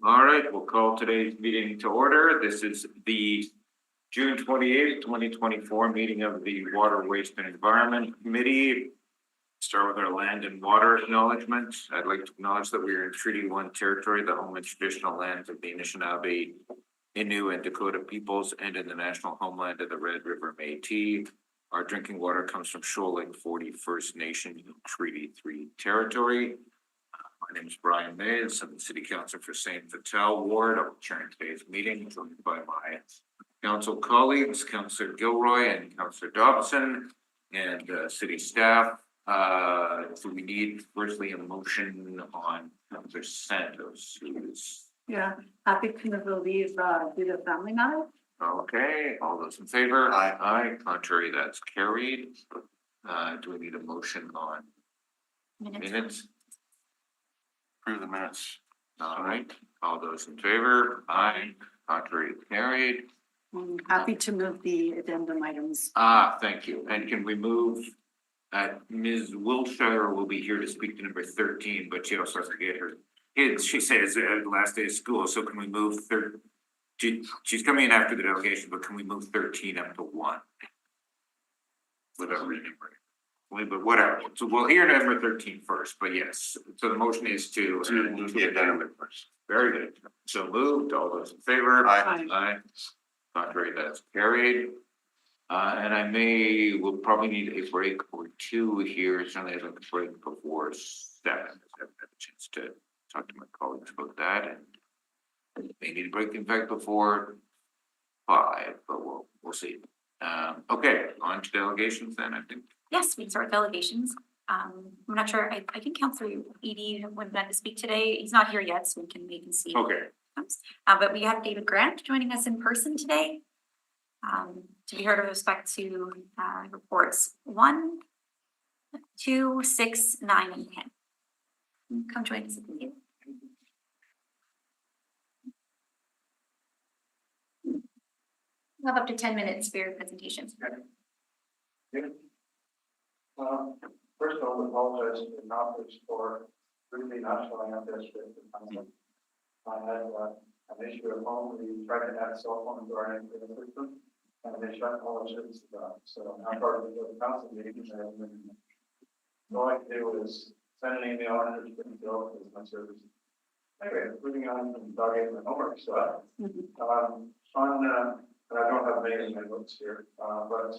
All right, we'll call today's meeting to order. This is the June 28th, 2024 meeting of the Water, Waste and Environment Committee. Start with our land and water acknowledgement. I'd like to acknowledge that we are in Treaty 1 territory, the home and traditional lands of the Anishinaabe, Innu and Dakota peoples, and in the national homeland of the Red River Métis. Our drinking water comes from Shoal Lake 40 First Nation Treaty 3 territory. My name is Brian Mays. I'm the City Councilor for St. Vital Ward. I'm chairing today's meeting, joined by my council colleagues, Councillor Gilroy and Councillor Dobson, and city staff. So we need firstly a motion on Councillor Santos, who is. Yeah, happy to leave do the family matter. Okay, all those in favor? Aye. Aye. Contrary, that's carried. Do we need a motion on minutes? Approve the minutes. All right, all those in favor? Aye. Contrary, carried. Happy to move the addendum items. Thank you. And can we move, Ms. Wilshire will be here to speak to number 13, but she also has to get her kids. She says the last day of school, so can we move she's coming in after the delegation, but can we move 13 up to 1? Without reading it. But whatever, so we'll hear number 13 first, but yes, so the motion is to move the addendum first. Very good, so moved, all those in favor? Aye. Aye. Contrary, that's carried. And we'll probably need a break or two here, certainly I'd like a break before 7. I've had a chance to talk to my colleagues about that, and may need a break in fact before 5, but we'll see. Okay, on to delegations then, I think. Yes, we start delegations. I'm not sure, I think Councillor Edie would like to speak today. He's not here yet, so we can wait and see. Okay. But we have David Grant joining us in person today. To be heard with respect to reports 1, 2, 6, 9, and 10. Come join us at the table. We'll have up to 10 minutes for your presentations. First of all, I apologize to the conference for really not showing up yesterday. I had an issue at home. We tried to add cell phone to our internet system, and they shut all the services down. So I'm part of the council meeting. All I can do is send an email and just didn't go because my service. Anyway, moving on from Doug and homework stuff. And I don't have many in my notes here, but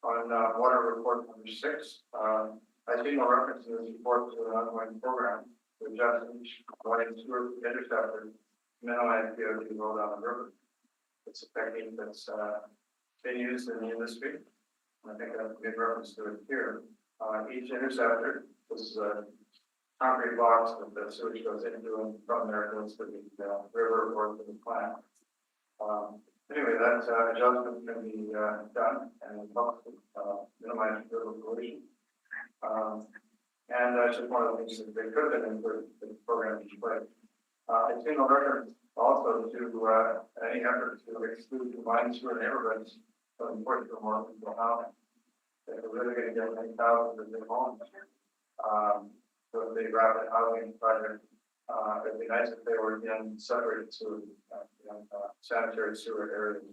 on water report number 6, I see no reference in this report to an ongoing program to adjust each water and sewer interceptor to minimize CO2 load on the river. It's a technique that's been used in the industry. I think I've made reference to it here. Each interceptor is a concrete box that the sewage goes into, and from there it goes to the river or to the plant. Anyway, that adjustment can be done and helps minimize river pollution. And that's just one of the things that they could have been in the program in place. It's in the record also to any effort to exclude combined sewer neighborhoods from important for more people housing. If we're really going to get many thousands of new homes, so the rapid housing project, it'd be nice if they were in separated sewer, sanitary sewer areas.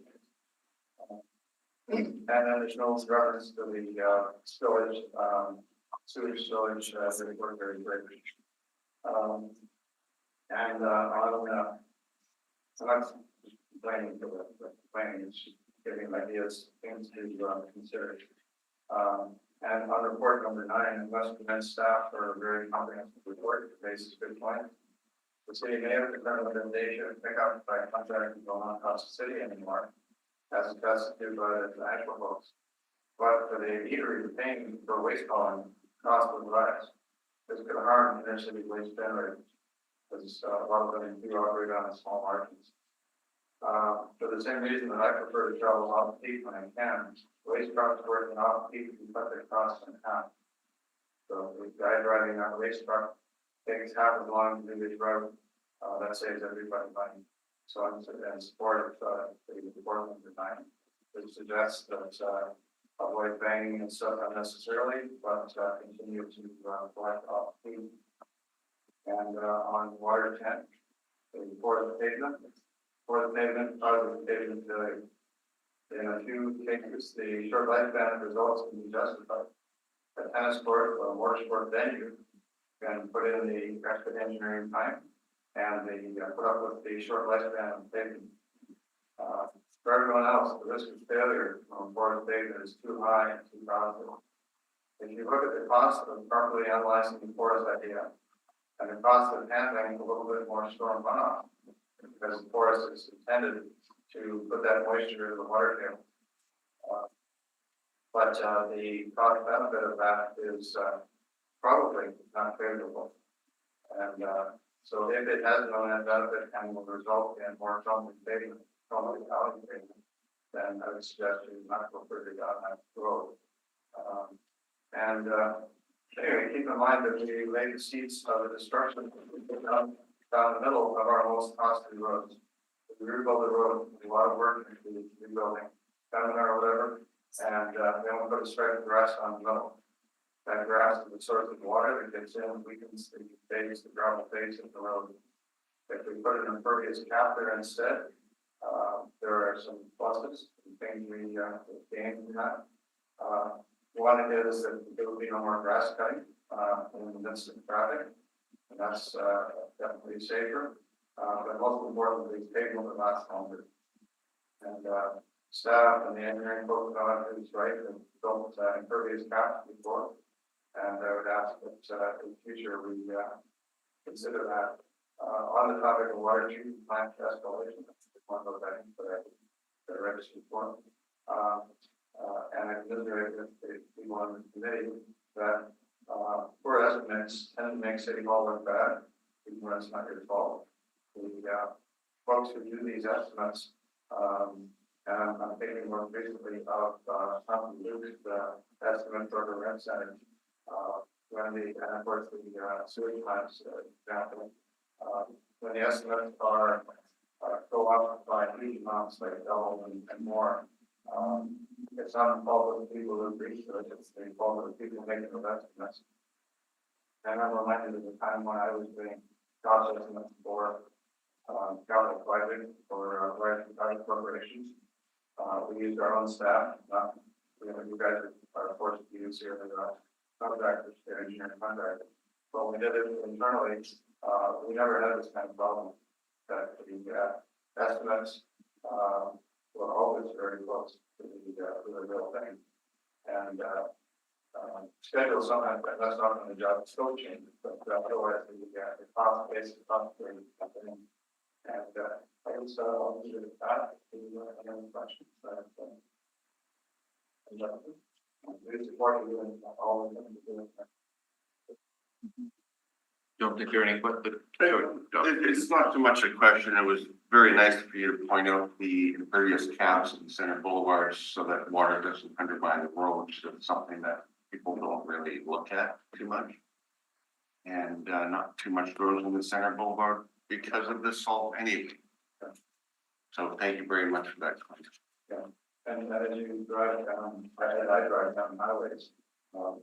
And then there's no reference to the spillage, sewage spillage, that work very great. So that's planning for the planning is giving ideas, things to consider. And on report number 9, West Prevent staff for a very comprehensive report, basis good point. The city may have determined that they should pick up by contract going on across the city anymore, as attested to by the financial folks. But for the eatery, paying for waste hauling, cost would rise. This could harm inner city waste generators, because a lot of them do operate on small margins. For the same reason that I prefer to travel off peak when I can, waste trucks working off peak can cut their costs in half. So the guy driving on a waste truck takes half as long to do this route. That saves everybody money. So I'm in support of the report number 9, which suggests that avoid banging and stuff unnecessarily, but continue to collect off peak. And on water 10, for the pavement, causes pavement failure. In a few cases, the short lifespan results can be justified. A tennis court or a water sport venue can put in the extra engineering time and they put up with the short lifespan of pavement. For everyone else, the risk of failure from forest pavement is too high and too costly. If you look at the cost of properly analyzing the forest idea and the cost of handling a little bit more storm runoff, because the forest is intended to put that moisture in the water table. But the cost benefit of that is probably not favorable. And so if it has no net benefit and will result in more trouble pavement, then I would suggest you not go further down that road. Anyway, keep in mind that we laid the seeds of the destruction down the middle of our most costly roads. If we rebuild the road, a lot of work into rebuilding, seminar or whatever, and then we'll put a stripe of grass on the middle. That grass is the source of water that gets in, weakens the base, the gravel base of the road. If we put an impervious cap there instead, there are some pluses and things we gain from that. One is that there will be no more grass cutting in the midst of traffic, and that's definitely safer. But most importantly, pavement will last longer. And staff and the engineering folks is right and built impervious caps before. And I would ask that in the future we consider that. On the topic of water treatment plant escalation, one of those items that I registered for. And I commiserate with the people on the committee that poor estimates tend to make City Hall look bad, even when it's not your fault. The folks who do these estimates, and I'm thinking more recently of Tom Luke's estimate for the rent center, and of course the sewage plants example. When the estimates are go up by huge amounts, like double and more, it's not the fault of the people who agree to it, it's the fault of the people making the estimates. And I'm reminded of the time when I was doing cost estimates for capital project for large corporations. We used our own staff, you guys are forced to use here as contractors, engineering contractors. But when we did it internally, we never had this kind of problem. That the estimates were always very close to the real thing. And schedule sometimes that's not on the job scope changes, but otherwise the cost base is something. And I guess I'll leave it at that. If you have any questions, we support you in all of them. Don't think there are any questions. It's not so much a question. It was very nice for you to point out the impervious caps and center boulevards so that water doesn't undermine the roads. It's something that people don't really look at too much. And not too much goes in the center boulevard because of the salt anyway. So thank you very much for that. Yeah. And as you drive down, I drive down highways,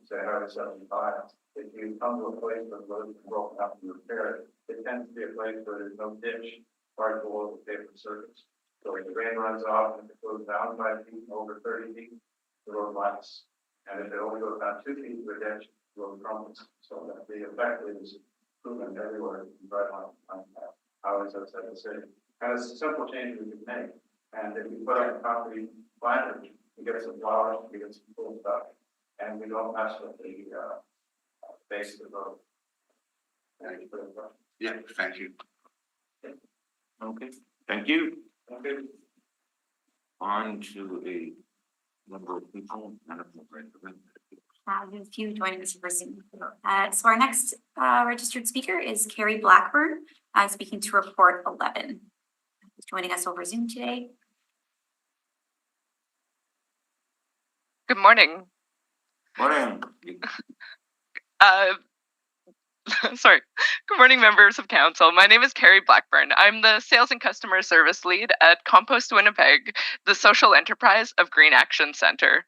say Highway 75. If you come to a place where the road is broken up and repaired, it tends to be a place where there's no ditch right below the pavement surface. So if the rain runs off and it goes down 5 feet, over 30 feet, the road lights. And if it only goes down 2 feet to a ditch, the road crumbles. So that the effect is proven everywhere right on highways outside the city. And it's a simple change we can make. And if you put up a concrete liner, you get some flowers, you get some cool stuff, and we don't mess with the base of the road. Thank you for the question. Yeah, thank you. Okay, thank you. Okay. On to a number of people. We have a few joining us for Zoom. So our next registered speaker is Carrie Blackburn, speaking to report 11. Who's joining us over Zoom today. Good morning. Morning. Sorry. Good morning, members of council. My name is Carrie Blackburn. I'm the Sales and Customer Service Lead at Compost Winnipeg, the social enterprise of Green Action Centre.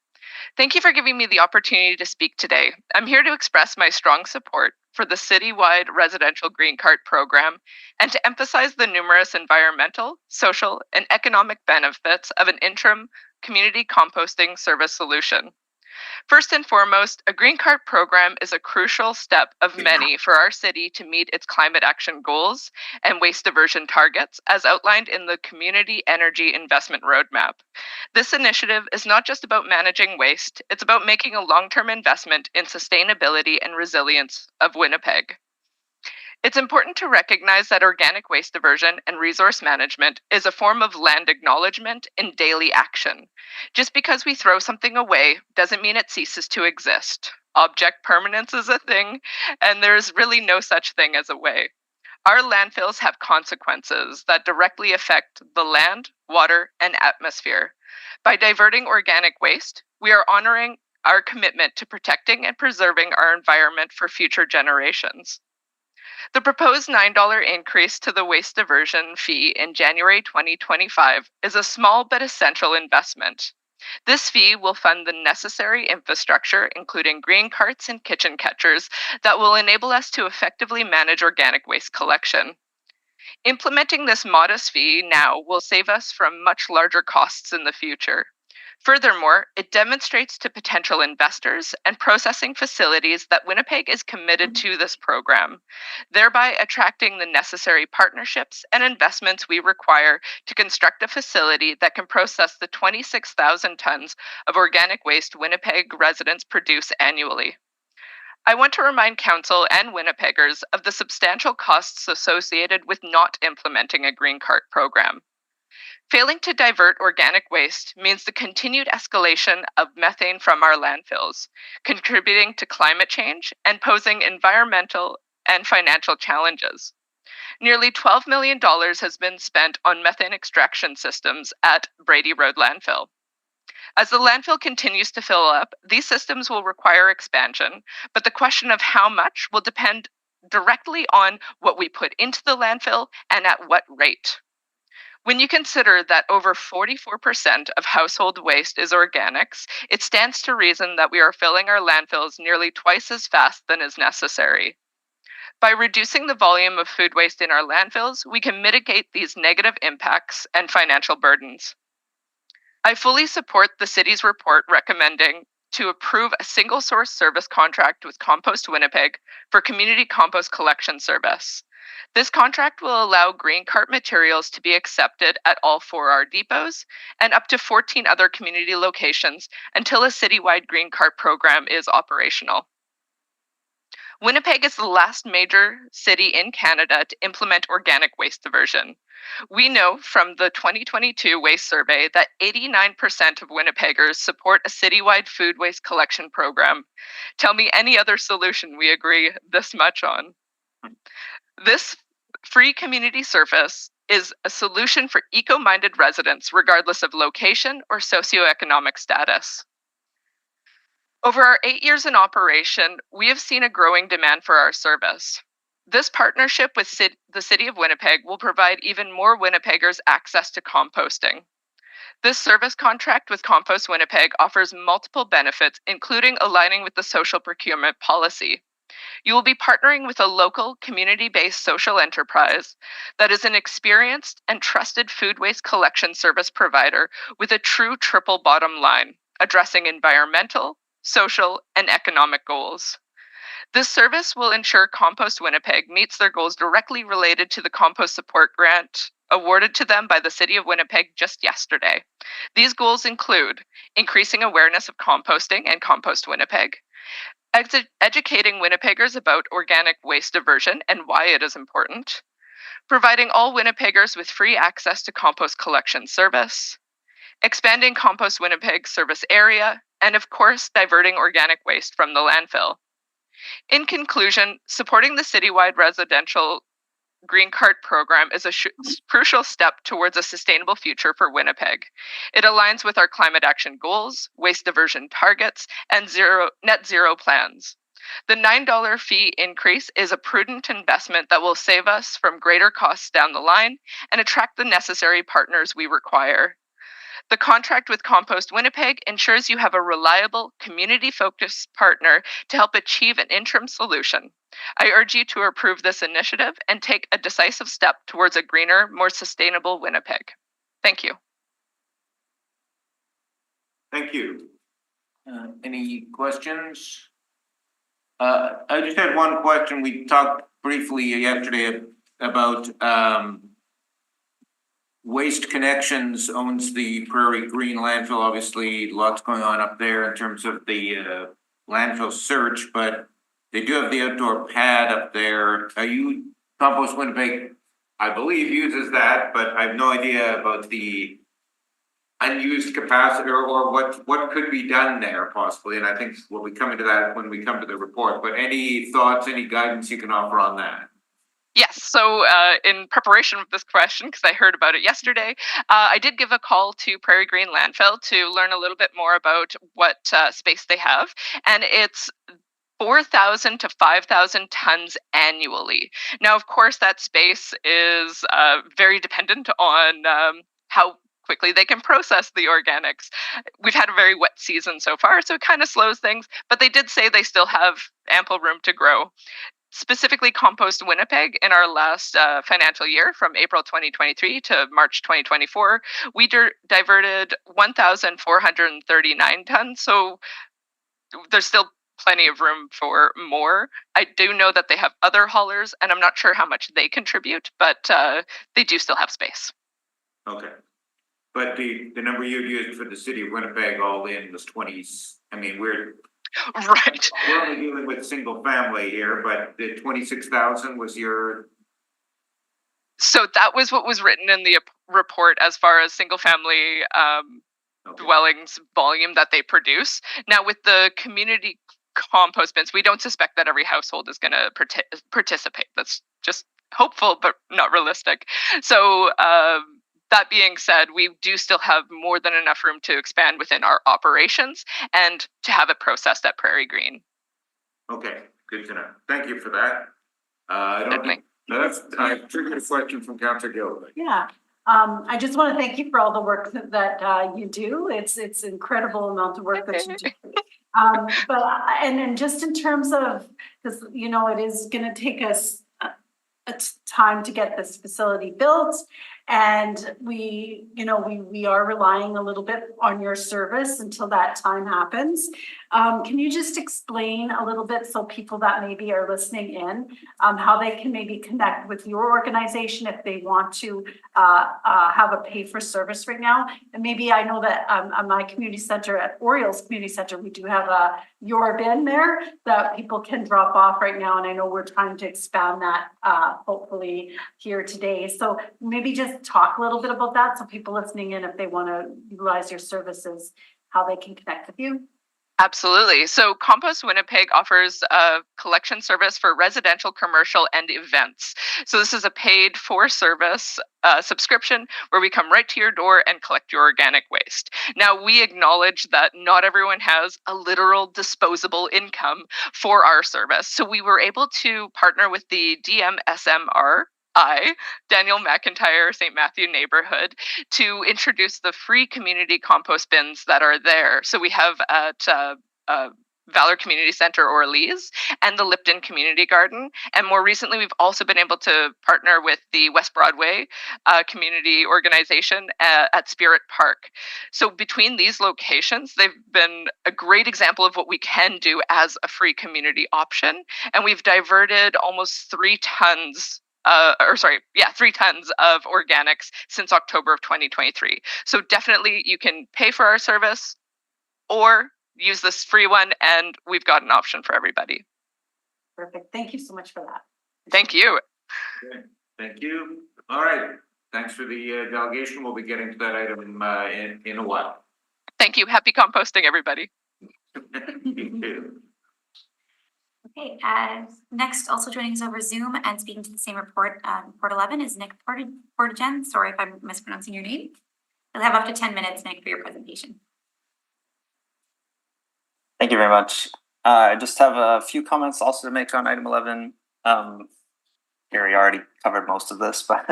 Thank you for giving me the opportunity to speak today. I'm here to express my strong support for the citywide residential green cart program and to emphasize the numerous environmental, social, and economic benefits of an interim community composting service solution. First and foremost, a green cart program is a crucial step of many for our city to meet its climate action goals and waste diversion targets as outlined in the Community Energy Investment Roadmap. This initiative is not just about managing waste, it's about making a long-term investment in sustainability and resilience of Winnipeg. It's important to recognize that organic waste diversion and resource management is a form of land acknowledgement in daily action. Just because we throw something away doesn't mean it ceases to exist. Object permanence is a thing, and there's really no such thing as a way. Our landfills have consequences that directly affect the land, water, and atmosphere. By diverting organic waste, we are honoring our commitment to protecting and preserving our environment for future generations. The proposed $9 increase to the waste diversion fee in January 2025 is a small but essential investment. This fee will fund the necessary infrastructure, including green carts and kitchen catchers, that will enable us to effectively manage organic waste collection. Implementing this modest fee now will save us from much larger costs in the future. Furthermore, it demonstrates to potential investors and processing facilities that Winnipeg is committed to this program, thereby attracting the necessary partnerships and investments we require to construct a facility that can process the 26,000 tons of organic waste Winnipeg residents produce annually. I want to remind Council and Winnipeggers of the substantial costs associated with not implementing a green cart program. Failing to divert organic waste means the continued escalation of methane from our landfills, contributing to climate change and posing environmental and financial challenges. Nearly $12 million has been spent on methane extraction systems at Brady Road Landfill. As the landfill continues to fill up, these systems will require expansion, but the question of how much will depend directly on what we put into the landfill and at what rate. When you consider that over 44% of household waste is organics, it stands to reason that we are filling our landfills nearly twice as fast than is necessary. By reducing the volume of food waste in our landfills, we can mitigate these negative impacts and financial burdens. I fully support the city's report recommending to approve a single source service contract with Compost Winnipeg for community compost collection service. This contract will allow green cart materials to be accepted at all 4R depots and up to 14 other community locations until a citywide green cart program is operational. Winnipeg is the last major city in Canada to implement organic waste diversion. We know from the 2022 waste survey that 89% of Winnipeggers support a citywide food waste collection program. Tell me any other solution we agree this much on. This free community service is a solution for eco-minded residents regardless of location or socioeconomic status. Over our 8 years in operation, we have seen a growing demand for our service. This partnership with the City of Winnipeg will provide even more Winnipeggers access to composting. This service contract with Compost Winnipeg offers multiple benefits, including aligning with the social procurement policy. You will be partnering with a local, community-based social enterprise that is an experienced and trusted food waste collection service provider with a true triple bottom line, addressing environmental, social, and economic goals. This service will ensure Compost Winnipeg meets their goals directly related to the compost support grant awarded to them by the City of Winnipeg just yesterday. These goals include increasing awareness of composting and Compost Winnipeg, educating Winnipeggers about organic waste diversion and why it is important, providing all Winnipeggers with free access to compost collection service, expanding Compost Winnipeg service area, and of course, diverting organic waste from the landfill. In conclusion, supporting the citywide residential green cart program is a crucial step towards a sustainable future for Winnipeg. It aligns with our climate action goals, waste diversion targets, and net zero plans. The $9 fee increase is a prudent investment that will save us from greater costs down the line and attract the necessary partners we require. The contract with Compost Winnipeg ensures you have a reliable, community-focused partner to help achieve an interim solution. I urge you to approve this initiative and take a decisive step towards a greener, more sustainable Winnipeg. Thank you. Thank you. Any questions? I just had one question. We talked briefly yesterday about, Waste Connections owns the Prairie Green landfill. Obviously, lots going on up there in terms of the, landfill search, but they do have the outdoor pad up there. Are you, Compost Winnipeg, I believe uses that, but I have no idea about the unused capacity or what could be done there possibly. And I think we'll be coming to that when we come to the report, but any thoughts, any guidance you can offer on that? Yes, so in preparation of this question, because I heard about it yesterday, I did give a call to Prairie Green Landfill to learn a little bit more about what space they have. And it's 4,000 to 5,000 tons annually. Now, of course, that space is very dependent on how quickly they can process the organics. We've had a very wet season so far, so it kind of slows things, but they did say they still have ample room to grow. Specifically, Compost Winnipeg, in our last financial year from April 2023 to March 2024, we diverted 1,439 tons. So there's still plenty of room for more. I do know that they have other haulers, and I'm not sure how much they contribute, but they do still have space. Okay. But the number you used for the city of Winnipeg all in was 20s. I mean, we're Right. only dealing with single family here, but the 26,000 was your. So that was what was written in the report as far as single family Okay. dwellings volume that they produce. Now, with the community compost bins, we don't suspect that every household is going to participate. That's just hopeful, but not realistic. So that being said, we do still have more than enough room to expand within our operations and to have it processed at Prairie Green. Okay, good to know. Thank you for that. I don't Certainly. think, I triggered a question from Councillor Gill. Yeah, I just want to thank you for all the work that you do. It's incredible amount of work that you do. But and then just in terms of, because you know it is going to take us a time to get this facility built, and we are relying a little bit on your service until that time happens. Can you just explain a little bit so people that maybe are listening in, how they can maybe connect with your organization if they want to have a pay for service right now? And maybe I know that at my community center, at Orioles Community Center, we do have a your bin there that people can drop off right now. And I know we're trying to expand that hopefully here today. So maybe just talk a little bit about that so people listening in, if they want to utilize your services, how they can connect with you. Absolutely. So Compost Winnipeg offers a collection service for residential, commercial, and events. So this is a paid for service subscription where we come right to your door and collect your organic waste. Now, we acknowledge that not everyone has a literal disposable income for our service. So we were able to partner with the DMSMR, Daniel McIntyre St. Matthew neighborhood, to introduce the free community compost bins that are there. So we have at Valor Community Center Orleans and the Lipton Community Garden. And more recently, we've also been able to partner with the West Broadway community organization at Spirit Park. So between these locations, they've been a great example of what we can do as a free community option. And we've diverted almost 3 tons 3 tons of organics since October of 2023. So definitely you can pay for our service or use this free one, and we've got an option for everybody. Perfect. Thank you so much for that. Thank you. Okay. Thank you. All right. Thanks for the delegation. We'll be getting to that item in a while. Thank you. Happy composting, everybody. You too. Okay, next, also joining us over Zoom and speaking to the same report, Report 11, is Nick Portagen. Sorry if I'm mispronouncing your name. You'll have up to 10 minutes, Nick, for your presentation. Thank you very much. I just have a few comments also to make on item 11. Gary already covered most of this, but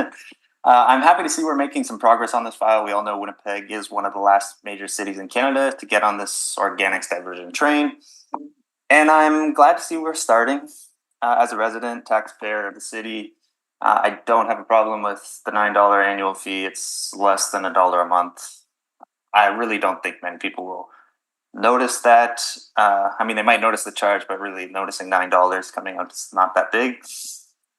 I'm happy to see we're making some progress on this file. We all know Winnipeg is one of the last major cities in Canada to get on this organics diversion train. And I'm glad to see we're starting. As a resident taxpayer of the city, I don't have a problem with the $9 annual fee. It's less than $1 a month. I really don't think many people will notice that. I mean, they might notice the charge, but really noticing $9 coming out is not that big.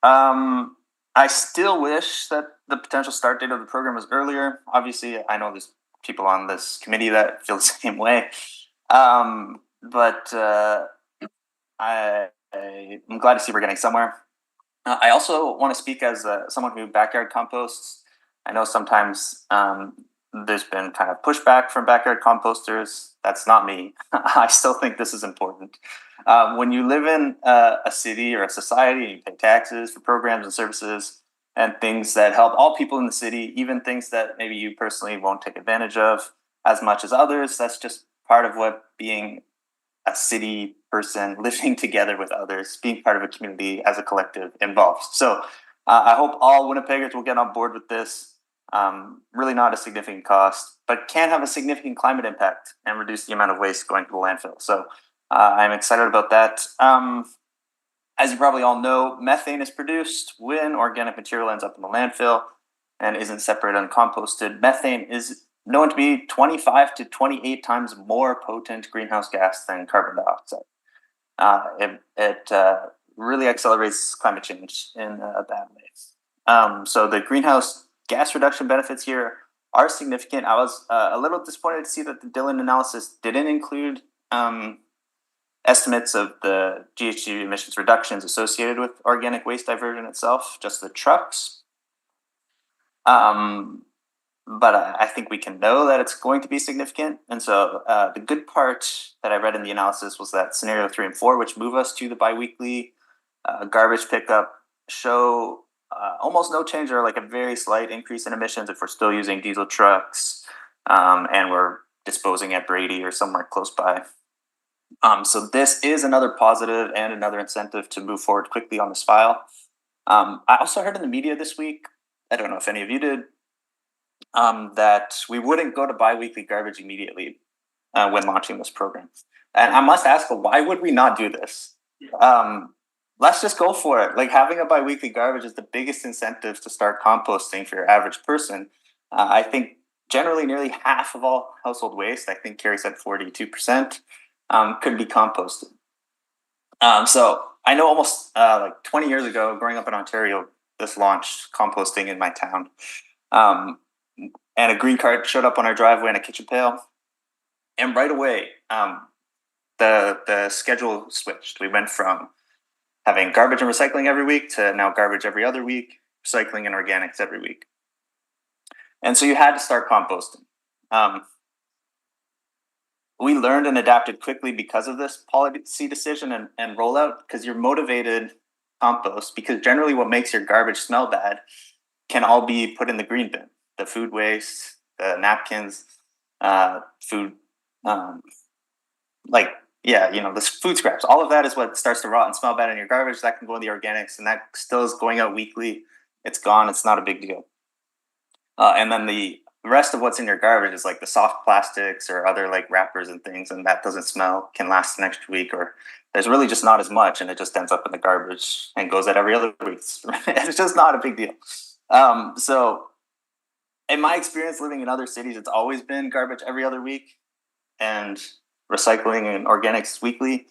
I still wish that the potential start date of the program was earlier. Obviously, I know there's people on this committee that feel the same way. I'm glad to see we're getting somewhere. I also want to speak as someone who backyard composts. I know sometimes there's been kind of pushback from backyard composters. That's not me. I still think this is important. When you live in a city or a society and you pay taxes for programs and services and things that help all people in the city, even things that maybe you personally won't take advantage of as much as others, that's just part of what being a city person, living together with others, being part of a community as a collective involves. So I hope all Winnipeggers will get on board with this. Really not a significant cost, but can have a significant climate impact and reduce the amount of waste going to the landfill. So I'm excited about that. As you probably all know, methane is produced when organic material ends up in the landfill and isn't separated and composted. Methane is known to be 25 to 28 times more potent greenhouse gas than carbon dioxide. It really accelerates climate change in bad ways. So the greenhouse gas reduction benefits here are significant. I was a little disappointed to see that the Dillon analysis didn't include estimates of the GHG emissions reductions associated with organic waste diversion itself, just the trucks. But I think we can know that it's going to be significant. And so the good part that I read in the analysis was that scenario 3 and 4, which move us to the biweekly garbage pickup, show almost no change or like a very slight increase in emissions if we're still using diesel trucks and we're disposing at Brady or somewhere close by. So this is another positive and another incentive to move forward quickly on this file. I also heard in the media this week, I don't know if any of you did, that we wouldn't go to biweekly garbage immediately when launching this program. And I must ask, why would we not do this? Let's just go for it. Like, having a biweekly garbage is the biggest incentive to start composting for your average person. I think generally nearly half of all household waste, I think Carrie said 42%, could be composted. So I know almost like 20 years ago, growing up in Ontario, this launched composting in my town. And a green cart showed up on our driveway and a kitchen pail. And right away, the schedule switched. We went from having garbage and recycling every week to now garbage every other week, recycling and organics every week. And so you had to start composting. We learned and adapted quickly because of this policy decision and rollout, because you're motivated compost, because generally what makes your garbage smell bad can all be put in the green bin. The food waste, the napkins, food, the food scraps, all of that is what starts to rot and smell bad in your garbage. That can go in the organics, and that still is going out weekly. It's gone. It's not a big deal. And then the rest of what's in your garbage is like the soft plastics or other like wrappers and things, and that doesn't smell, can last an extra week, or there's really just not as much, and it just ends up in the garbage and goes out every other week. It's just not a big deal. So in my experience living in other cities, it's always been garbage every other week and recycling and organics weekly.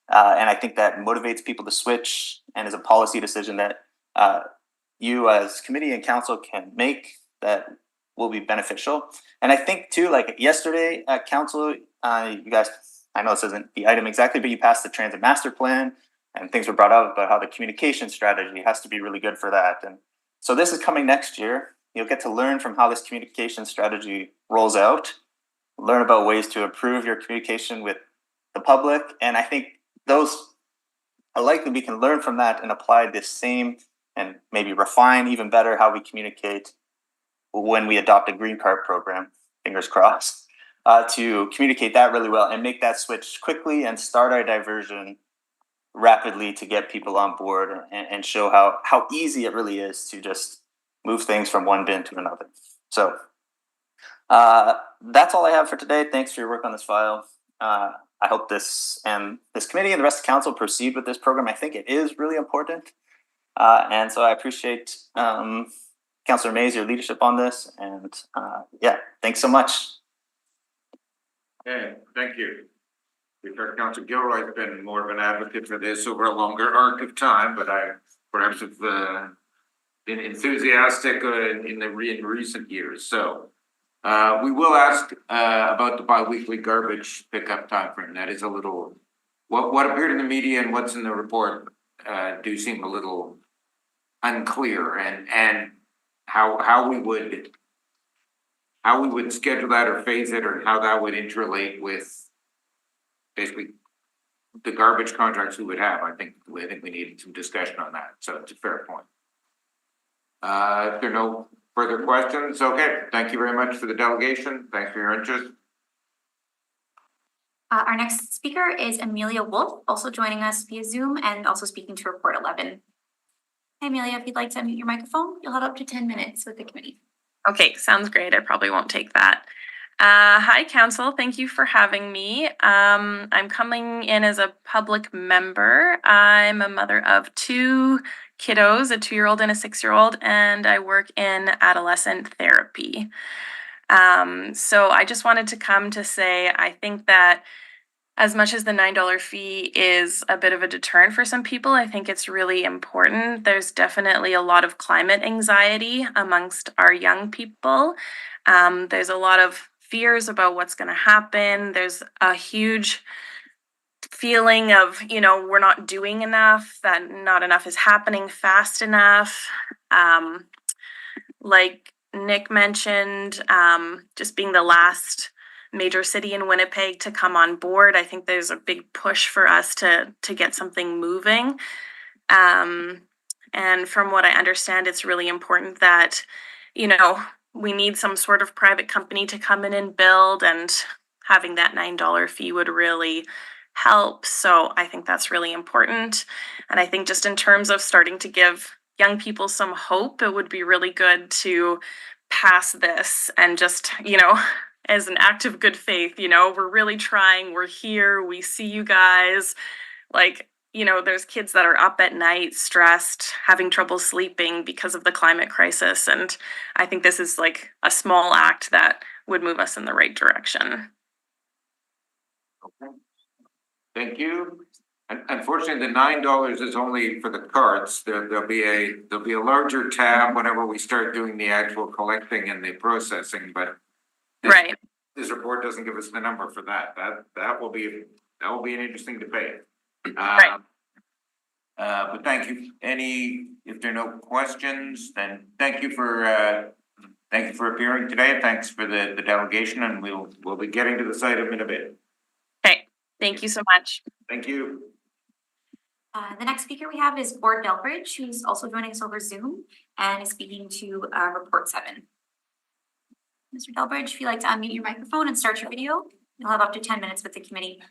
And I think that motivates people to switch and is a policy decision that you as committee and council can make that will be beneficial. And I think too, like yesterday at council, you guys, I know this isn't the item exactly, but you passed the transit master plan and things were brought up about how the communication strategy has to be really good for that. And so this is coming next year. You'll get to learn from how this communication strategy rolls out, learn about ways to improve your communication with the public. And I think those are likely we can learn from that and apply this same and maybe refine even better how we communicate when we adopt a green card program, fingers crossed, to communicate that really well and make that switch quickly and start our diversion rapidly to get people on board and show how easy it really is to just move things from one bin to another. So that's all I have for today. Thanks for your work on this file. I hope this committee and the rest of council proceed with this program. I think it is really important. And so I appreciate Councillor Mays, your leadership on this. And yeah, thanks so much. Okay, thank you. We've heard Councillor Gilroy's been more of an advocate for this over a longer arc of time, but I perhaps have been enthusiastic in recent years. So we will ask about the bi-weekly garbage pickup timeframe. That is a little, what appeared in the media and what's in the report do seem a little unclear, and how we would schedule that or phase it, or how that would interrelate with basically the garbage contracts we would have. I think we needed some discussion on that. So it's a fair point. If there are no further questions, okay. Thank you very much for the delegation. Thanks for your interest. Our next speaker is Amelia Wolf, also joining us via Zoom and also speaking to Report 11. Hey, Amelia, if you'd like to unmute your microphone, you'll have up to 10 minutes with the committee. Okay, sounds great. I probably won't take that. Hi, Council. Thank you for having me. I'm coming in as a public member. I'm a mother of 2 kiddos, a 2-year-old and a 6-year-old, and I work in adolescent therapy. So I just wanted to come to say, I think that as much as the $9 fee is a bit of a deterrent for some people, I think it's really important. There's definitely a lot of climate anxiety amongst our young people. There's a lot of fears about what's going to happen. There's a huge feeling of, we're not doing enough, that not enough is happening fast enough. Like Nick mentioned, just being the last major city in Winnipeg to come on board, I think there's a big push for us to get something moving. And from what I understand, it's really important that, we need some sort of private company to come in and build, and having that $9 fee would really help. So I think that's really important. And I think just in terms of starting to give young people some hope, it would be really good to pass this and just, as an act of good faith, we're really trying, we're here, we see you guys. There's kids that are up at night, stressed, having trouble sleeping because of the climate crisis. And I think this is like a small act that would move us in the right direction. Okay. Thank you. And unfortunately, the $9 is only for the carts. There'll be a larger tab whenever we start doing the actual collecting and the processing, but Right. This report doesn't give us the number for that. That will be an interesting debate. Right. But thank you. If there are no questions, then thank you for appearing today. Thanks for the delegation, and we'll be getting to this item in a bit. Okay. Thank you so much. Thank you. The next speaker we have is Gord Delbridge, who's also joining us over Zoom and is speaking to Report 7. Mr. Delbridge, if you'd like to unmute your microphone and start your video, you'll have up to 10 minutes with the committee.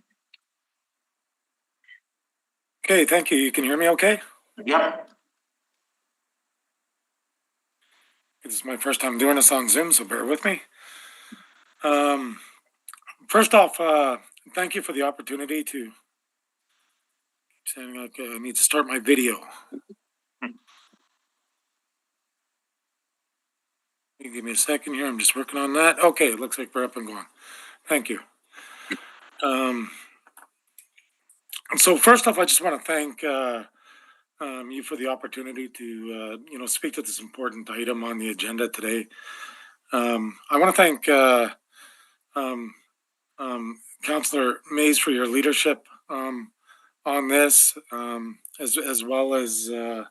Okay, thank you. You can hear me okay? Yep. This is my first time doing this on Zoom, so bear with me. First off, thank you for the opportunity to saying like I need to start my video. Give me a second here. I'm just working on that. Okay, it looks like we're up and going. Thank you. So first off, I just want to thank you for the opportunity to speak to this important item on the agenda today. I want to thank Councillor Mays for your leadership on this, as well as the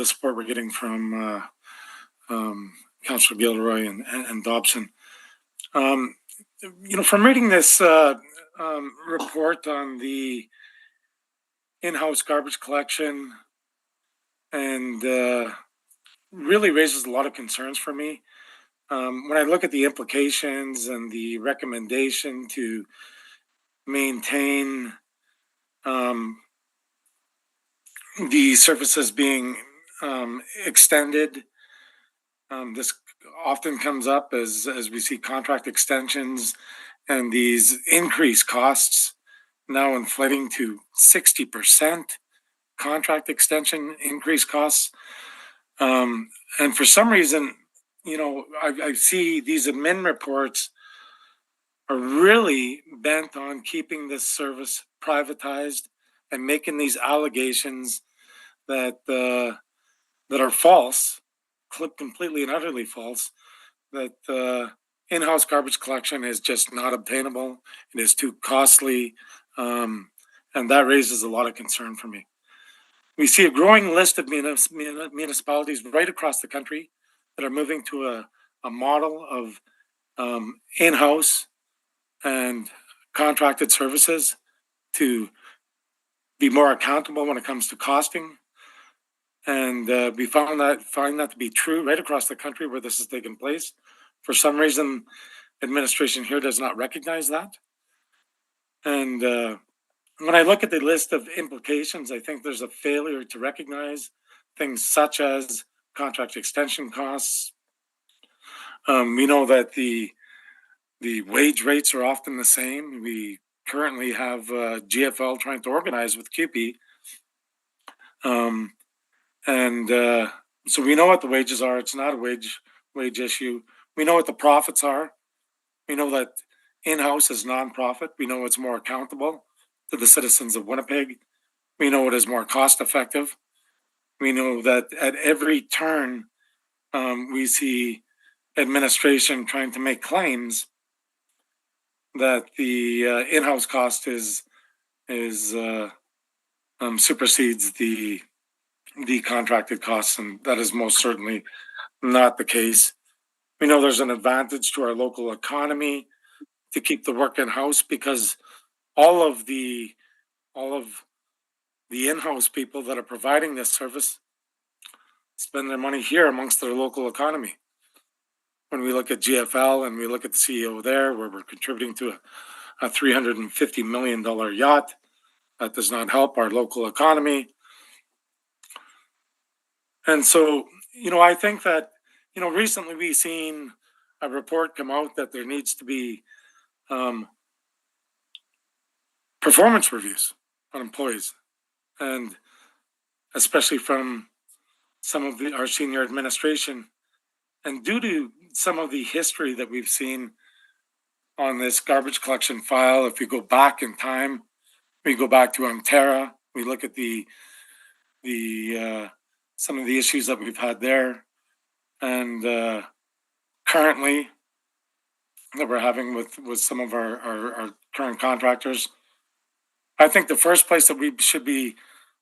support we're getting from Councillor Gilroy and Dobson. From reading this report on the in-house garbage collection, and really raises a lot of concerns for me. When I look at the implications and the recommendation to maintain the surfaces being extended. This often comes up as we see contract extensions and these increased costs now inflating to 60% contract extension increased costs. And for some reason, you know, I see these admin reports are really bent on keeping this service privatized and making these allegations that that are false, completely and utterly false, that in-house garbage collection is just not obtainable. It is too costly, and that raises a lot of concern for me. We see a growing list of municipalities right across the country that are moving to a model of in-house and contracted services to be more accountable when it comes to costing. And we find that to be true right across the country where this has taken place. For some reason, administration here does not recognize that. And when I look at the list of implications, I think there's a failure to recognize things such as contract extension costs. We know that the wage rates are often the same. We currently have GFL trying to organize with CUPE. So we know what the wages are. It's not a wage issue. We know what the profits are. We know that in-house is nonprofit. We know it's more accountable to the citizens of Winnipeg. We know it is more cost effective. We know that at every turn, we see administration trying to make claims that the in-house cost supersedes the contracted costs, and that is most certainly not the case. We know there's an advantage to our local economy to keep the work in-house because all of the in-house people that are providing this service spend their money here amongst their local economy. When we look at GFL and we look at the CEO there, where we're contributing to a $350 million yacht, that does not help our local economy. And so, you know, I think that, you know, recently we've seen a report come out that there needs to be performance reviews on employees, and especially from some of our senior administration. And due to some of the history that we've seen on this garbage collection file, if we go back in time, we go back to Ontario, we look at the some of the issues that we've had there, and currently that we're having with some of our current contractors. I think the first place that we should be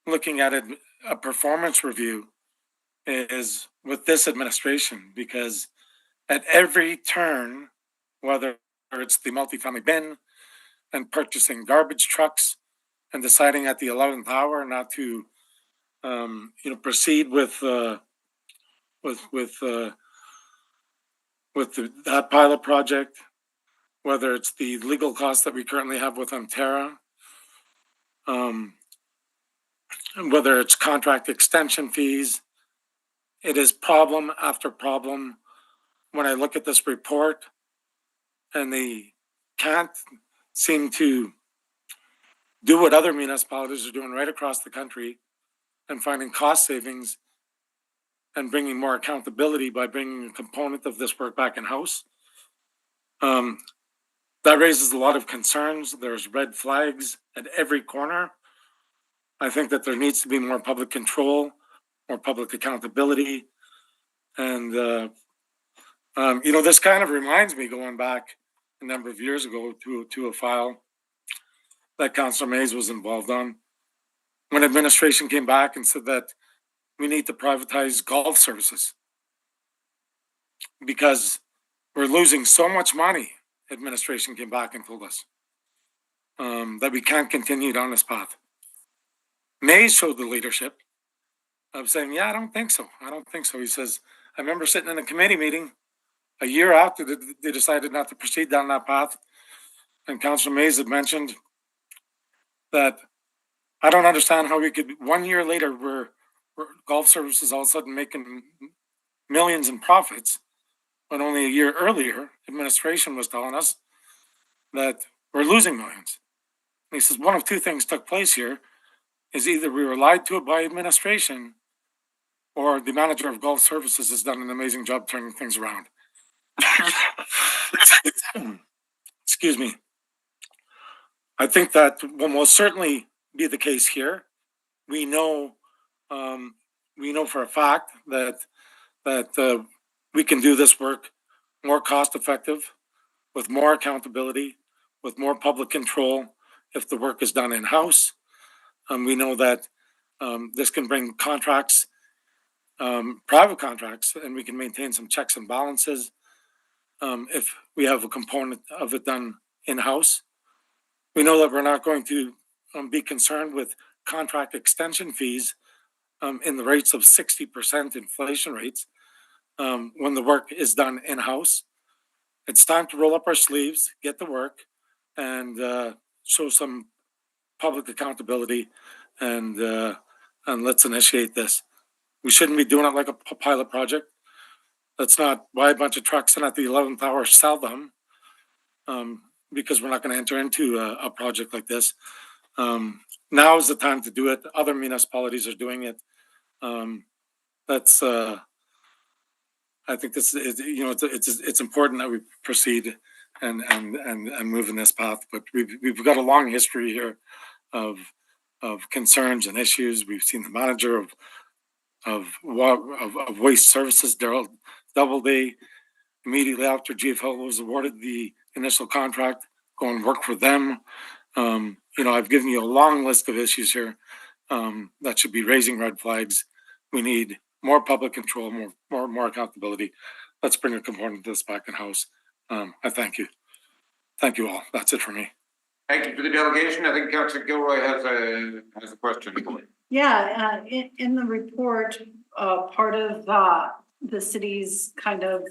looking at a performance review is with this administration, because at every turn, whether it's the multifamily bin and purchasing garbage trucks and deciding at the 11th hour not to proceed with that pilot project, whether it's the legal costs that we currently have with Ontario, whether it's contract extension fees. It is problem after problem. When I look at this report, and they can't seem to do what other municipalities are doing right across the country and finding cost savings and bringing more accountability by bringing a component of this work back in-house. That raises a lot of concerns. There's red flags at every corner. I think that there needs to be more public control, more public accountability. And, this kind of reminds me, going back a number of years ago, to a file that Councillor Mays was involved on, when administration came back and said that we need to privatize golf services because we're losing so much money. Administration came back and told us that we can't continue down this path. Mays showed the leadership of saying, yeah, I don't think so. He says, I remember sitting in a committee meeting a year after they decided not to proceed down that path. And Councillor Mays had mentioned that I don't understand how we could, 1 year later, we're golf services all of a sudden making millions in profits, when only a year earlier, administration was telling us that we're losing millions. And he says one of two things took place here, is either we were lied to by administration, or the manager of golf services has done an amazing job turning things around. Excuse me. I think that will most certainly be the case here. We know for a fact that we can do this work more cost effective, with more accountability, with more public control if the work is done in-house. We know that this can bring contracts, private contracts, and we can maintain some checks and balances if we have a component of it done in-house. We know that we're not going to be concerned with contract extension fees in the rates of 60% inflation rates when the work is done in-house. It's time to roll up our sleeves, get to work, and show some public accountability, and let's initiate this. We shouldn't be doing it like a pilot project. Let's not buy a bunch of trucks and at the 11th hour sell them, because we're not going to enter into a project like this. Now is the time to do it. Other municipalities are doing it. I think this is, it's important that we proceed and move in this path. But we've got a long history here of concerns and issues. We've seen the manager of waste services, Daryl Doubleday, immediately after GFL was awarded the initial contract, go and work for them. I've given you a long list of issues here that should be raising red flags. We need more public control, more accountability. Let's bring a component of this back in house. I thank you. Thank you all. That's it for me. Thank you for the delegation. I think Councillor Gilroy has a question. Yeah, in the report, part of the city's kind of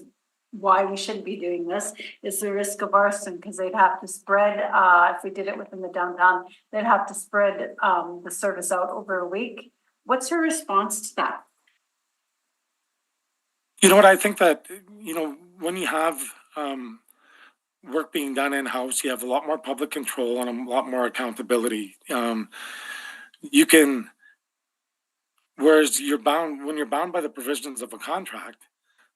why we shouldn't be doing this is the risk of arson, because they'd have to spread, if we did it within the downtown, they'd have to spread the service out over a week. What's your response to that? You know what, I think that, when you have work being done in-house, you have a lot more public control and a lot more accountability. You can, whereas when you're bound by the provisions of a contract,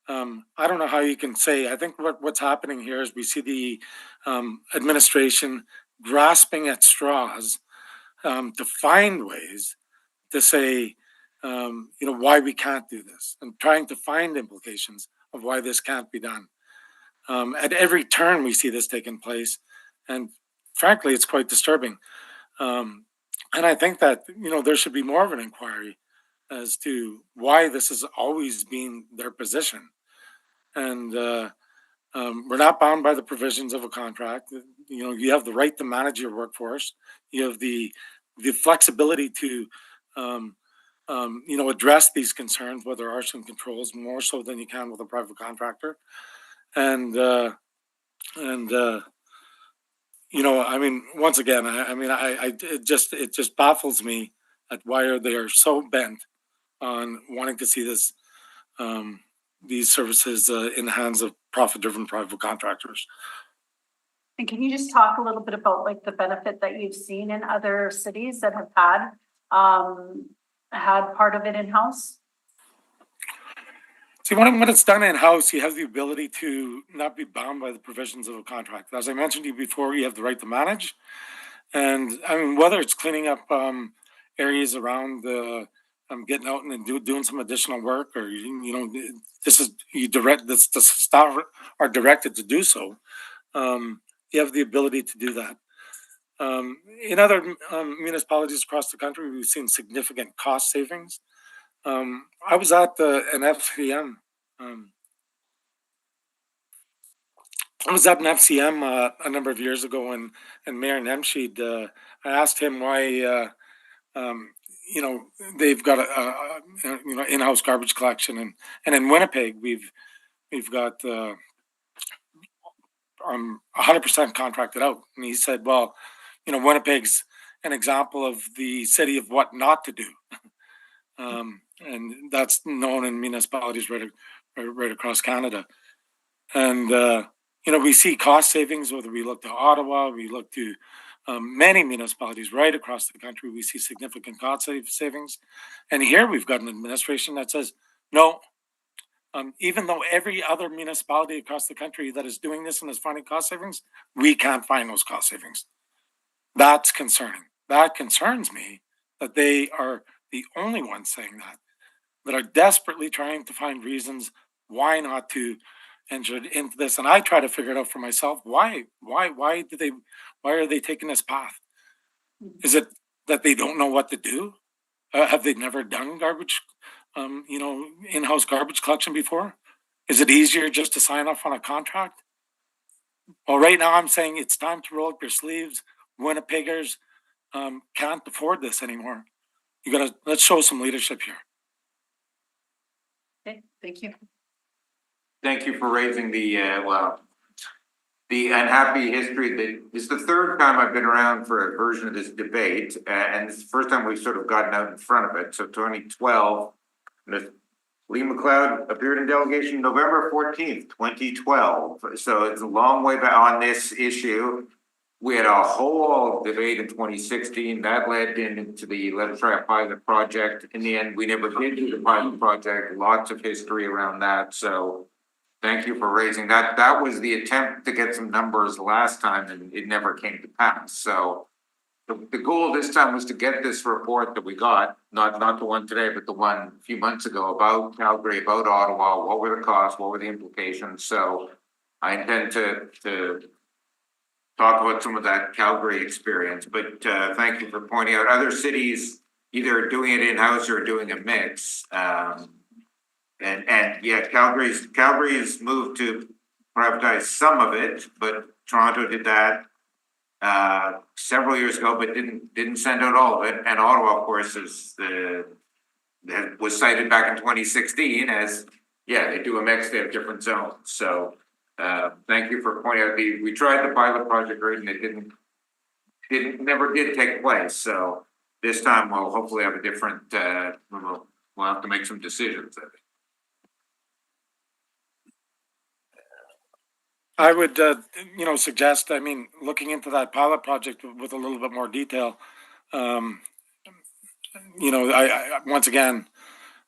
I don't know how you can say. I think what's happening here is we see the administration grasping at straws to find ways to say, why we can't do this, and trying to find implications of why this can't be done. At every turn, we see this taking place, and frankly, it's quite disturbing. And I think that there should be more of an inquiry as to why this has always been their position. And we're not bound by the provisions of a contract. You have the right to manage your workforce. You have the flexibility to address these concerns, whether arson controls, more so than you can with a private contractor. And once again, it just baffles me at why they are so bent on wanting to see this, these services in the hands of profit-driven private contractors. And can you just talk a little bit about like the benefit that you've seen in other cities that have had part of it in-house? See, when it's done in-house, you have the ability to not be bound by the provisions of a contract. As I mentioned to you before, you have the right to manage. And whether it's cleaning up areas around getting out and doing some additional work, or the staff are directed to do so. You have the ability to do that. In other municipalities across the country, we've seen significant cost savings. I was at an FCM. I was at an FCM a number of years ago, and Mayor Nemshed, I asked him why they've got a in-house garbage collection, and in Winnipeg we've got 100% contracted out. And he said, well, Winnipeg's an example of the city of what not to do. and that's known in municipalities right across Canada. And, we see cost savings, whether we look to Ottawa, we look to many municipalities right across the country, we see significant cost savings. And here we've got an administration that says, no, even though every other municipality across the country that is doing this and is finding cost savings, we can't find those cost savings. That's concerning. That concerns me that they are the only ones saying that are desperately trying to find reasons why not to enter into this. And I try to figure it out for myself. Why are they taking this path? Is it that they don't know what to do? Have they never done garbage, in-house garbage collection before? Is it easier just to sign off on a contract? Well, right now I'm saying it's time to roll up your sleeves. Winnipeggers can't afford this anymore. Let's show some leadership here. Okay, thank you. Thank you for raising the unhappy history. It's the third time I've been around for a version of this debate, and it's the first time we've sort of gotten out in front of it. So 2012, Lee McLeod appeared in delegation November 14th, 2012. So it's a long way back on this issue. We had a whole debate in 2016 that led into the Let's Try a Pilot project. In the end, we never did do the pilot project. Lots of history around that. So thank you for raising that. That was the attempt to get some numbers last time, and it never came to pass. So the goal this time was to get this report that we got, not the one today, but the one a few months ago about Calgary, about Ottawa. What were the costs? What were the implications? So I intend to talk about some of that Calgary experience, but thank you for pointing out other cities either doing it in-house or doing a mix. And yeah, Calgary's moved to privatize some of it, but Toronto did that several years ago, but didn't send out all of it. And Ottawa, of course, was cited back in 2016 as, yeah, they do a mix, they have different zones. So thank you for pointing out we tried the pilot project right, and it never did take place. So this time we'll hopefully have a different, we'll have to make some decisions. I would, suggest, looking into that pilot project with a little bit more detail. I once again,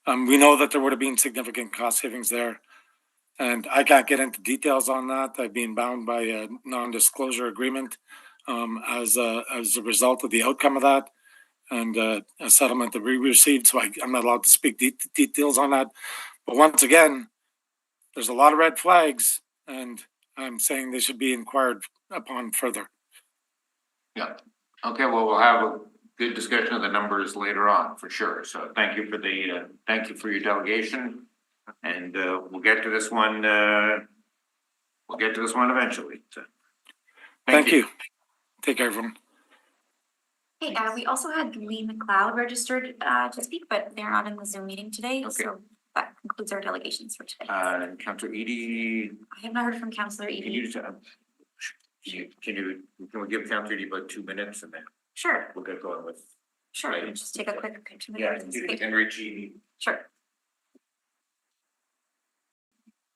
we know that there would have been significant cost savings there. And I can't get into details on that. I've been bound by a non-disclosure agreement as a result of the outcome of that and a settlement that we received. So I'm not allowed to speak details on that. But once again, there's a lot of red flags, and I'm saying they should be inquired upon further. Yeah. Okay. Well, we'll have a good discussion of the numbers later on for sure. So thank you for your delegation. And we'll get to this one. We'll get to this one eventually. So, thank you. Take care, everyone. Hey, we also had Lee McLeod registered to speak, but they're not in the Zoom meeting today. Okay. So that concludes our delegations for today. Councillor Edie. I have not heard from Councillor Edie. Can we give Councillor Edie about 2 minutes and then Sure. we'll get going with. Sure. Just take a quick 2 Yeah, minutes. and Richie. Sure.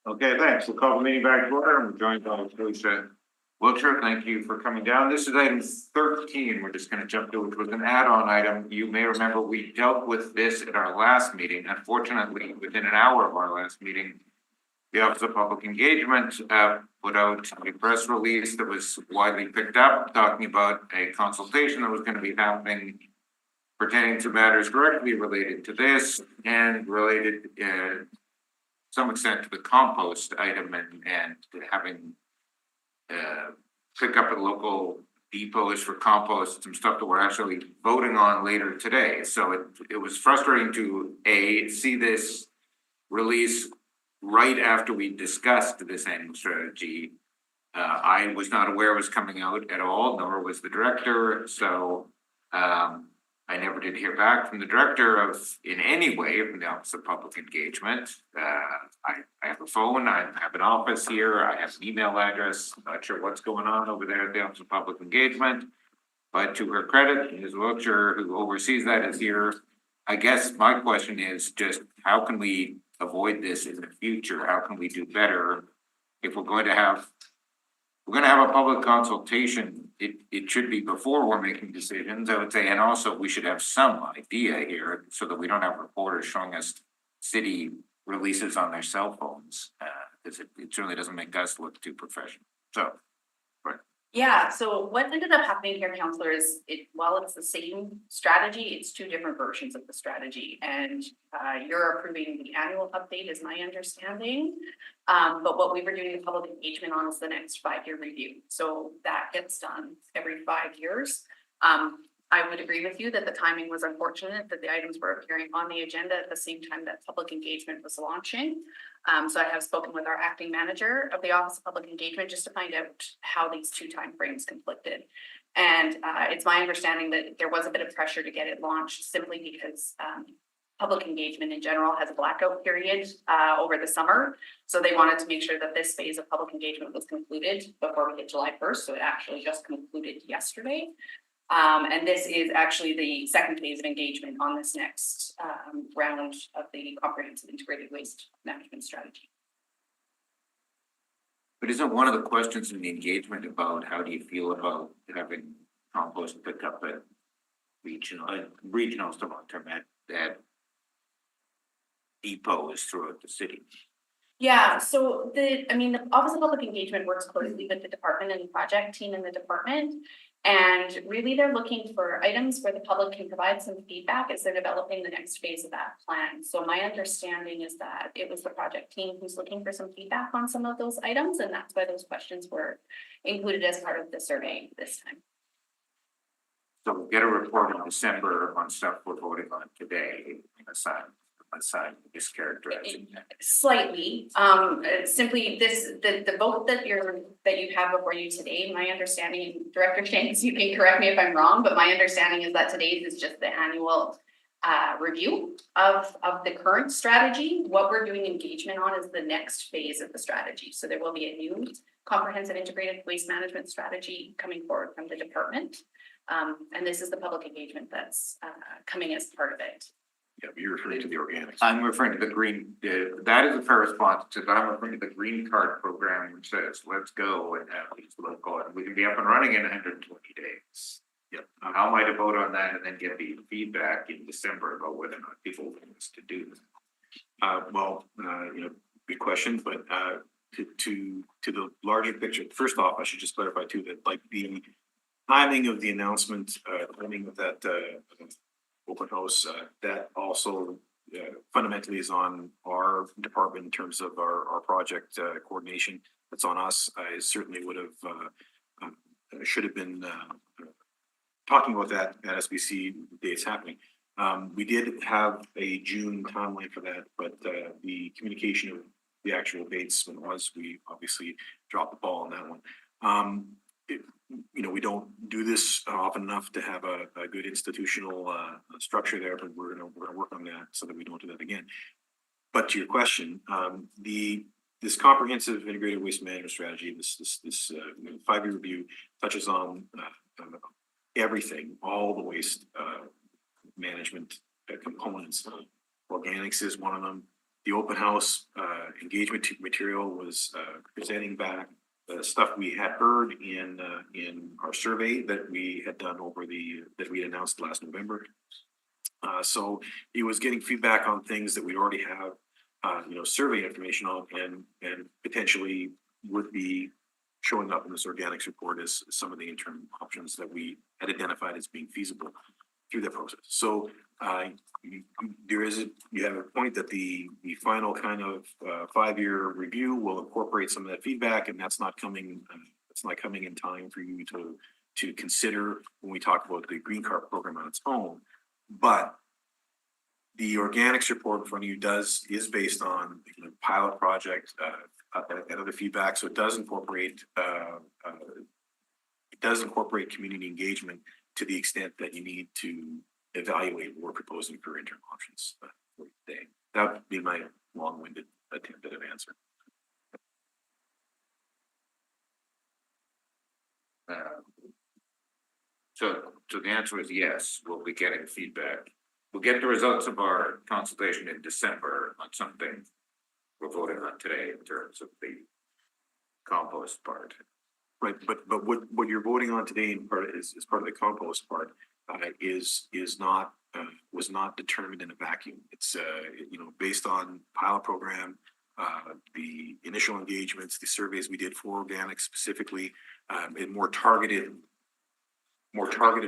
Okay, thanks. We'll call the meeting back to order. I'm joined by Felicia Wiltshire. Thank you for coming down. This is item 13. We're just going to jump to, which was an add-on item. You may remember we dealt with this at our last meeting. Unfortunately, within an hour of our last meeting, the Office of Public Engagement put out a press release that was widely picked up, talking about a consultation that was going to be happening pertaining to matters directly related to this and related some extent to the compost item and having pick up at local depots for compost, some stuff that we're actually voting on later today. So it was frustrating to see this release right after we discussed this annual strategy. I was not aware it was coming out at all, nor was the director. So I never did hear back from the director in any way from the Office of Public Engagement. I have a phone, I have an office here, I have an email address. I'm not sure what's going on over there at the Office of Public Engagement. But to her credit, Ms. Wiltshire, who oversees that, is here. I guess my question is just, how can we avoid this in the future? How can we do better? If we're going to have a public consultation, it should be before we're making decisions, I would say, and also we should have some idea here so that we don't have reporters showing us city releases on their cell phones. Cause it certainly doesn't make us look too professional, so. Yeah, so what ended up happening here, counselor, is while it's the same strategy, it's two different versions of the strategy. And you're approving the annual update is my understanding. But what we were doing the public engagement on is the next 5-year review. So that gets done every 5 years. I would agree with you that the timing was unfortunate, that the items were appearing on the agenda at the same time that public engagement was launching. So I have spoken with our acting manager of the Office of Public Engagement just to find out how these two timeframes conflicted. And it's my understanding that there was a bit of pressure to get it launched simply because public engagement in general has a blackout period over the summer. So they wanted to make sure that this phase of public engagement was concluded before we hit July 1st. So it actually just concluded yesterday. And this is actually the second phase of engagement on this next round of the comprehensive integrated waste management strategy. But isn't one of the questions in the engagement about how do you feel about having compost picked up at regional to long-term at depots throughout the city? Yeah, so the Office of Public Engagement works closely with the department and the project team in the department. And really they're looking for items where the public can provide some feedback as they're developing the next phase of that plan. So my understanding is that it was the project team who's looking for some feedback on some of those items. And that's why those questions were included as part of the survey this time. So we'll get a report in December on stuff we're voting on today, aside mischaracterizing that. Slightly, simply the vote that you have before you today, my understanding, and Director Shanks, you can correct me if I'm wrong, but my understanding is that today's is just the annual review of the current strategy. What we're doing engagement on is the next phase of the strategy. So there will be a new comprehensive integrated waste management strategy coming forward from the department. And this is the public engagement that's coming as part of it. Yeah, you're referring to the organics. I'm referring to the green, that is a fair response to that. I'm referring to the green card program, which says, let's go and have these local, and we can be up and running in 120 days. Yeah. How might I vote on that and then get the feedback in December about whether or not people want us to do this? Good question, but to the larger picture, first off, I should just clarify too, that like the timing of the announcement, timing of that open house, that also fundamentally is on our department in terms of our project coordination. That's on us. I certainly would have should have been talking about that at SBC the day it's happening. We did have a June timeline for that, but the communication of the actual dates was we obviously dropped the ball on that one. We don't do this often enough to have a good institutional structure there, but we're gonna work on that so that we don't do that again. But to your question, this comprehensive integrated waste management strategy, this 5-year review touches on everything, all the waste management components. Organics is one of them. The open house engagement material was presenting back the stuff we had heard in our survey that we had done that we announced last November. So it was getting feedback on things that we already have, survey information on, and potentially would be showing up in this organics report as some of the interim options that we had identified as being feasible through that process. So you have a point that the final kind of 5-year review will incorporate some of that feedback, and that's not coming in time for you to consider when we talk about the green card program on its own. But the organics report in front of you is based on pilot project and other feedback, so it does incorporate community engagement to the extent that you need to evaluate what we're proposing for interim options for today. That would be my long-winded attempt at an answer. So the answer is yes, we'll be getting feedback we'll get the results of our consultation in December on something we're voting on today in terms of the compost part. Right, but what you're voting on today in part is part of the compost part, is not, was not determined in a vacuum. It's, based on pilot program, the initial engagements, the surveys we did for organics specifically, and more targeted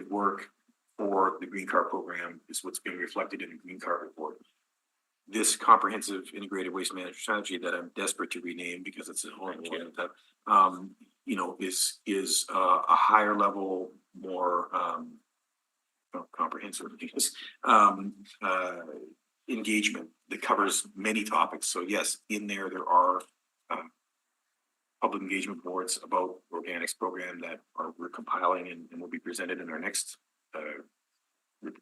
work for the Green Cart program is what's being reflected in the Green Cart report. This comprehensive integrated waste management strategy that I'm desperate to rename because it's a horrible one, that, is a higher level, more, comprehensive, because, engagement that covers many topics. So yes, in there are public engagement boards about organics program that we're compiling and will be presented in our next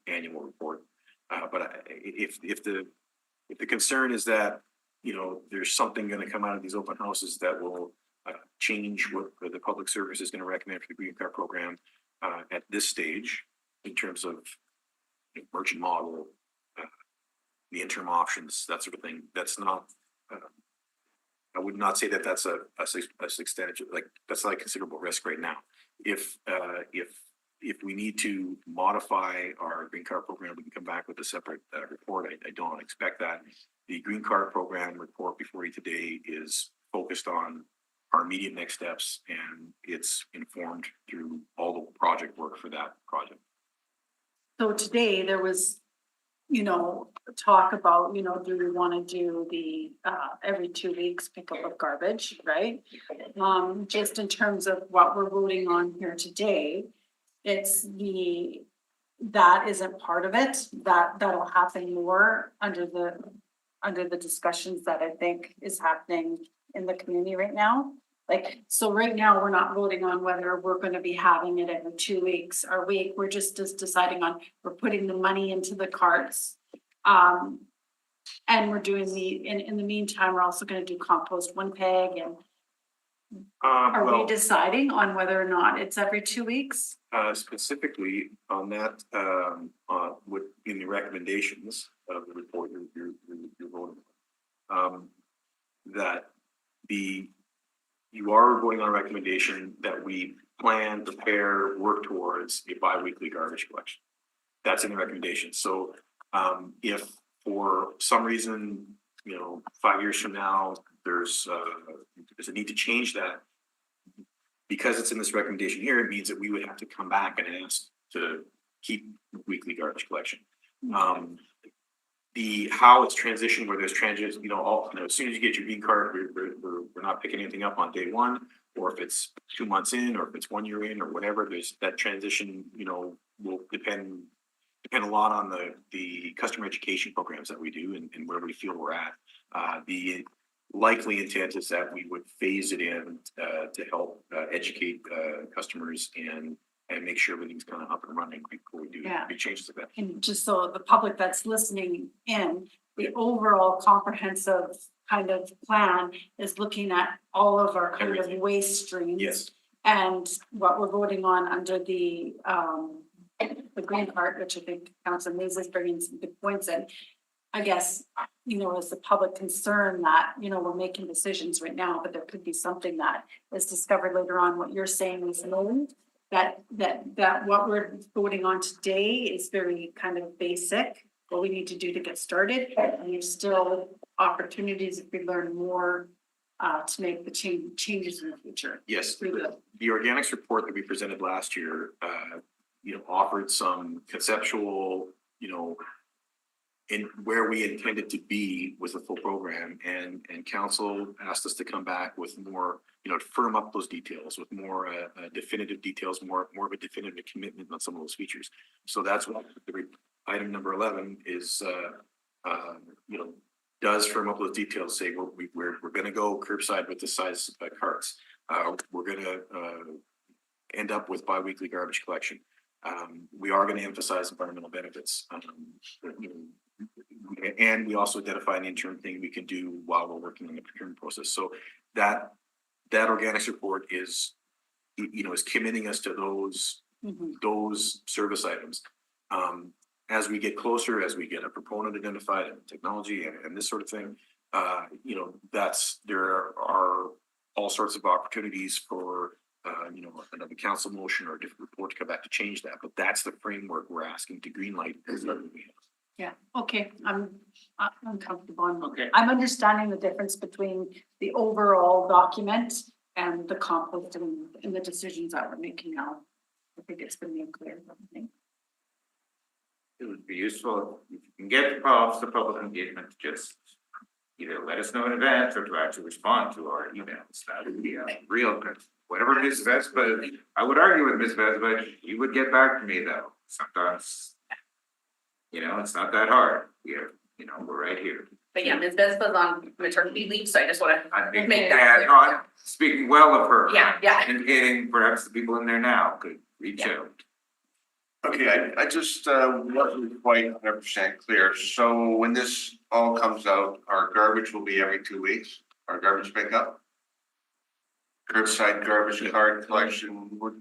annual report. But if the concern is that, there's something going to come out of these open houses that will change what the public service is going to recommend for the Green Cart program at this stage in terms of merchant model, the interim options, that sort of thing. That's not, I would not say that that's a substantial, like, that's not a considerable risk right now. If we need to modify our Green Cart program, we can come back with a separate report. I don't expect that. The Green Cart program report before you today is focused on our immediate next steps, and it's informed through all the project work for that project. So today there was, talk about, do we want to do the every 2 weeks pickup of garbage, right? Just in terms of what we're voting on here today, that isn't part of it. That'll happen more under the discussions that I think is happening in the community right now. Like, so right now, we're not voting on whether we're gonna be having it every 2 weeks or a week. We're just deciding on, we're putting the money into the carts. And we're doing in the meantime, we're also gonna do compost Winnipeg, and are we deciding on whether or not it's every 2 weeks? Specifically on that, what in the recommendations of the report you're voting on, that you are going on a recommendation that we plan, prepare, work towards a bi-weekly garbage collection. That's in the recommendation. So if for some reason, 5 years from now, there's a need to change that, because it's in this recommendation here, it means that we would have to come back and ask to keep weekly garbage collection. How it's transitioned, where there's transitions, as soon as you get your Green Cart, we're not picking anything up on day one, or if it's 2 months in, or if it's 1 year in, or whatever. There's that transition, will depend a lot on the customer education programs that we do and where we feel we're at. The likely intent is that we would phase it in to help educate customers and make sure everything's kind of up and running before we do big changes like that. And just so the public that's listening in, the overall comprehensive kind of plan is looking at all of our kind of waste streams. Yes. And what we're voting on under the Green Cart, which I think Councilor Mays is bringing some good points in. I guess, is the public concern that, we're making decisions right now, but there could be something that is discovered later on. What you're saying is known, that what we're voting on today is very kind of basic, what we need to do to get started. And there's still opportunities if we learn more to make the changes in the future. Yes, the organics report that we presented last year, offered some conceptual, in where we intended to be with the full program, and council asked us to come back with more, to firm up those details with more definitive details, more of a definitive commitment on some of those features. So that's what the item number 11 is, does firm up those details. Say we're going to go curbside with the size carts. We're going to end up with bi-weekly garbage collection. We are going to emphasize environmental benefits. And we also identify an interim thing we can do while we're working on the procurement process. So that organics report is, is committing us to those service items. as we get closer, as we get a proponent identified and technology and this sort of thing, you know, there are all sorts of opportunities for, you know, another council motion or a different report to come back to change that, but that's the framework we're asking to greenlight. Yeah, okay, I'm comfortable. Okay. I'm understanding the difference between the overall document and the conflict in the decisions that we're making now. I think it's been made clear. It would be useful if you can get off the public engagement, just either let us know in advance or to actually respond to our emails. That would be a real good, whatever Ms. Vespa, I would argue with Ms. Vespa, you would get back to me though. Sometimes, you know, it's not that hard. We're right here. But yeah, Ms. Vespa's on maternity leave, so I just wanna I think, make yeah, that clear. no, I'm speaking well of her. Yeah. Indicating perhaps the people in there now could reach Yeah. out. Okay, I just wasn't quite 100% clear. So when this all comes out, our garbage will be every 2 weeks, our garbage pickup? Curbside garbage card collection will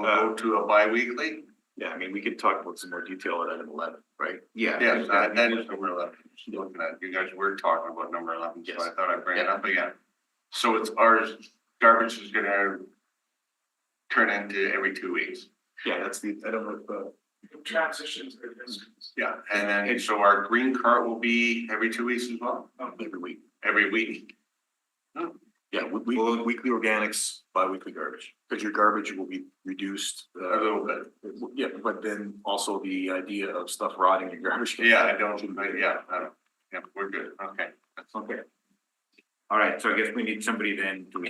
go to a bi-weekly? Yeah, I mean, we could talk about some more detail at item 11, right? Yeah. Yes, that is number 11. Looking at, you guys were talking about number 11, so I thought I'd bring it up again. So it's ours, garbage is gonna turn into every 2 weeks. Yeah, that's I don't know if, Transitions. Yeah, and then, so our green cart will be every 2 weeks as well? every week. Every week? Yeah, weekly organics, bi-weekly garbage, because your garbage will be reduced. A little bit. Yeah, but then also the idea of stuff rotting in your garbage. Yeah, I don't, but yeah, we're good, okay. Okay. All right, so I guess we need somebody then, we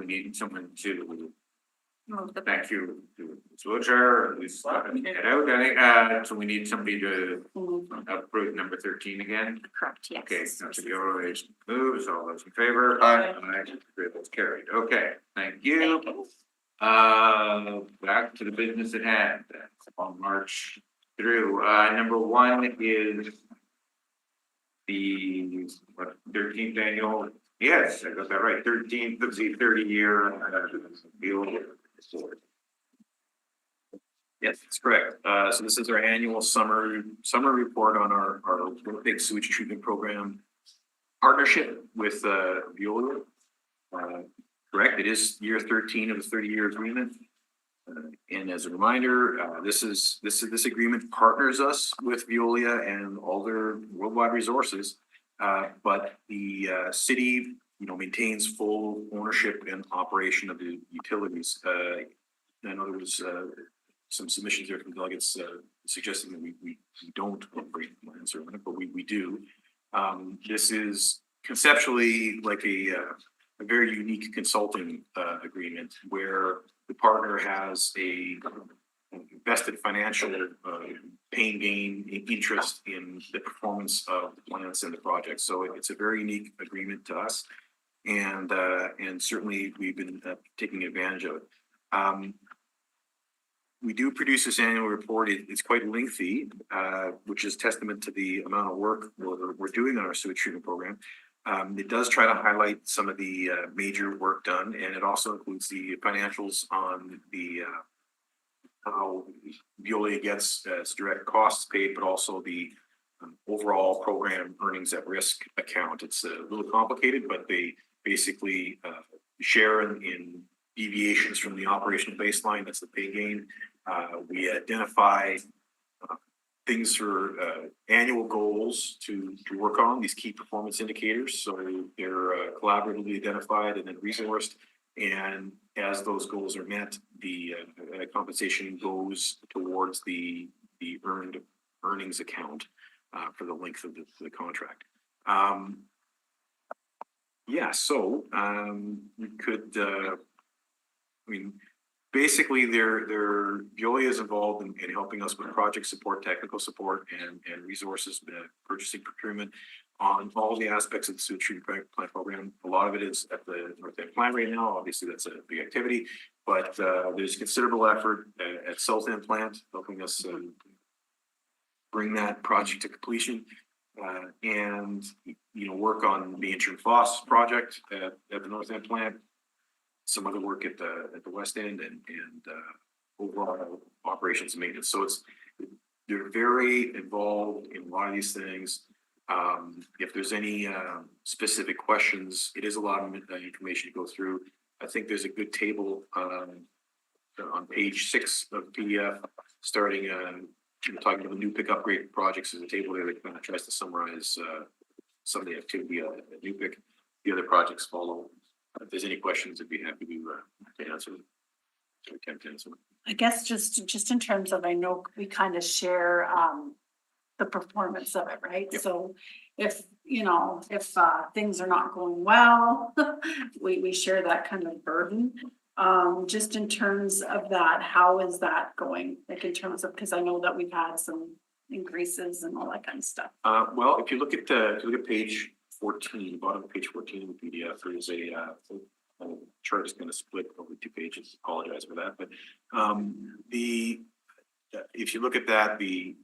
need someone to, Move the thank you to Switcher, at least get out, I think, so we need somebody to approve number 13 again. correct, yes. Okay, Councilor Gilroy moves, all those in favor? Aye. That's carried, okay, thank you. Back to the business at hand, on March through, number 1 is the 13th annual, yes, I got that right, 13th of the 30-year deal. Yes, that's correct. So this is our annual summer report on our big sewage treatment program partnership with Veolia. Correct, it is year 13 of the 30-year agreement. And as a reminder, this agreement partners us with Veolia and all their worldwide resources. But the city, you know, maintains full ownership and operation of the utilities. I know there was some submissions there from delegates suggesting that we don't operate the plants or but we do. This is conceptually like a very unique consulting agreement where the partner has a vested financial pain gain interest in the performance of the plants and the project. So it's a very unique agreement to us, and certainly we've been taking advantage of it. We do produce this annual report. It's quite lengthy, which is testament to the amount of work we're doing on our sewage treatment program. It does try to highlight some of the major work done, and it also includes the financials on the how Veolia gets its direct costs paid, but also the overall program earnings at risk account. It's a little complicated, but they basically share in deviations from the operational baseline. That's the pay gain. We identify things for annual goals to work on, these key performance indicators. So they're collaboratively identified and then resourced. And as those goals are met, the compensation goes towards the earned earnings account for the length of the contract. Yeah, so we could, I mean, basically Veolia is involved in helping us with project support, technical support, and resources, purchasing, procurement on all the aspects of the sewage treatment plant program. A lot of it is at the North End plant right now. Obviously, that's a big activity, but there's considerable effort at South End plant helping us bring that project to completion, and work on the interim FOSS project at the North End plant. Some other work at the West End and overall operations and maintenance. So they're very involved in a lot of these things. If there's any specific questions, it is a lot of information to go through. I think there's a good table on page 6 of PDF, starting talking about the new pick upgrade projects. There's a table there that kind of tries to summarize some of the activity at new pick. The other projects follow. If there's any questions, I'd be happy to answer them. Attempt to answer them. I guess just in terms of, I know we kind of share the performance of it, right? Yep. So if, if things are not going well, we share that kind of burden. Just in terms of that, how is that going? Like in terms of, because I know that we've had some increases and all that kind of stuff. Well, if you look at page 14, bottom of page 14 of the PDF, there is a chart is going to split over 2 pages. Apologize for that, but if you look at that, the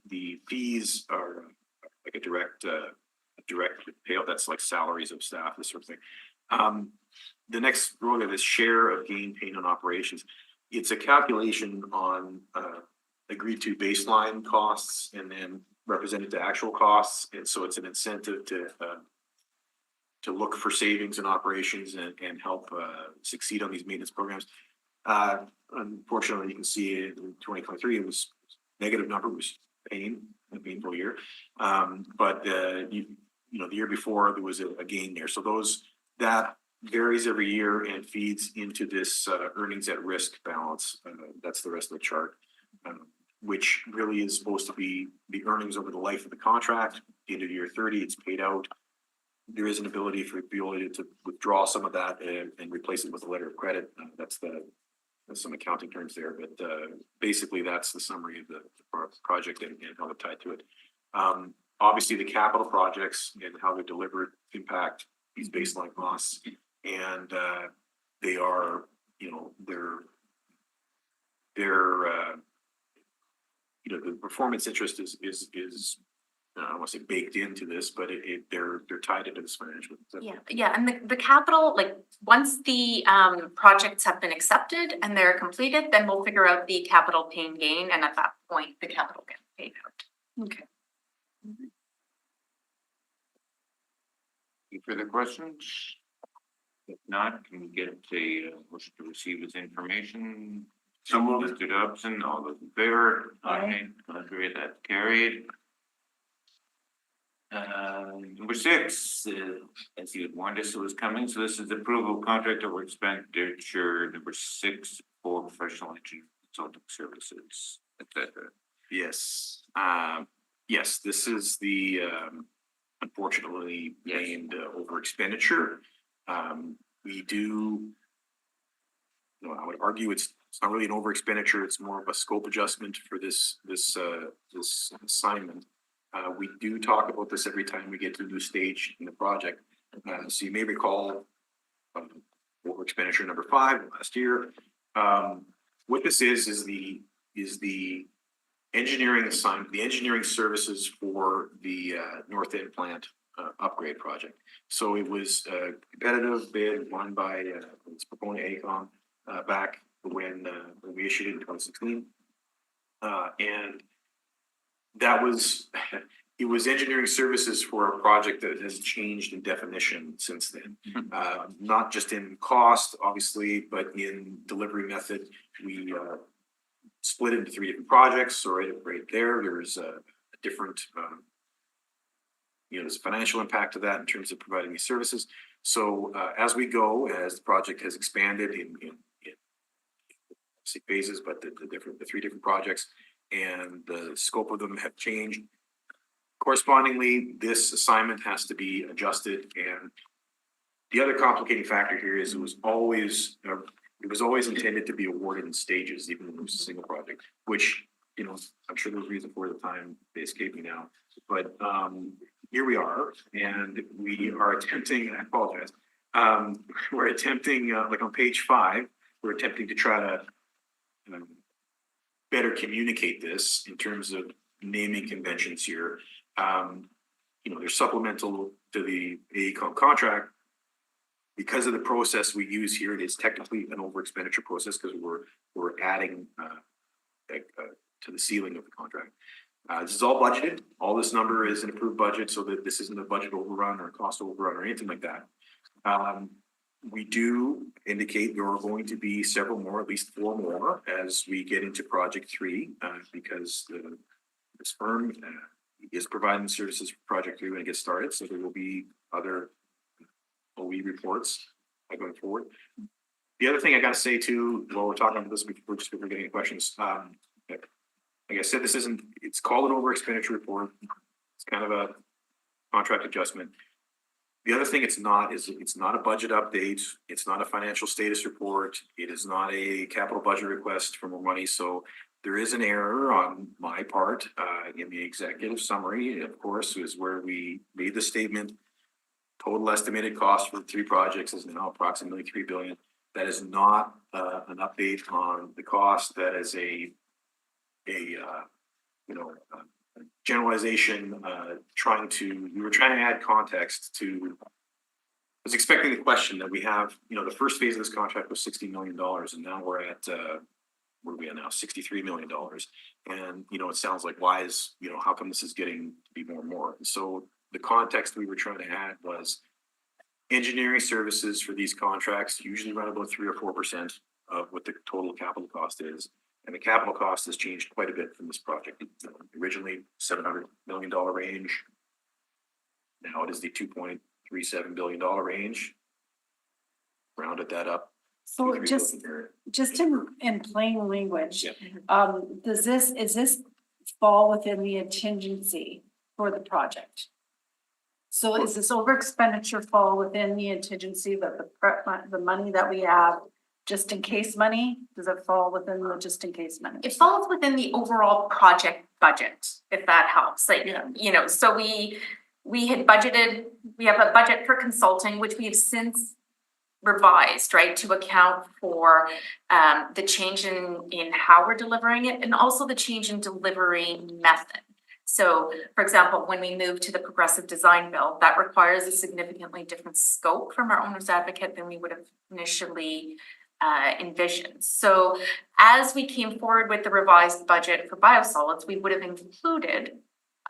fees are like a direct payout. That's like salaries of staff, this sort of thing. The next row there is share of gain paid on operations. It's a calculation on agreed to baseline costs and then represented to actual costs, and so it's an incentive to look for savings in operations and help succeed on these maintenance programs. Unfortunately, you can see in 2023 it was negative number, was a painful year. But the year before there was a gain there. So that varies every year and feeds into this earnings at risk balance. That's the rest of the chart, which really is supposed to be the earnings over the life of the contract. At the end of year 30, it's paid out. There is an ability for Veolia to withdraw some of that and replace it with a letter of credit. That's some accounting terms there, but basically that's the summary of the project and how they're tied to it. Obviously, the capital projects and how they're delivered impact these baseline costs, and they are, the performance interest is I don't want to say baked into this, but they're tied into this financial. Yeah, and the capital, like, once the projects have been accepted and they're completed, then we'll figure out the capital pain gain, and at that point, the capital gets paid out. Okay. Any further questions? If not, can we get a motion to receive this information? So moved. Mr. Dobson, all those in favor? Aye. Contrary, that's carried. Number 6, as you had warned us, it was coming. So this is approval of contract over expenditure number 6 for professional engineering consulting services, etc. Yes. Yes, this is the unfortunately named over expenditure. We do, I would argue it's not really an over expenditure. It's more of a scope adjustment for this assignment. We do talk about this every time we get to a new stage in the project. So you may recall over expenditure number 5 last year. What this is the engineering assignment, the engineering services for the North End plant upgrade project. So it was a competitive bid won by its proponent AECOM back when we issued it in 2016. And that was, it was engineering services for a project that has changed in definition since then. Not just in cost, obviously, but in delivery method. We split into 3 different projects. So right there, there's a different, there's a financial impact to that in terms of providing these services. So as we go, as the project has expanded in phases, but the 3 different projects, and the scope of them have changed. Correspondingly, this assignment has to be adjusted. And the other complicating factor here is it was always intended to be awarded in stages, even when it was a single project, which, I'm sure there's reason for the time they escape me now. But here we are, and we are attempting, and I apologize, we're attempting, like on page 5, we're attempting to try to better communicate this in terms of naming conventions here. They're supplemental to the AECOM contract. Because of the process we use here, it is technically an over expenditure process because we're adding to the ceiling of the contract. This is all budgeted. All this number is an approved budget, so that this isn't a budget overrun or cost overrun or anything like that. We do indicate there are going to be several more, at least 4 more, as we get into project 3, because this firm is providing services for project 3 when it gets started, so there will be other OE reports going forward. The other thing I gotta say too, while we're talking about this, before getting any questions, like I said, it's called an over expenditure report. It's kind of a contract adjustment. The other thing it's not is it's not a budget update. It's not a financial status report. It is not a capital budget request for more money. So there is an error on my part in the executive summary, of course, is where we made the statement. Total estimated cost for the 3 projects is now approximately $3 billion. That is not an update on the cost. That is a generalization. We were trying to add context to. I was expecting the question that we have. The first phase of this contract was $60 million, and now we're at where are we at now? $63 million. And it sounds like how come this is getting to be more and more? And so the context we were trying to add was engineering services for these contracts usually run about 3 or 4% of what the total capital cost is. And the capital cost has changed quite a bit from this project. Originally $700 million range. Now it is the $2.37 billion range. Rounded that up. So just in plain language, Yeah. is this fall within the contingency for the project? So is this over expenditure fall within the contingency that the money that we have, just in case money, does it fall within the just in case money? It falls within the overall project budget, if that helps, Yeah. So we had budgeted, we have a budget for consulting, which we have since revised, right, to account for the change in how we're delivering it and also the change in delivery method. So, for example, when we move to the progressive design build, that requires a significantly different scope from our owner's advocate than we would have initially envisioned. So as we came forward with the revised budget for biosolids, we would have included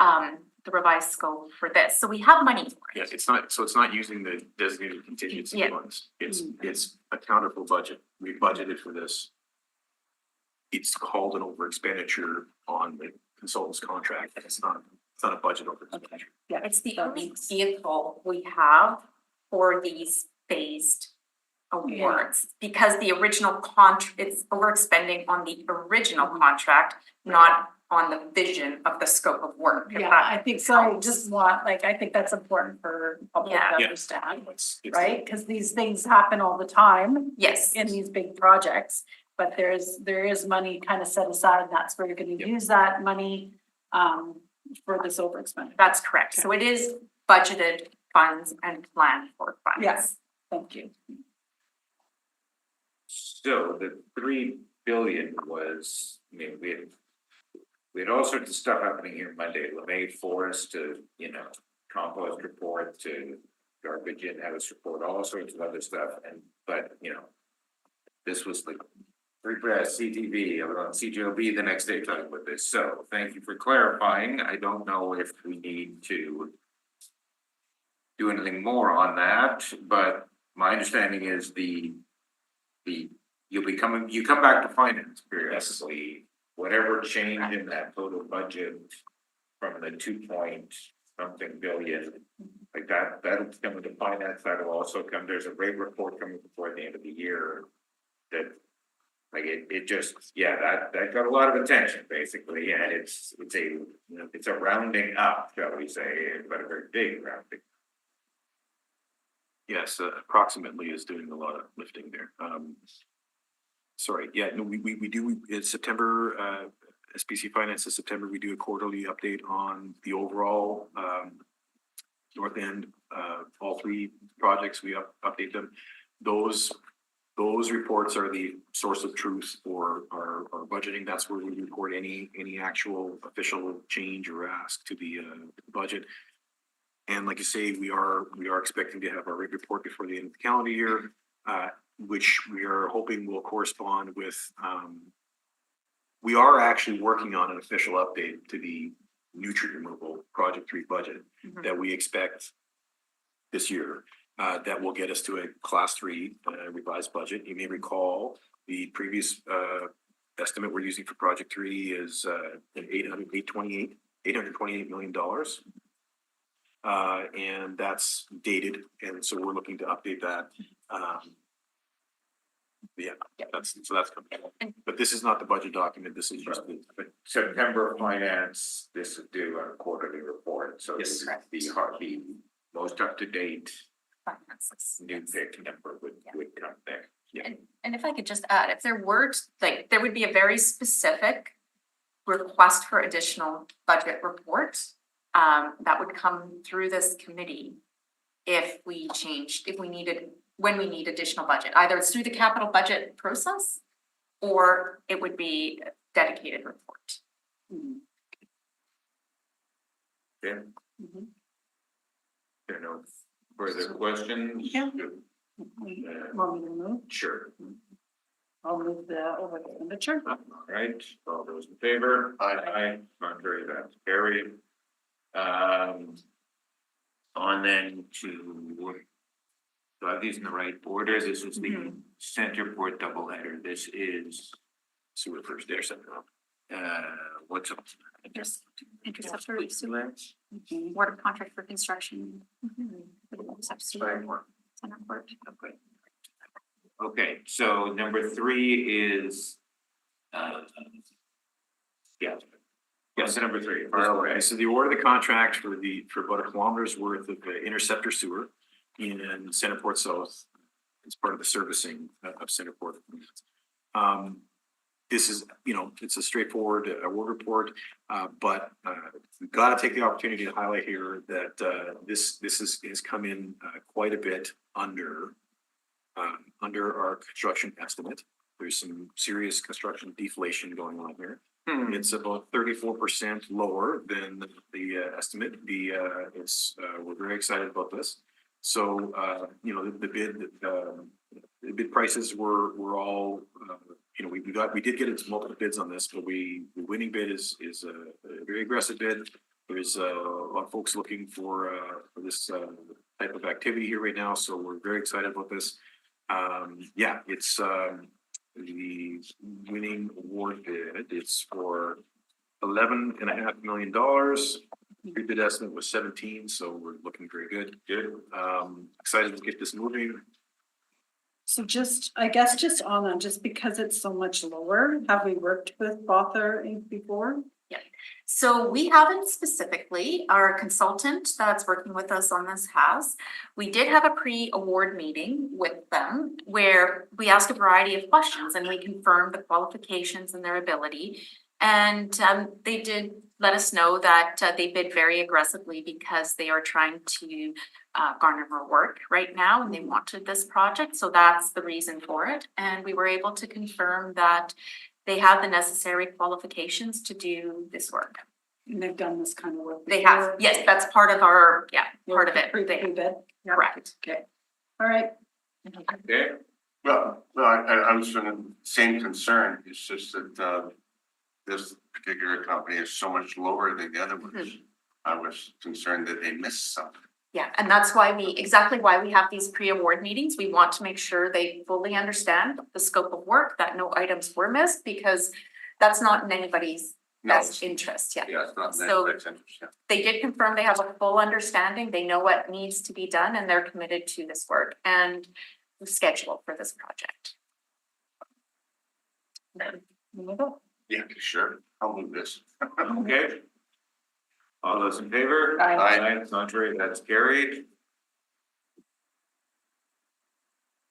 the revised scope for this. So we have money for it. Yes, it's not using the designated contingency Yeah. funds. It's accounted for budget. We budgeted for this. It's called an over expenditure on the consultant's contract. It's not a budget over expenditure. Yeah. It's the only vehicle we have for these phased awards, because the original it's overexpending on the original contract, not on the vision of the scope of work. if Yeah, that I think so. I just want, I think that's important for public to Yeah. understand, It's- right? Because these things happen all the time Yes. in these big projects. But there is money kind of set aside, and that's where you're gonna use that money for this over expenditure. That's correct. So it is budgeted funds and planned for funds. Yes, thank you. So the 3 billion was, we had all sorts of stuff happening here Monday, LeMay Forest to, compost report to garbage in-house report, all sorts of other stuff. But this was like Free Press, CTV, I was on CJOB the next day talking about this. So thank you for clarifying. I don't know if we need to do anything more on that, but my understanding is you come back to finance periodically, whatever change in that total budget from the 2-point-something billion, like that'll come into finance, that'll also come, there's a rate report coming before the end of the year. That, like it just, that got a lot of attention basically, and it's a rounding up, shall we say, but a very big rounding. Yes, approximately is doing a lot of lifting there. Sorry, we do, it's September, SPC Finance is September, we do a quarterly update on the overall North End, all 3 projects, we update them. Those reports are the source of truth for our budgeting. That's where we report any actual official change or ask to the budget. And like you say, we are expecting to have our rate report before the end of the calendar year, which we are hoping will correspond with. We are actually working on an official update to the nutrient removal, project 3 budget that we expect this year, that will get us to a class 3 revised budget. You may recall the previous estimate we're using for project 3 is $828 million. And that's dated, and so we're looking to update that. Yeah, that's coming. But this is not the budget document, this is just the. But September finance, this is due a quarterly report, so this is the most up-to-date Finances. new pick number would come there. And if I could just add, if there were, like, there would be a very specific request for additional budget report that would come through this committee if we needed, when we need additional budget. Either it's through the capital budget process or it would be a dedicated report. Okay. There are no further questions? Yeah. Want me to move? Sure. I'll move the over expenditure. All right, all those in favor? Aye. Contrary, that's carried. On then to, do I have these in the right order? This is the Centerport doubleheader. This is sewer first, there's something. What's up? Interceptor sewer, award of contract for construction. Centerport. Okay, so number 3 is, so number 3. Okay, so the award of the contract for about a kilometer's worth of interceptor sewer in Centerport South. It's part of the servicing of Centerport. This is, it's a straightforward award report, but we've got to take the opportunity to highlight here that this has come in quite a bit under our construction estimate. There's some serious construction deflation going on here. It's about 34% lower than the estimate. We're very excited about this. So, the bid prices were all, we did get into multiple bids on this, but the winning bid is a very aggressive bid. There's a lot of folks looking for this type of activity here right now, so we're very excited about this. It's the winning award bid. It's for $11.5 million. Pre-bid estimate was 17, so we're looking very good. Excited to get this moving. So just on that, just because it's so much lower, have we worked with Bother Inc. before? So we haven't specifically. Our consultant that's working with us on this has. We did have a pre-award meeting with them where we asked a variety of questions and we confirmed the qualifications and their ability. And they did let us know that they bid very aggressively because they are trying to garner more work right now and they wanted this project. So that's the reason for it. And we were able to confirm that they have the necessary qualifications to do this work. And they've done this kind of work. They have, yes, that's part of our, part of it. Pre-bid. Correct. Okay, all right. Okay, Well, no, I was in the same concern. It's just that this particular company is so much lower than the other ones. I was concerned that they missed something. Yeah, and that's why exactly why we have these pre-award meetings. We want to make sure they fully understand the scope of work, that no items were missed, because that's not in anybody's best interest, Yeah, it's not in So- anybody's interest, yeah. They did confirm they have a full understanding, they know what needs to be done, and they're committed to this work and the schedule for this project. Yeah, sure. I'll move this. okay. All those in favor? Aye. Contrary, that's carried.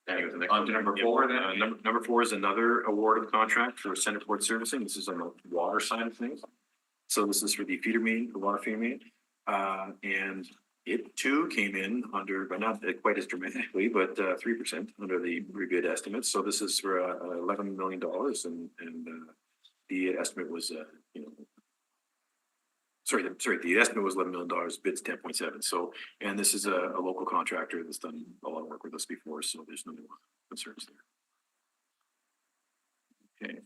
Anyway, on to number 4 then. Number 4 is another award of contract for Centerport Servicing. This is on the water side of things. So this is for the feeder main, the water feeder main. And it too came in under, but not quite as dramatically, but 3% under the rebid estimate. So this is for $11 million and the estimate was, the estimate was $11 million, bid's 10.7. So, and this is a local contractor that's done a lot of work with us before, so there's no concerns there. Okay.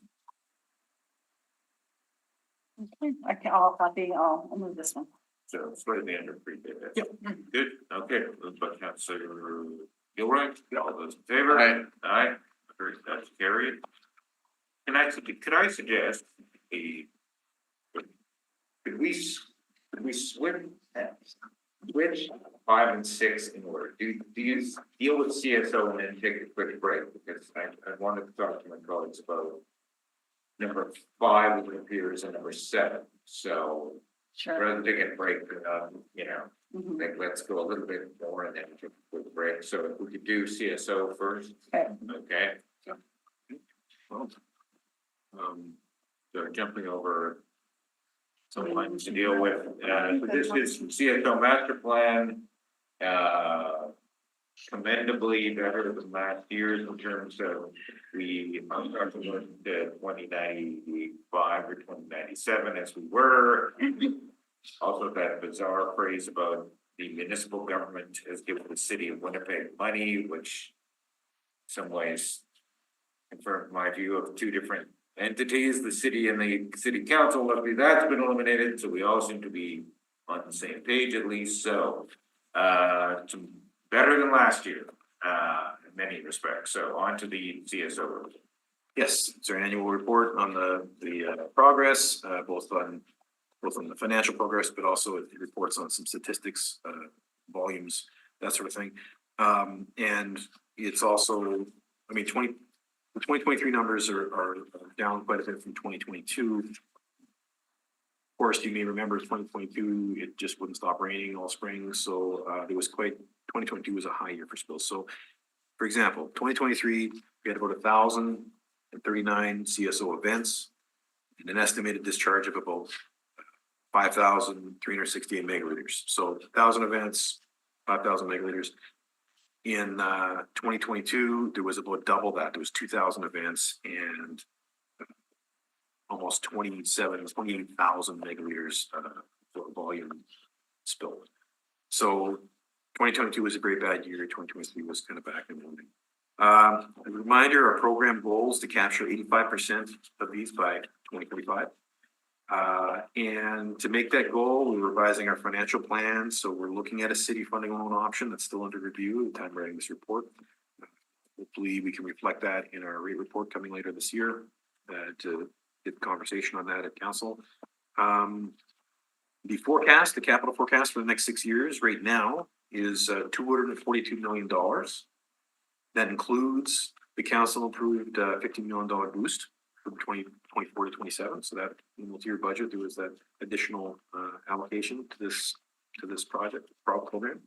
I'll move this one. So slightly under three. Yep. Good, okay, moved by Councilor Gilroy, all those in favor? Aye, that's carried. Could I suggest could we switch 5 and 6 in order? Do you deal with CSO and then take a quick break? Because I wanted to talk to my colleagues about number 5, which appears, and number 7. So Sure. rather than taking a break, Mhm. like, let's go a little bit more and then take a quick break. So if we could do CSO first. Okay. Okay. Well, so jumping over some lines to deal with, so this is CSO master plan. Commendably better than last year's in terms of we are to 2095 or 2097 as we were. Also that bizarre phrase about the municipal government has given the city of Winnipeg money, which in some ways confirmed my view of two different entities, the city and the city council. Luckily, that's been eliminated, so we all seem to be on the same page at least. So some better than last year in many respects. So on to the CSO. Yes, it's our annual report on the progress, both on the financial progress, but also it reports on some statistics, volumes, that sort of thing. And it's also, I mean, the 2023 numbers are down quite a bit from 2022. Of course, you may remember 2022, it just wouldn't stop raining all spring. So there was 2022 was a high year for spills. So for example, 2023, we had about 1,039 CSO events and an estimated discharge of about 5,368 megaliters. So 1,000 events, 5,000 megaliters. In 2022, there was about double that. There was 2,000 events and almost 28,000 megaliters volume spilled. So 2022 was a very bad year. 2023 was kind of back in moving. A reminder, our program goals to capture 85% of these by 2045. And to make that goal, we're revising our financial plan. So we're looking at a city funding loan option that's still under review at the time of writing this report. Hopefully we can reflect that in our rate report coming later this year to get conversation on that at council. The capital forecast for the next 6 years right now is $242 million. That includes the council approved $15 million boost from 2024 to 27. So that multi-year budget, there was that additional allocation to this program.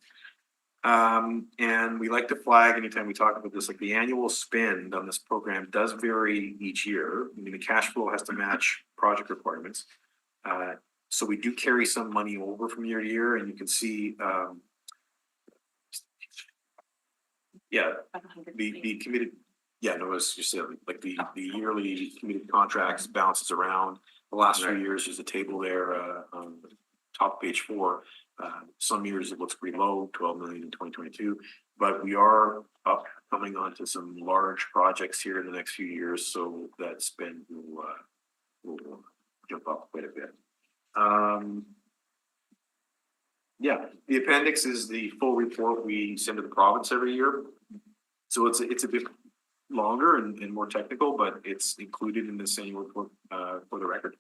And we like to flag anytime we talk about this, like the annual spend on this program does vary each year. I mean, the cash flow has to match project requirements. So we do carry some money over from year to year, and you can see, the committed. Yeah, no, it's just like the yearly committed contracts bounces around. The last few years, there's a table there on the top of page 4. Some years it looks pretty low, 12 million in 2022, but we are coming onto some large projects here in the next few years, so that spend will jump up quite a bit. Yeah, the appendix is the full report we send to the province every year. So it's a bit longer and more technical, but it's included in this annual report for the record.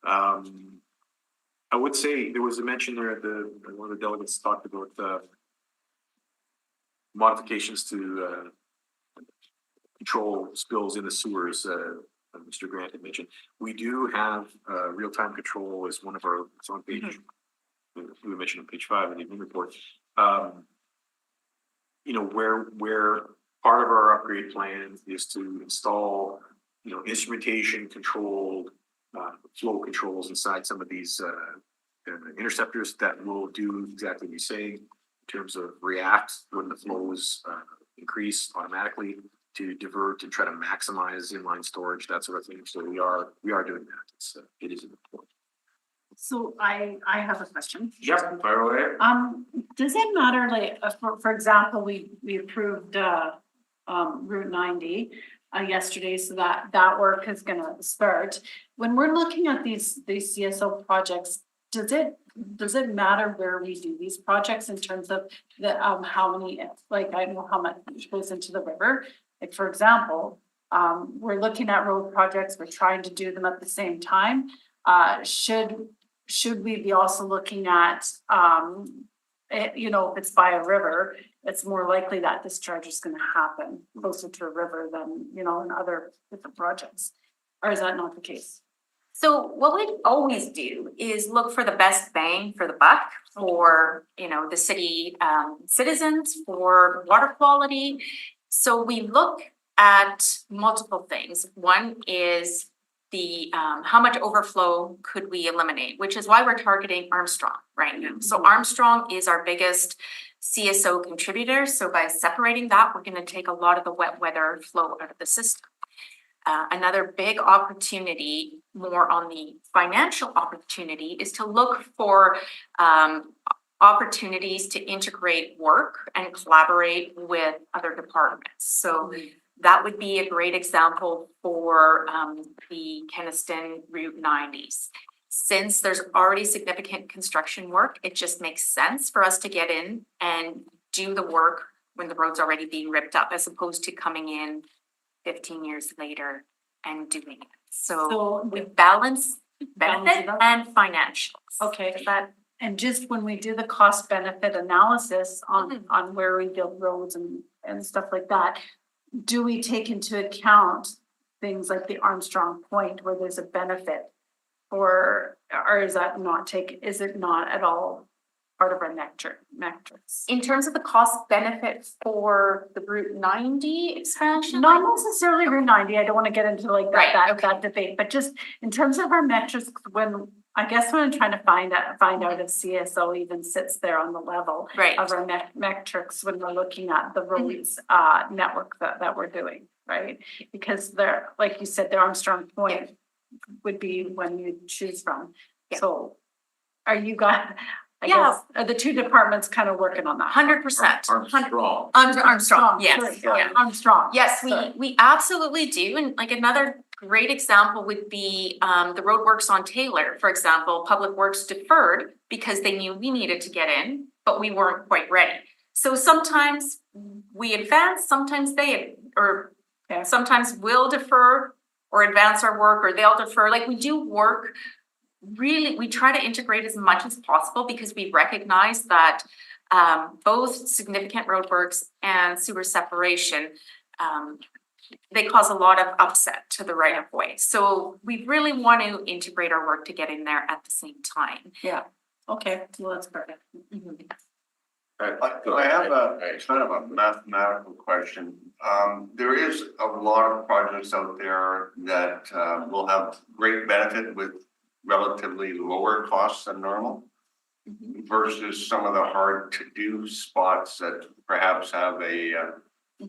I would say there was a mention there at one of the delegates talked about modifications to control spills in the sewers. Mr. Grant had mentioned we do have real-time control as one of our. It's on page. We mentioned on page 5 of the admin report. Where part of our upgrade plan is to install, instrumentation controlled flow controls inside some of these interceptors that will do exactly what you say in terms of react when the flows increase automatically to divert and try to maximize inline storage, that sort of thing. So we are doing that. It is important. So I have a question. Yep, fire away. Does it matter, like, for example, we approved Route 90. yesterday, so that work is gonna start. When we're looking at these CSO projects, does it matter where we do these projects in terms of the, how many, like, I know how much goes into the river? Like, for example, we're looking at road projects, we're trying to do them at the same time. Should we be also looking at, you know, if it's by a river, it's more likely that discharge is gonna happen closer to a river than, you know, in other different projects? Or is that not the case? So what we always do is look for the best bang for the buck for, you know, the city citizens, for water quality. So we look at multiple things. One is the how much overflow could we eliminate, which is why we're targeting Armstrong right now. So Armstrong is our biggest CSO contributor. So by separating that, we're going to take a lot of the wet weather flow out of the system. Another big opportunity, more on the financial opportunity, is to look for opportunities to integrate work and collaborate with other departments. So that would be a great example for the Kenaston Route 90s. Since there's already significant construction work, it just makes sense for us to get in and do the work when the road's already being ripped up, as opposed to coming in 15 years later and doing it. So we balance benefit and financials. Okay. Is that And just when we do the cost benefit analysis on where we build roads and stuff like that, do we take into account things like the Armstrong Point where there's a benefit? Or is it not at all part of our metrics? in terms of the cost benefit for the Route 90 expansion? Not necessarily Route 90, I don't want to get into like Right, that debate, but just in terms of our metrics, when I'm trying to find out if CSO even sits there on the level Right. of our metrics when we're looking at the roads network that we're doing, right? Because they're, like you said, the Armstrong Point would be when you choose from. Yeah. So are you guys, Yeah. guess, are the two departments kind of working on that? 100%. Armstrong. Armstrong, yes. Sorry, Yeah. Armstrong. Yes, Sorry. we absolutely do. And like another great example would be the roadworks on Taylor, for example. Public Works deferred because they knew we needed to get in, but we weren't quite ready. So sometimes we advance, sometimes sometimes we'll defer or advance our work, or they'll defer. Like, we do work really, we try to integrate as much as possible because we recognize that both significant roadworks and sewer separation, they cause a lot of upset to the right of way. So we really want to integrate our work to get in there at the same time. Yeah, okay, well, that's perfect. I have a kind of a mathematical question. There is a lot of projects out there that will have great benefit with relatively lower costs than normal versus some of the hard to do spots that perhaps have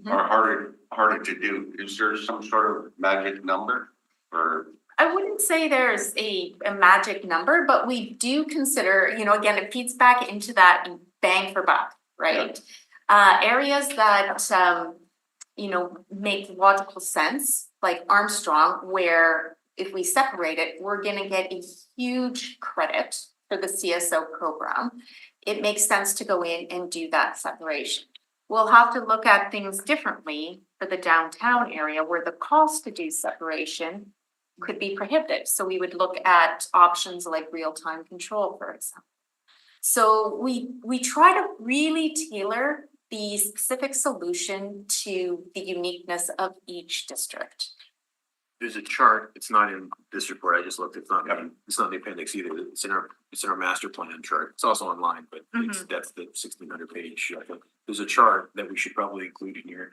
are harder to do. Is there some sort of magic number or? I wouldn't say there's a magic number, but we do consider, again, it feeds back into that bang for buck, right? Areas that, make logical sense, like Armstrong, where if we separate it, we're gonna get a huge credit for the CSO program. It makes sense to go in and do that separation. We'll have to look at things differently for the downtown area where the cost to do separation could be prohibitive. So we would look at options like real-time control, for example. So we try to really tailor the specific solution to the uniqueness of each district. There's a chart, it's not in this report, I just looked, it's not in the appendix either, it's in our master plan chart, it's also online, but that's the 1600 page. I think there's a chart that we should probably include in here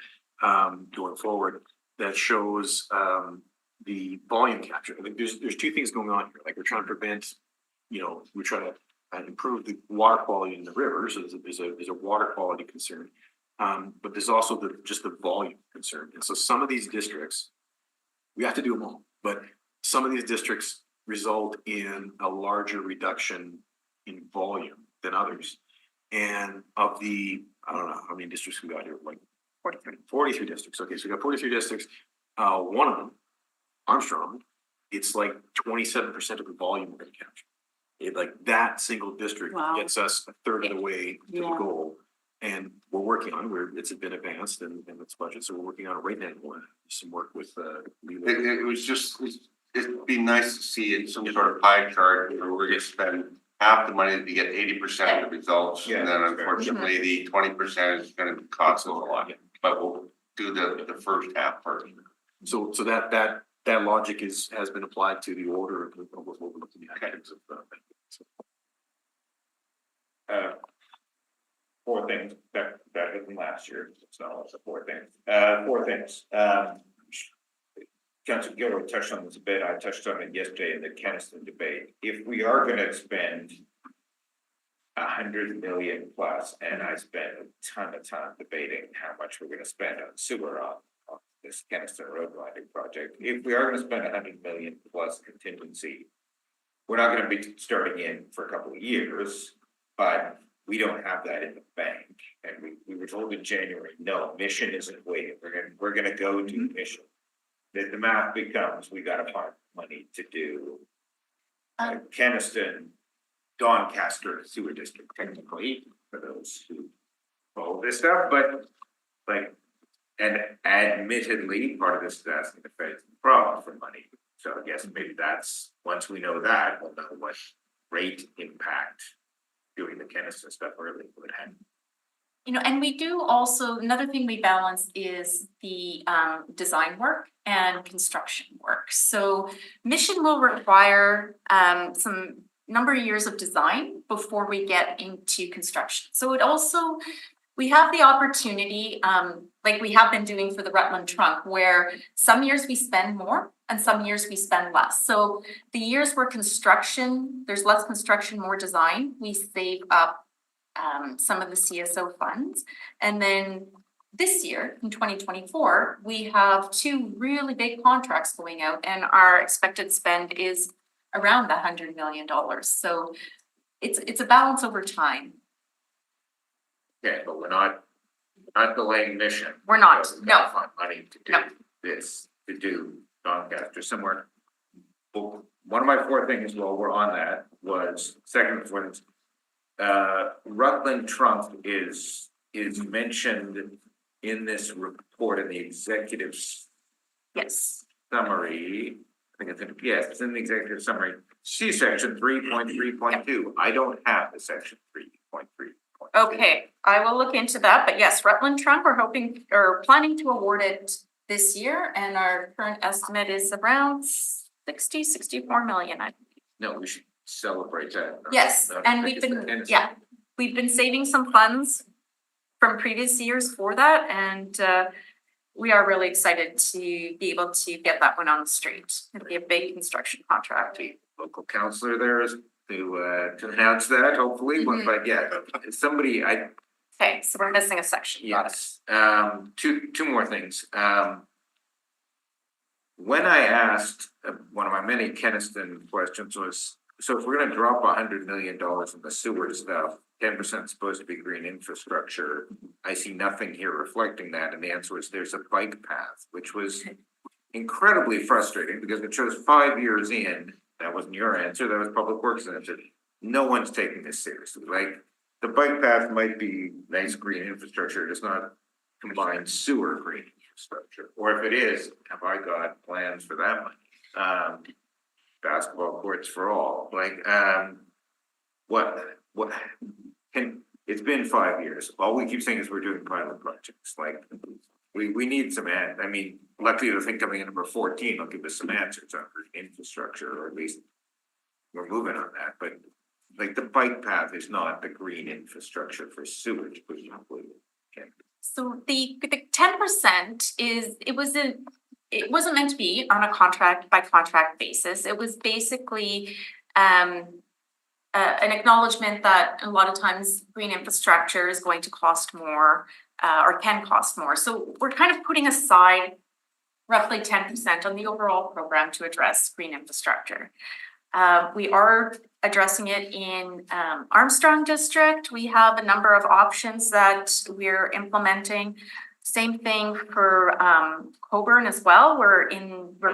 going forward that shows the volume capture. I think there's two things going on here, like we're trying to prevent, we're trying to improve the water quality in the river, so there's a water quality concern, but there's also just the volume concern. And so some of these districts, we have to do them all, but some of these districts result in a larger reduction in volume than others. And of the, I don't know how many districts we got here, like 43 districts. Okay, so we got 43 districts. One of them, Armstrong, it's like 27% of the volume we're gonna capture. It like that single district Wow. gets us a third of the way to the Yeah. goal. And we're working on, it's been advanced and it's budget, so we're working on it right now. We're doing some work with, It was just, it'd be nice to see it, some sort of pie chart where we're gonna spend half the money to get 80% of the results. Yeah. And then unfortunately, the 20% is gonna cost us a lot, but we'll do the first half first. So that logic has been applied to the order of what we're looking at in terms of, Four things that happened last year, it's not also four things, four things, Councilor Gilroy touched on this a bit, I touched on it yesterday in the Keniston debate, if we are gonna spend 100 million plus, and I spent a ton of time debating how much we're gonna spend on sewer on this Keniston road widening project, if we are gonna spend 100 million plus contingency, we're not gonna be starting in for a couple of years, but we don't have that in the bank, and we were told in January, no, Mission isn't waiting, we're gonna go to Mission. The math becomes, we gotta find money to do Keniston, Doncaster sewer district technically, for those who follow this stuff, but like, and admittedly, part of this is asking the feds the problem for money. So I guess maybe that's, once we know that, we'll know what rate impact doing the Keniston stuff early would have. You know, and we do also, another thing we balance is the design work and construction work. So Mission will require some number of years of design before we get into construction. So it also, we have the opportunity, like we have been doing for the Rutland Trunk, where some years we spend more and some years we spend less. So the years where construction, there's less construction, more design, we save up some of the CSO funds. And then this year, in 2024, we have two really big contracts going out, and our expected spend is around $100 million. So it's a balance over time. Okay, but we're not delaying Mission. We're not, So we gotta no. find money to do No. this, to do Doncaster somewhere. Well, one of my four things while we're on that was, second was, Rutland Trunk is mentioned in this report in the executive Yes. summary. I think it's in the executive summary, see section 3.3.2. I don't have the section 3.3. Okay, I will look into that, but yes, Rutland Trunk, we're hoping or planning to award it this year, and our current estimate is around 64 million. No, we should celebrate that. Yes, and we've been, yeah, we've been saving some funds from previous years for that, and we are really excited to be able to get that one on the street. It'll be a big construction contract. Local counselor there is to announce that, hopefully, but yeah, somebody, Okay, so we're missing a section. Got it. yes, two more things, when I asked, one of my many Keniston questions was, so if we're gonna drop $100 million in the sewer stuff, 10% supposed to be green infrastructure, I see nothing here reflecting that, and the answer was there's a bike path, which was incredibly frustrating, because it shows 5 years in, that wasn't your answer, that was Public Works answer, no one's taking this seriously, like, the bike path might be nice green infrastructure, it's not combined sewer green infrastructure, or if it is, have I got plans for that money? Basketball courts for all, like, what can, it's been 5 years, all we keep saying is we're doing pilot projects, like, we need some, I mean, luckily the thing coming in number 14 will give us some answers on infrastructure, or at least we're moving on that, but like the bike path is not the green infrastructure for sewage, presumably. Okay. So the 10% is, it wasn't meant to be on a contract by contract basis. It was basically an acknowledgement that a lot of times green infrastructure is going to cost more or can cost more. So we're kind of putting aside roughly 10% on the overall program to address green infrastructure. We are addressing it in Armstrong District. We have a number of options that we're implementing. Same thing for Coburn as well. We're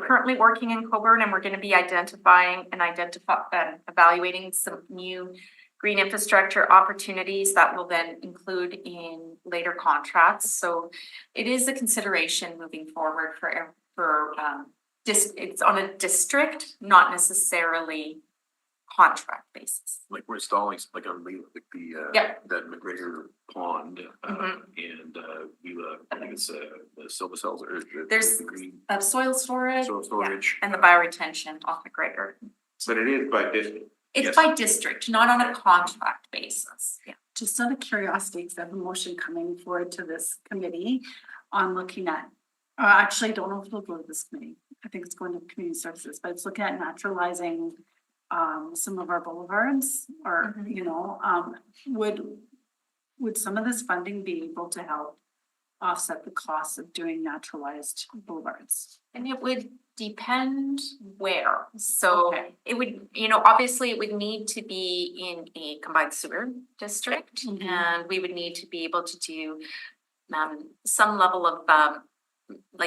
currently working in Coburn and we're gonna be evaluating some new green infrastructure opportunities that will then include in later contracts. So it is a consideration moving forward it's on a district, not necessarily contract basis. Like we're installing like Yep. that McGregor pond, and I think it's the silver cells or There's the green Soil storage. soil storage. And the bioretention off McGregor. But it is by district. It's Yes. by district, not on a contract basis. Yeah. Just out of curiosity, because I have a motion coming forward to this committee on looking at, actually, I don't know if it'll go to this committee. I think it's going to community services, but it's looking at naturalizing some of our boulevards or, you know, would some of this funding be able to help offset the cost of doing naturalized boulevards? And it would depend where. So Okay. it would, obviously it would need to be in a combined sewer district. Mhm. And we would need to be able to do some level of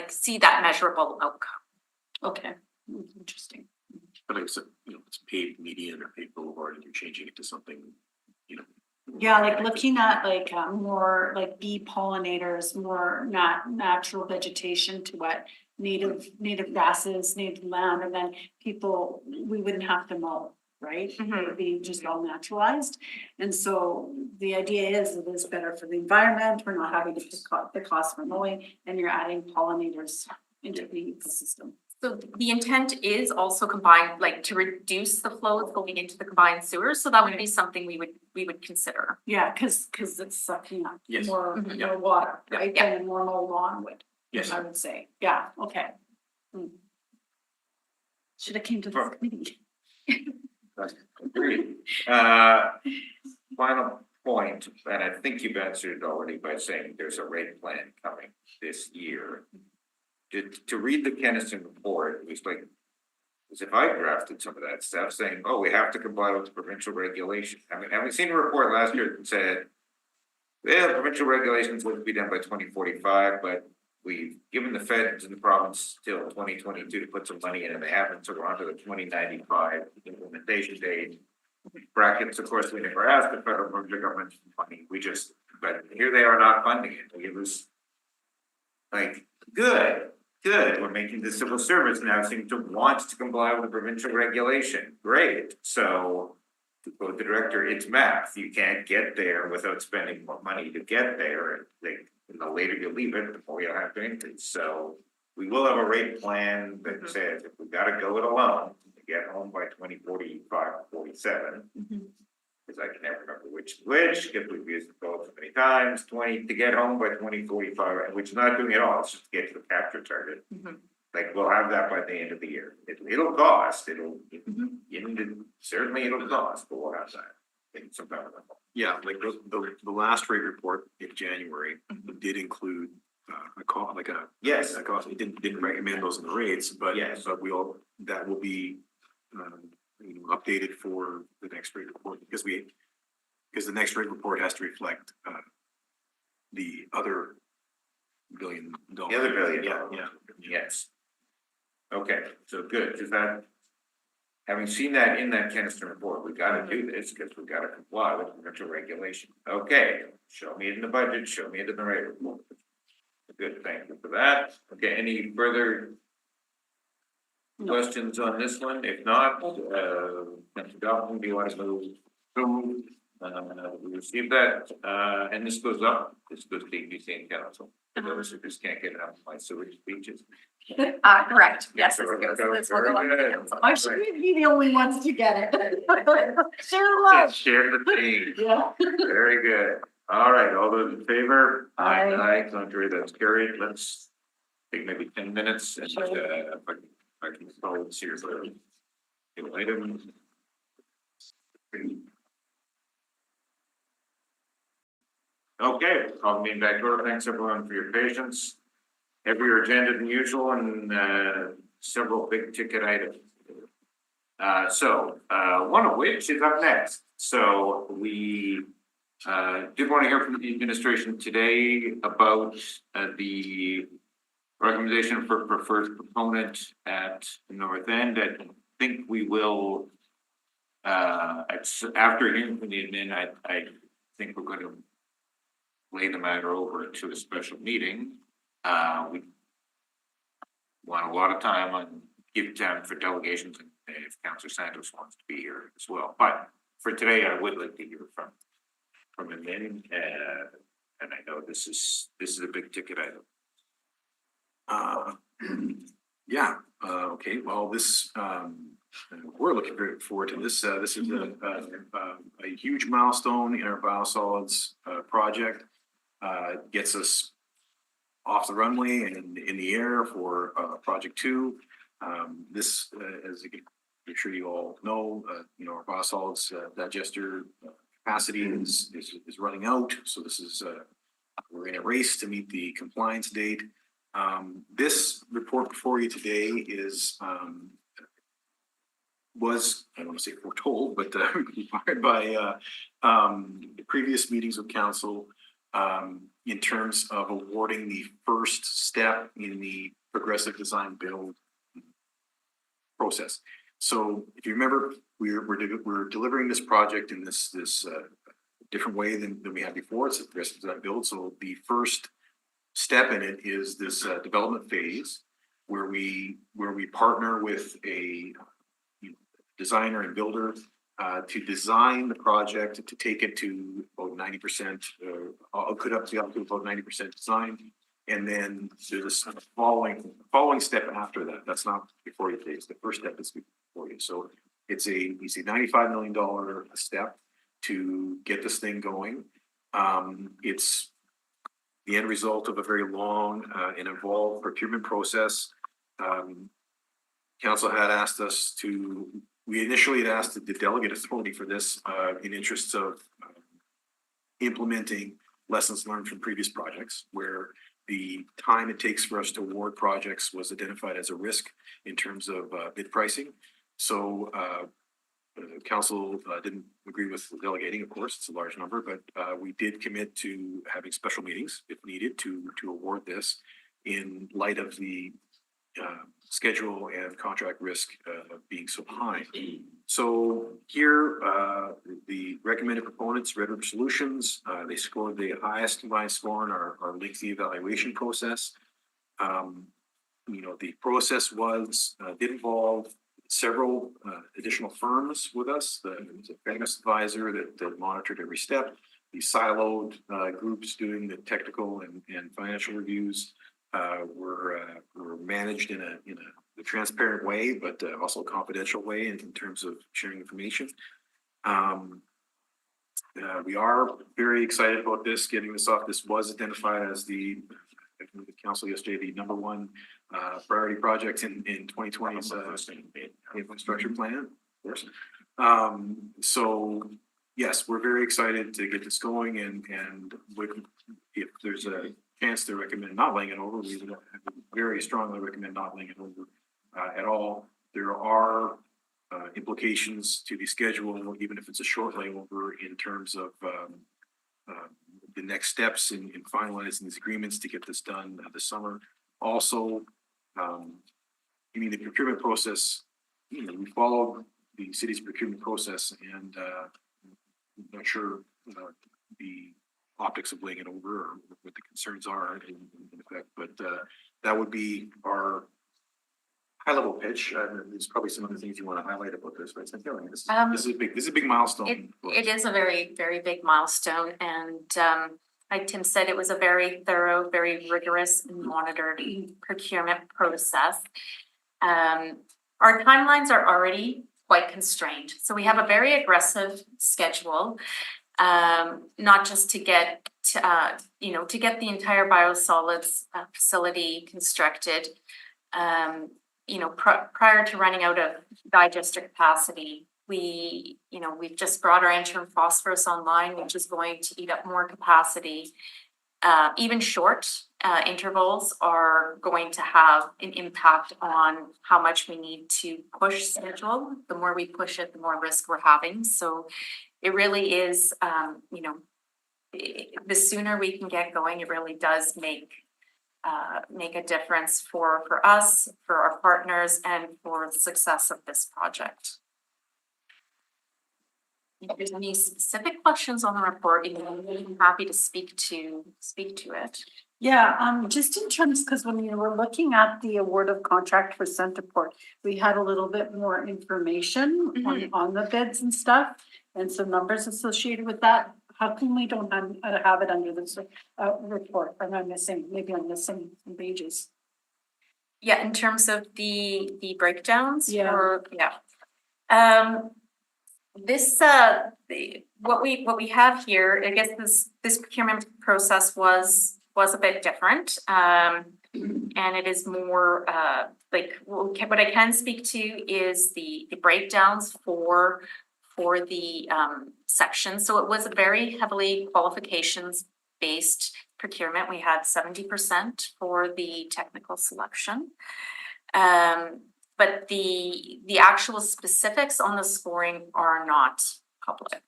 see that measurable outcome. Okay, interesting. But like I said, it's paved median or paved boulevard and you're changing it to something, Yeah, like looking at like more like bee pollinators, more natural vegetation to what native grasses, native land, and then people, we wouldn't have to mow, right? It would be just all naturalized. And so the idea is it is better for the environment. We're not having to pick up the cost for mowing and you're adding pollinators into the ecosystem. So the intent is also combined, like to reduce the flows going into the combined sewers. So that would be something we would consider. Yeah, cause it's sucking up Yes. more Mhm. water, right, Yeah. than a normal lawn would. Yes. I would say, yeah, okay. Should have came to this committee. Agreed. Final point, and I think you've answered it already by saying there's a rate plan coming this year. To read the Kennison report, it was like, as if I drafted some of that stuff saying, oh, we have to comply with the provincial regulation. I mean, have we seen a report last year that said, well, provincial regulations would be done by 2045, but we've given the feds and the province till 2022 to put some money in and they haven't, so we're on to the 2095 implementation date. Brackets, of course, we never asked the federal government for money, but here they are not funding it. It was like, good, we're making the civil service now seem to want to comply with the provincial regulation, great, so to quote the director, it's math, you can't get there without spending more money to get there, the later you leave it, the more you'll have to increase, so we will have a rate plan that says if we gotta go it alone to get home by 2045, 47. Because I can never remember which, because we've used it both so many times, to get home by 2045, which is not doing it all, it's just to get to the capture target. Like, we'll have that by the end of the year. It'll cost, certainly it'll cost, but we'll have that in some time. Yeah, like the last rate report in January did include a cost, Yes. a cost. It didn't recommend those in the rates, but Yes. but that will be updated for the next rate report because the next rate report has to reflect the other $1 billion. The other $1 billion. Yeah. Yes. Okay, so good, because having seen that in that Kennison report, we gotta do this, because we gotta comply with provincial regulation. Okay, show me it in the budget, show me it in the rate report. Good, thank you for that. Okay, any further questions on this one? If not, Mr. Dalton, do you want to move? We received that, and this goes to EBC and council. For those who just can't get it out of my sewage speeches. Correct. Yes, Very this good. will go on the council. Why should we be the only ones to get it? Share Let's love. share the pain. Yeah. Very good. All right, all those in favor? Aye. Aye, contrary, that's carried. Let's take maybe 10 minutes and, if I can follow this here, so. Items. Okay, call the meeting back to order. Thanks everyone for your patience. Heavier agenda than usual and, several big ticket items. One of which is up next. So we Did want to hear from the administration today about the recommendation for preferred proponent at the north end. I think we will, after hearing from the admin, I think we're going to lay the matter over to a special meeting. We want a lot of time on give time for delegations and if Councillor Santos wants to be here as well. But for today, I would like to hear from admin, and I know this is a big ticket item. Yeah, okay, well, this, we're looking very forward to this. This is a huge milestone in our biosolids project. It gets us off the runway and in the air for project 2. This, as I'm sure you all know, our biosolids digester capacity is running out. So this is we're in a race to meet the compliance date. This report before you today is was, I don't want to say foretold, but required by previous meetings of council in terms of awarding the first step in the progressive design build process. So if you remember, we're delivering this project in this different way than we had before. It's a progressive design build. So the first step in it is this development phase where we partner with a designer and builder to design the project, to take it to about 90%, could up to about 90% design. And then there's a following step after that. That's not before you take. The first step is before you. So it's a $95 million step to get this thing going. It's the end result of a very long and involved procurement process. Council had asked us to. We initially had asked the delegate authority for this in interests of implementing lessons learned from previous projects, where the time it takes for us to award projects was identified as a risk in terms of bid pricing. So council didn't agree with delegating, of course, it's a large number, but we did commit to having special meetings if needed to award this in light of the schedule and contract risk being so high. So here, the recommended proponents, Red River Solutions, they scored the highest combined score in our lengthy evaluation process. The process did involve several additional firms with us. There was a fairness advisor that monitored every step. The siloed groups doing the technical and financial reviews were managed in a transparent way, but also a confidential way in terms of sharing information. We are very excited about this, getting this off. This was identified as the council yesterday, the #1 priority project in 2020's infrastructure plan, of course. So yes, we're very excited to get this going, and if there's a chance to recommend not laying it over, we would very strongly recommend not laying it over at all. There are implications to the schedule, even if it's a short layover, in terms of the next steps in finalizing these agreements to get this done this summer. Also, the procurement process, we followed the city's procurement process, and I'm not sure the optics of laying it over or what the concerns are in effect, but that would be our high-level pitch. There's probably some other things you want to highlight about this, but this is a big milestone. It is a very, very big milestone, and like Tim said, it was a very thorough, very rigorous and monitored procurement process. Our timelines are already quite constrained, so we have a very aggressive schedule. Not just to get to get the entire biosolids facility constructed. Prior to running out of digester capacity, we've just brought our interim phosphorus online, which is going to eat up more capacity. Even short intervals are going to have an impact on how much we need to push schedule. The more we push it, the more risk we're having. So it really is, the sooner we can get going, it really does make a difference for us, for our partners, and for the success of this project. If there's any specific questions on the report, I'm happy to speak to it. Yeah, just in terms, because when we were looking at the award of contract for Centerport, we had a little bit more information on the bids and stuff and some numbers associated with that. How come we don't have it under this report? Am I missing, maybe I'm missing some pages? Yeah, in terms of the breakdowns. Yeah. This what we have here, I guess this procurement process was a bit different. And it is more like what I can speak to is the breakdowns for the section. So it was a very heavily qualifications based procurement. We had 70% for the technical selection. But the actual specifics on the scoring are not public.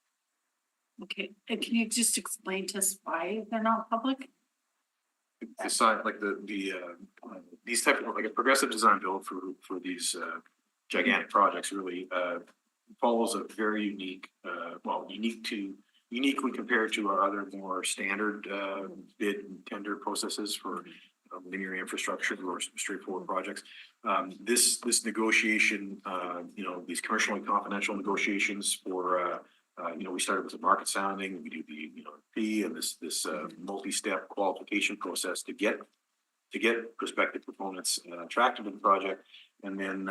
Okay, and can you just explain to us why they're not public? Decide like these type of like a progressive design build for these gigantic projects really follows a very unique uniquely compared to our other more standard bid and tender processes for linear infrastructure or straightforward projects. This negotiation, these commercial and confidential negotiations for we started with a market sounding, we do the fee and this multi-step qualification process to get prospective proponents attracted to the project, and then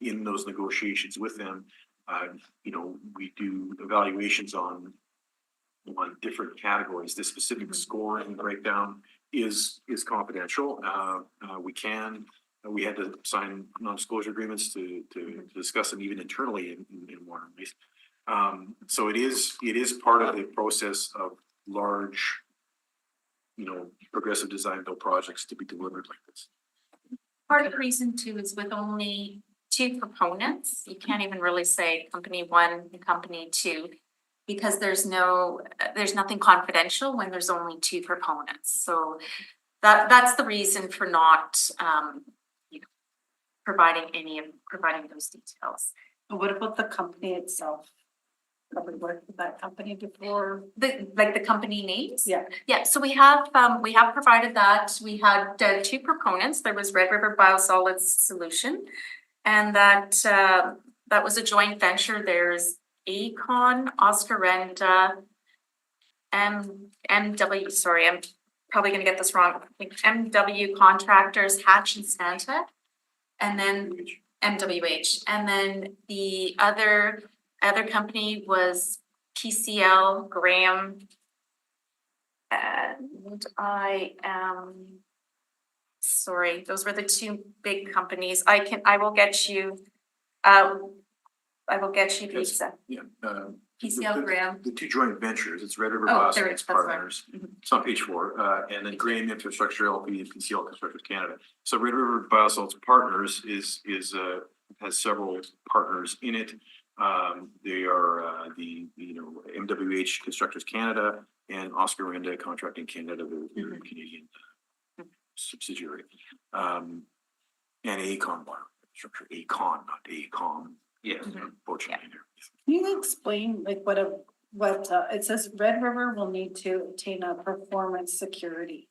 in those negotiations with them, we do evaluations on different categories. This specific scoring breakdown is confidential. We had to sign non-disclosure agreements to discuss them even internally in Water and Waste. So it is part of the process of large, progressive design build projects to be delivered like this. Part of the reason too is with only 2 proponents, you can't even really say company 1 and company 2, because there's nothing confidential when there's only 2 proponents. So that's the reason for not providing those details. And what about the company itself? Have we worked with that company before? The company names? Yeah. Yeah, so we have provided that. We had 2 proponents. There was Red River Biosolids Solution, and that was a joint venture. There's Acon, Oscarenda, MW, sorry, I'm probably gonna get this wrong. I think MW Contractors, Hatch and Stantec, and then MWH, and then the other company was PCL, Graham, and I am sorry, those were the 2 big companies. I will get you the exact. Yeah. PCL Graham. The 2 joint ventures, it's Red River Oh, there it Biosolids is, that's right. Partners. It's on page 4, and then Graham Infrastructure LP and PCL Constructors Canada. So Red River Biosolids Partners has several partners in it. They are the MWH Constructors Canada and Oscarenda Contracting Canada, the Canadian subsidiary. And Acon Water Infrastructure, Acon, not ACOM. Yes. Unfortunately. Can you explain like what it says Red River will need to obtain a performance security,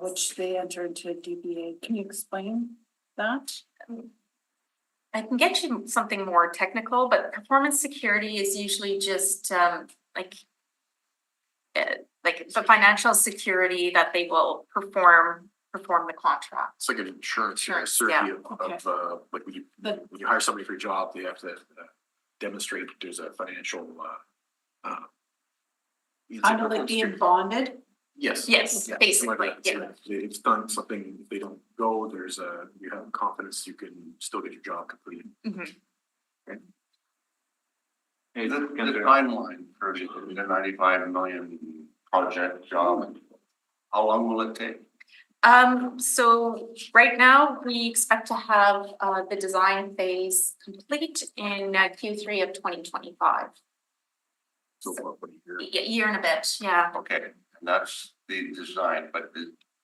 which they enter into a DBA. Can you explain that? I can get you something more technical, but performance security is usually just like the financial security that they will perform the contract. It's like an insurance, Insurance, certainty yeah. of like when you hire somebody for a job, they have to demonstrate that there's a financial. Kind of like being bonded? Yes. Yes, Yeah, basically, something like that. So if it's done something, if they don't go, you have confidence you can still get your job completed. Hey, The timeline for the 95 million project job, how long will it take? So right now, we expect to have the design phase complete in Q3 of 2025. So far, what a year. Year and a bit, yeah. Okay, and that's the design, but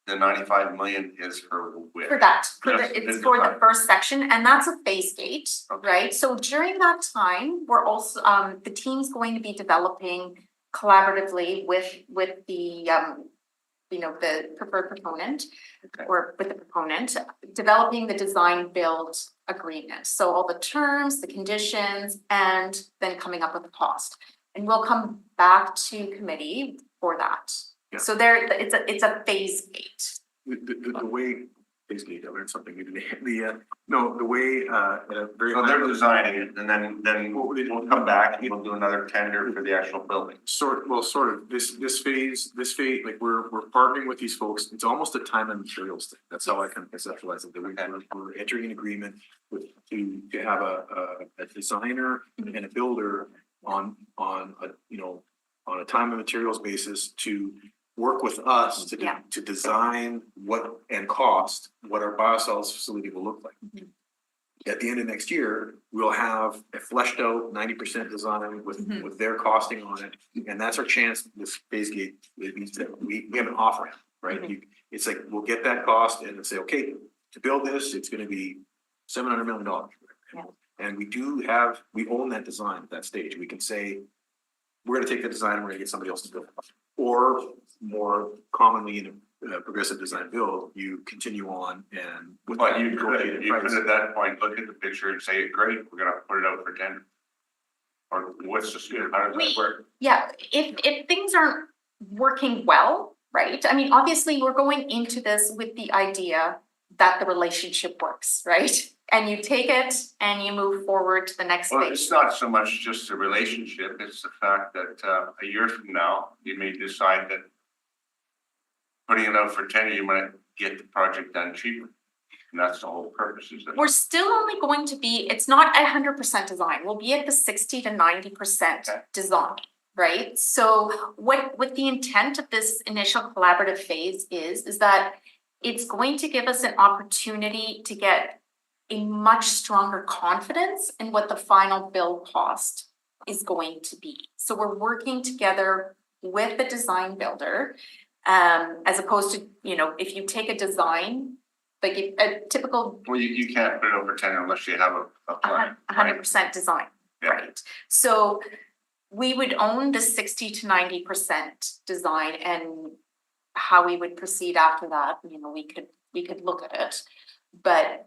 the 95 million is for which? For that, Just it's the for the design. first section, and that's a phase gate, Okay. right? So during that time, we're also, the team's going to be developing collaboratively with the, the preferred proponent. Okay. Or with the proponent, developing the design build agreement. So all the terms, the conditions, and then coming up with the cost. And we'll come back to committee for that. Yeah. So it's a phase gate. The way, basically, I learned something new today. The way, at a very. So they're designing it and then we'll come back and we'll do another tender for the actual building. Sort of, this phase, like we're partnering with these folks, it's almost a time and materials thing, that's how I can conceptualize it, that we're entering an agreement with, to have a designer and a builder on a time and materials basis to work with us to, Yeah. to design what and cost, what our biosolids facility will look like. At the end of next year, we'll have a fleshed out 90% design with their costing on it. And that's our chance, this phase gate, it means that we have an off ramp, right? It's like, we'll get that cost and say, okay, to build this, it's gonna be $700 million. Yeah. And we own that design at that stage. We can say, we're gonna take the design and we're gonna get somebody else to build it. Or more commonly in a progressive design build, you continue on and. with But that you could negotiated price. at that point, look at the picture and say, great, we're gonna put it out for tender. Or what's the, how does that work? Yeah, if things aren't working well, right? I mean, obviously, we're going into this with the idea that the relationship works, right? And you take it and you move forward to the next Well, phase. it's not so much just the relationship, it's the fact that a year from now, you may decide that putting it out for tender, you might get the project done cheaper. And that's the whole purpose, is that. We're still only going to be, it's not 100% design, we'll be at the 60 to 90% Okay. design, right? So what the intent of this initial collaborative phase is that it's going to give us an opportunity to get a much stronger confidence in what the final build cost is going to be. So we're working together with the design builder, as opposed to, if you take a design, like a typical Well, you can't put it out for tender unless you have a plan. right? 100% design, Yeah. right? So we would own the 60 to 90% design, and how we would proceed after that, we could look at it. But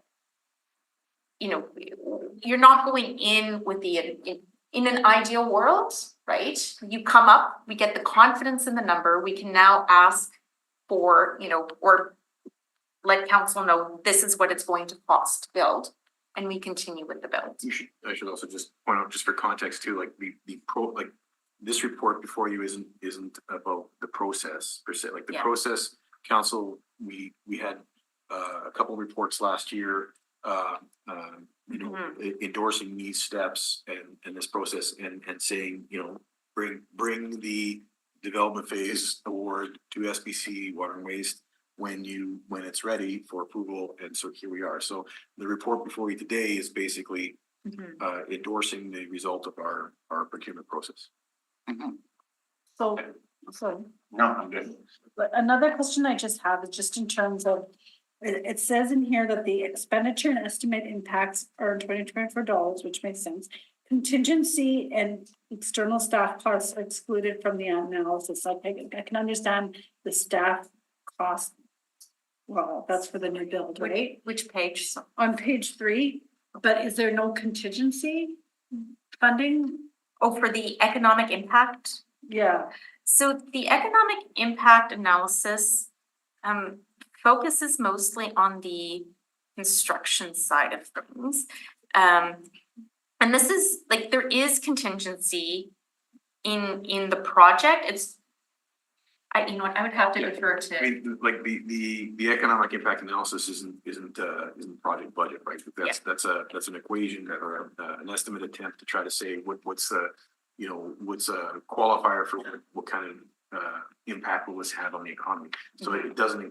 you're not going in with in an ideal world, right? You come up, we get the confidence in the number, we can now ask for, or let council know this is what it's going to cost to build, and we continue with the build. I should also just point out, just for context too, like this report before you isn't about the process per se, like the Yeah. process, council, we had a couple reports last year, endorsing these steps and this process and saying, bring the development phase award to SBC Water and Waste when it's ready for approval, and so here we are. So the report before you today is basically endorsing the result of our procurement process. So, No, I'm good. but another question I just have is just in terms of, it says in here that the expenditure and estimate impacts are $2024, which makes sense. Contingency and external staff costs are excluded from the analysis. I can understand the staff cost. Well, that's for the new build, right? Which page? So On page 3, but is there no contingency funding? for the economic impact. Yeah, So the economic impact analysis focuses mostly on the construction side of things. And this is like, there is contingency in the project. I would have to defer I to, mean, like the economic impact analysis isn't project budget, right? That's an equation or an estimate attempt to try to say what's a qualifier for what kind of impact will this have on the economy. So it doesn't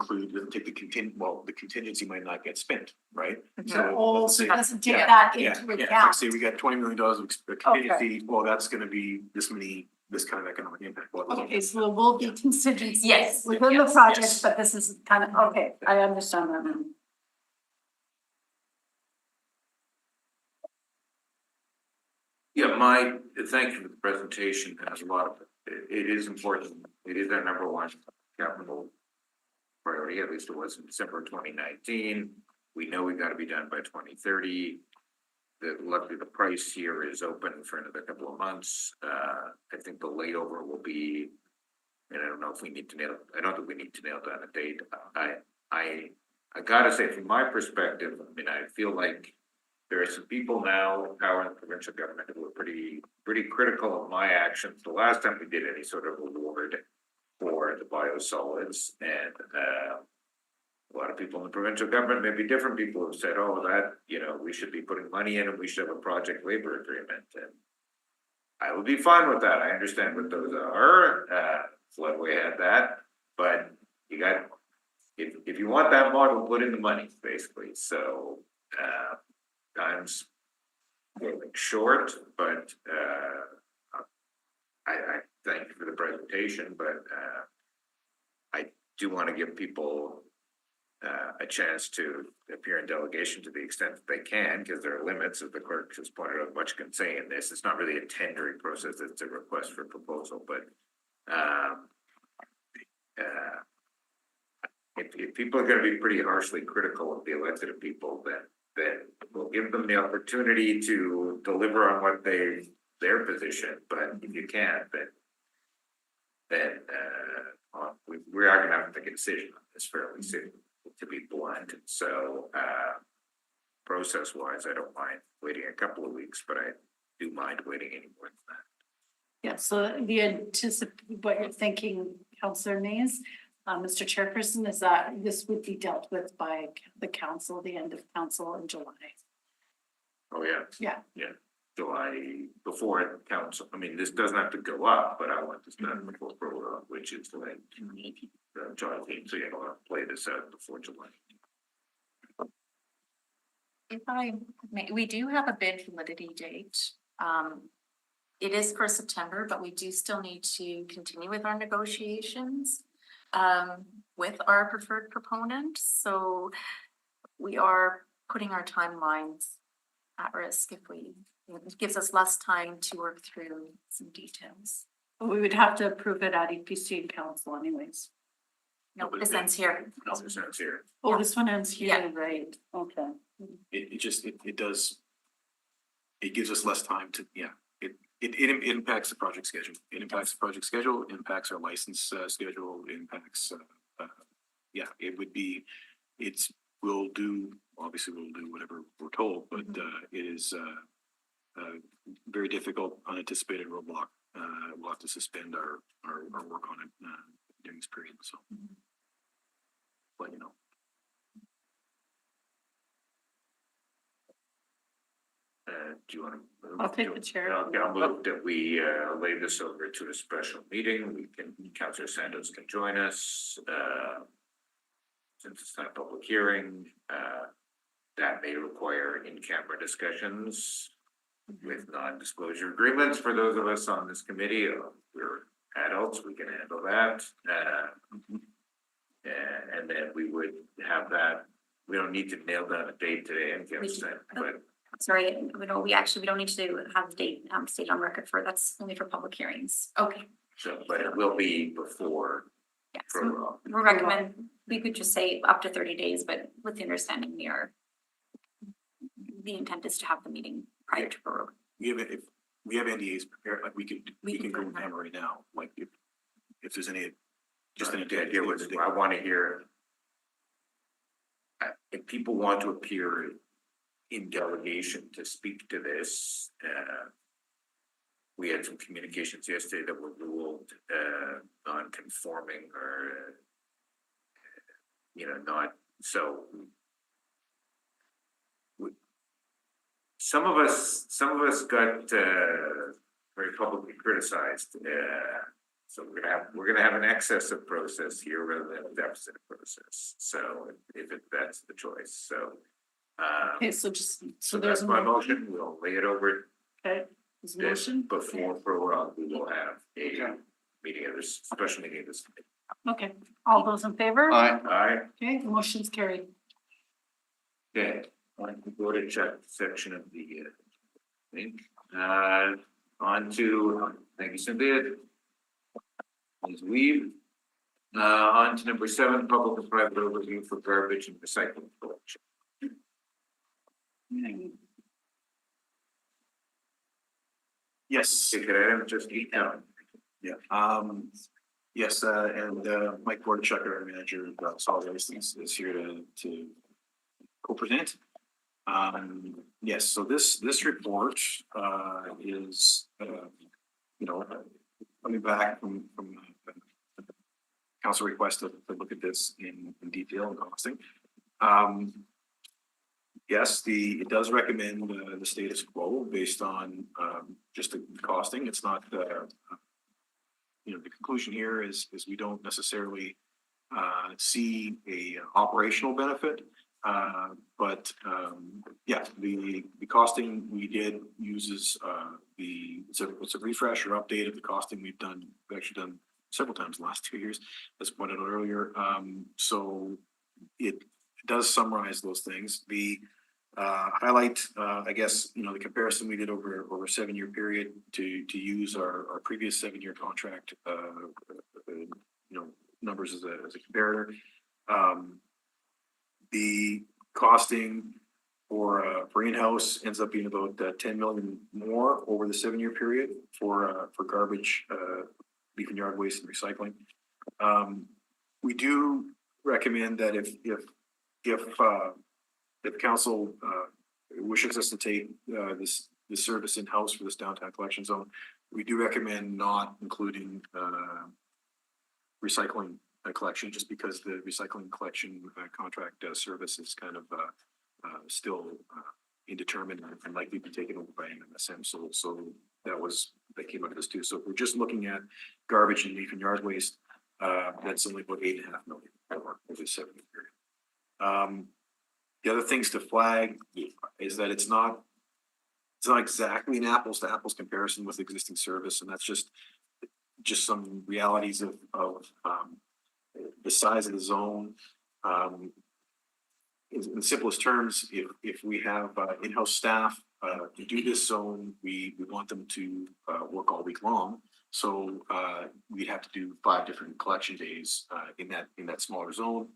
take the contingency might not get spent, right? so let's it say- doesn't take yeah, that yeah, into yeah. Like account. say we got $20 million of contingency, well, that's gonna be this many this kind of economic impact. What- Okay, so there will be contingencies Yes, within the yes, project, yes. but this is kind of, okay, I understand that now. Yeah, thank you for the presentation, has a lot of, it is important, it is our number one capital priority, at least it was in December 2019. We know we gotta be done by 2030. Luckily, the price here is open for another couple of months. I think the layover will be, and I don't know if we need to nail, I don't think we need to nail down a date. I gotta say, from my perspective, I mean, I feel like there are some people now, power in the provincial government, who are pretty critical of my actions the last time we did any sort of award for the biosolids, and a lot of people in the provincial government, maybe different people, have said, oh, that, you know, we should be putting money in and we should have a project labor agreement, and I would be fine with that. I understand what those are. Floodway had that, but you got, if you want that model, put in the money, basically. So time's getting short, but I thank you for the presentation, but I do want to give people a chance to appear in delegation to the extent that they can, because there are limits, as the clerk has pointed out, much can say in this. It's not really a tendering process, it's a request for proposal, but if people are gonna be pretty harshly critical of the elected people, then we'll give them the opportunity to deliver on what their position, but if you can't, then we are gonna have to make a decision on this fairly soon, to be blunt. So process wise, I don't mind waiting a couple of weeks, but I do mind waiting any more than that. Yeah, so what you're thinking, Councillor Mays, Mr. Chairperson, is that this would be dealt with by the council, the end of council in July. Oh, yeah. Yeah. Yeah, July before council, I mean, this doesn't have to go up, but I want this done before prorogue, which is like July 18th, so you don't want to play this out before July. If I may, we do have a bid validity date. It is for September, but we do still need to continue with our negotiations with our preferred proponent. So we are putting our timelines at risk if it gives us less time to work through some details. But we would have to approve it at EPC and council anyways. No, but this then- ends here. No, this ends here. Oh, this one ends here, Yeah. right? Okay. It does, it gives us less time to, it impacts the project schedule. It impacts the project schedule, impacts our license schedule, impacts, it would be, obviously we'll do whatever we're told, but it is very difficult, unanticipated roadblock. We'll have to suspend our work on it during this period, so. Let you know. Do you want to move? I'll take the chair. I'll move that we lay this over to a special meeting. Councillor Santos can join us. Since it's not a public hearing, that may require in-camera discussions with non-disclosure agreements for those of us on this committee. We're adults, we can handle that. And then we would have that. We don't need to nail down a date today and consent, but Sorry, we don't need to have the date state on record for, that's only for public hearings. Okay, but it will be before Yes, prorogue. we recommend, we could just say up to 30 days, but with the understanding the intent is to have the meeting prior to prorogue. If we have NDAs prepared, like we We can can go go hammer right now, like if there's any, just an The idea was, I want to hear if people want to appear in delegation to speak to this. We had some communications yesterday that were ruled non-conforming or not so. Some of us got very publicly criticized. So we're gonna have an excess of process here rather than a deficit of process. So that's the choice. So Okay, so there's that's my motion. We'll lay it over Okay, Is motion? Before, we will have a meeting of this, special meeting of this. Okay, all those in favor? Aye. Okay, the motion's carried. Okay, on to go to check section of the thing. On to, thank you, Cynthia. Ms. Weave. On to number 7, public and private overview for garbage and recycling collection. Yes. Okay, could I just keep going? Yeah, yes, and Mike Borchuk, our manager of solid waste is here to co-present. Yes, so this report is coming back from council request to look at this in detail and costing. Yes, it does recommend the status quo based on just the costing. It's not the conclusion here is we don't necessarily see a operational benefit. But yeah, the costing we did uses it's a refresh or update of the costing we've actually done several times in the last 2 years, as pointed out earlier. So it does summarize those things. The highlight, I guess, the comparison we did over a 7-year period to use our previous 7-year contract, numbers as a comparator. The costing for in-house ends up being about 10 million more over the 7-year period for garbage, leaf and yard waste and recycling. We do recommend that if council wishes us to take this service in-house for this downtown collection zone, we do recommend not including recycling collection, just because the recycling collection contract service is kind of still indeterminate and likely to be taken over by MSM. So that came out of this too. So if we're just looking at garbage and leaf and yard waste, that's only about 8.5 million over the 7-year period. The other things to flag is that it's not exactly an apples to apples comparison with existing service, and that's just some realities of the size of the zone. In the simplest terms, if we have in-house staff to do this zone, we want them to work all week long. So we'd have to do 5 different collection days in that smaller zone.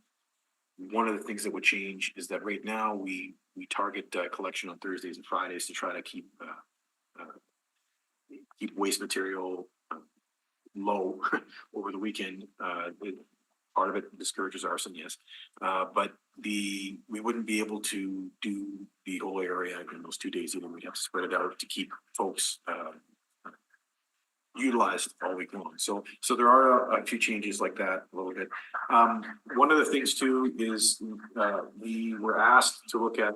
One of the things that would change is that right now we target collection on Thursdays and Fridays to try to keep waste material low over the weekend. Part of it discourages arson, yes, but we wouldn't be able to do the whole area in those 2 days either. We'd have to spread it out to keep folks utilized all week long. So there are a few changes like that a little bit. One of the things too is we were asked to look at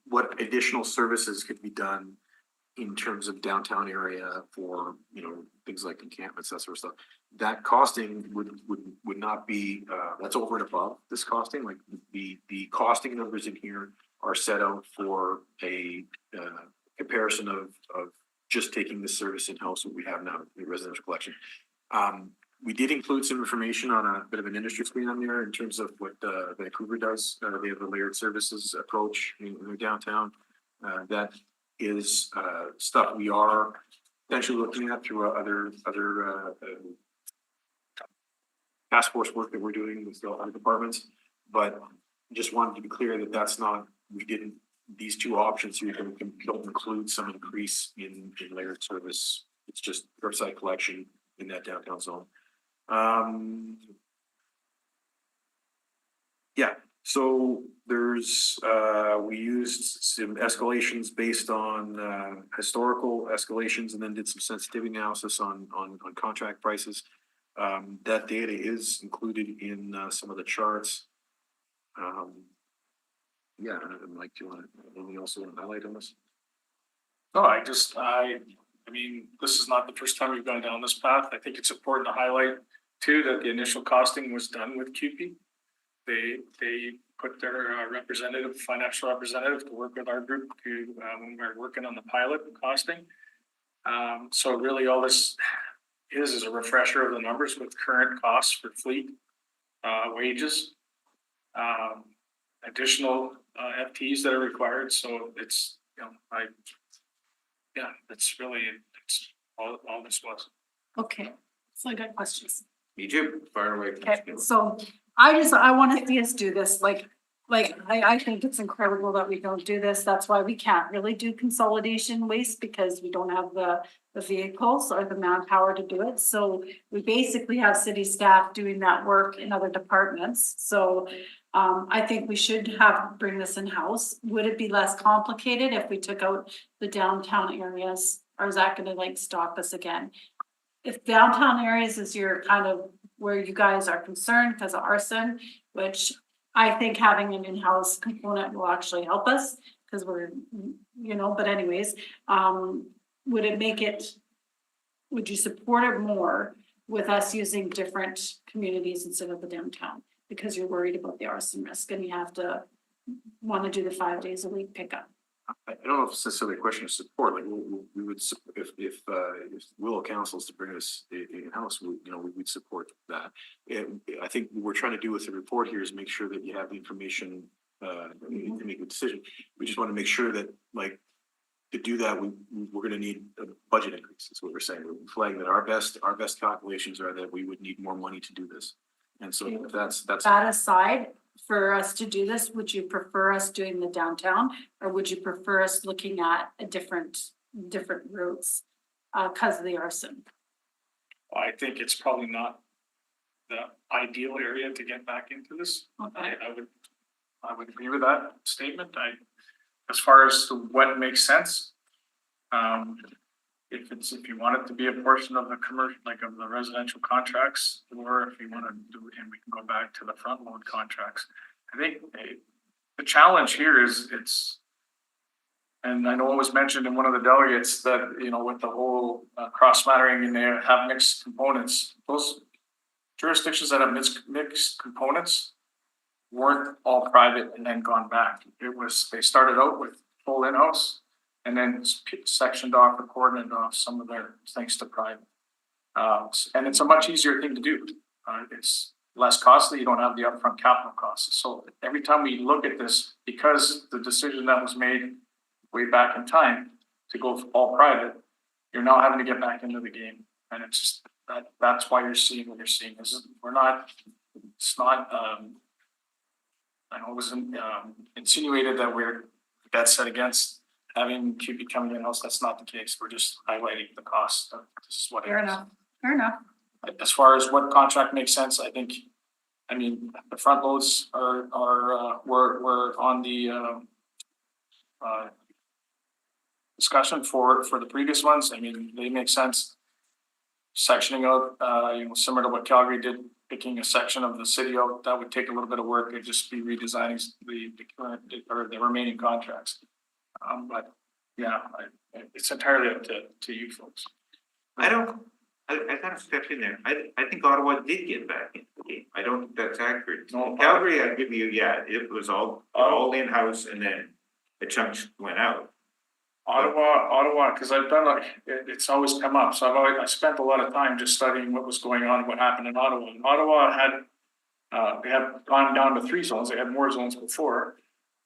what additional services could be done in terms of downtown area for things like encampments, that sort of stuff. That costing would not be that's over and above this costing. Like the costing numbers in here are set out for a comparison of just taking this service in-house, what we have now, the residential collection. We did include some information on a bit of an industry screen on there in terms of what Vancouver does. They have a layered services approach in their downtown. That is stuff we are potentially looking at through other task force work that we're doing with the other departments. But just wanted to be clear that that's not, these 2 options here don't include some increase in layered service. It's just curbside collection in that downtown zone. Yeah, so there's we used some escalations based on historical escalations, and then did some sensitivity analysis on contract prices. That data is included in some of the charts. Yeah, Mike, do you want anything else you want to highlight on this? No, I mean, this is not the first time we've gone down this path. I think it's important to highlight too that the initial costing was done with CUPE. They put their representative, financial representative to work with our group to, when we're working on the pilot costing. So really all this is a refresher of the numbers with current costs for fleet, wages, additional FTEs that are required. So it's, that's really, it's all this was. Okay, so I got questions. Me too, fire away. Okay, so I want to see us do this, I think it's incredible that we don't do this. That's why we can't really do consolidation waste because we don't have the vehicles or the manpower to do it. So we basically have city staff doing that work in other departments. So I think we should bring this in-house. Would it be less complicated if we took out the downtown areas? Or is that gonna stop us again? If downtown areas is your kind of where you guys are concerned because of arson, which I think having an in-house component will actually help us because we're, but anyways, would you support it more with us using different communities instead of the downtown? Because you're worried about the arson risk and you have to want to do the 5 days a week pickup. I don't know if it's necessarily a question of support, like we would, if Willow counsels to bring us in-house, we'd support that. I think what we're trying to do with the report here is make sure that you have the information to make a decision. We just want to make sure that to do that, we're gonna need a budget increase, is what we're saying. We're flagging that our best calculations are that we would need more money to do this. And so if that's. That aside, for us to do this, would you prefer us doing the downtown or would you prefer us looking at a different routes because of the arson? I think it's probably not the ideal area to get back into this. Okay. I would agree with that statement. As far as what makes sense, if you want it to be a portion of the commercial, of the residential contracts, or if you want to do it, and we can go back to the front load contracts. I think the challenge here is and I know it was mentioned in one of the delegates that, with the whole cross smattering and they have mixed components, those jurisdictions that have mixed components weren't all private and then gone back. They started out with full in-house and then sectioned off or coordinated off some of their things to private. And it's a much easier thing to do. It's less costly. You don't have the upfront capital costs. So every time we look at this, because the decision that was made way back in time to go all private, you're now having to get back into the game. And it's just that's why you're seeing what you're seeing. It's not, I know it was insinuated that we're dead set against having QP coming in-house. That's not the case. We're just highlighting the cost. This is what it is. Fair enough. As far as what contract makes sense, the front loads were on the discussion for the previous ones. They make sense. Sectioning out, similar to what Calgary did, picking a section of the city out, that would take a little bit of work. It'd just be redesigning the current or the remaining contracts. But yeah, it's entirely up to you folks. I gotta step in there. I think Ottawa did get back into the game. I don't think that's accurate. No. Calgary, I give you, it was all in-house and then the chunks went out. Ottawa, because I've done it's always come up. So I spent a lot of time just studying what was going on, what happened in Ottawa. And Ottawa they had gone down to 3 zones. They had more zones before.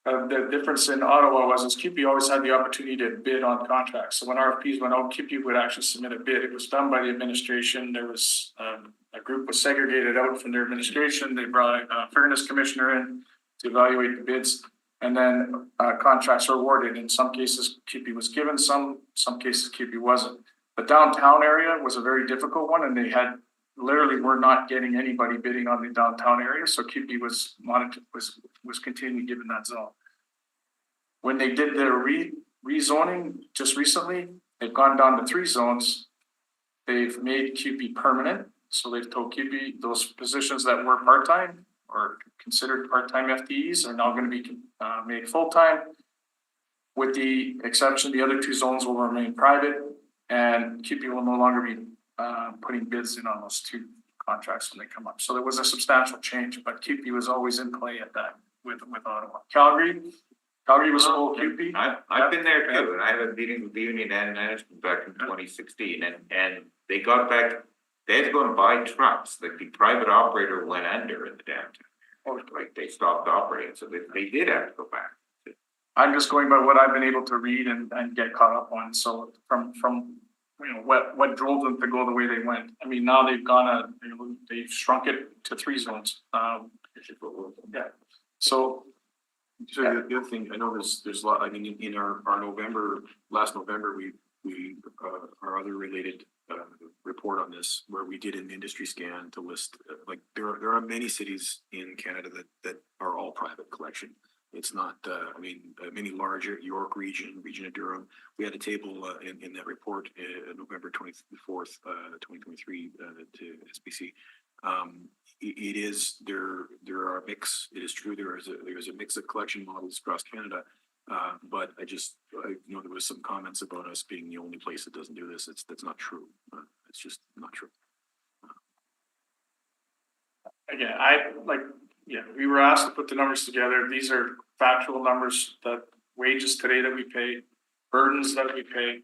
The difference in Ottawa was QP always had the opportunity to bid on contracts. So when RFPs went out, QP would actually submit a bid. It was done by the administration. There was a group was segregated out from their administration. They brought a fairness commissioner in to evaluate the bids. And then contracts were awarded. In some cases, QP was given, some cases QP wasn't. The downtown area was a very difficult one, and they were not getting anybody bidding on the downtown area. So QP was continuing given that zone. When they did their rezoning just recently, they've gone down to 3 zones. They've made QP permanent. So they've told QP those positions that were part-time or considered part-time FTEs are now going to be made full-time. With the exception, the other 2 zones will remain private, and QP will no longer be putting bids in on those 2 contracts when they come up. So there was a substantial change, but QP was always in play at with Ottawa. Calgary was full QP. I've been there too, and I had a meeting with the union and management back in 2016, and they got back, they had to go and buy trucks, like the private operator went under in the downtown. Like they stopped operating, so they did have to go back. I'm just going by what I've been able to read and get caught up on. So from what drove them to go the way they went. I mean, now they've they've shrunk it to 3 zones. Yeah. So The other thing, I know there's a lot, I mean, in our last November, our other related report on this, where we did an industry scan to list, like, there are many cities in Canada that are all private collection. It's not, many larger, York region of Durham. We had a table in that report, November 24th, 2023, to SBC. It is, there are a mix, it is true, there is a mix of collection models across Canada. But I know there was some comments about us being the only place that doesn't do this. That's not true. It's just not true. again, we were asked to put the numbers together. These are factual numbers, that wages today that we pay, burdens that we pay,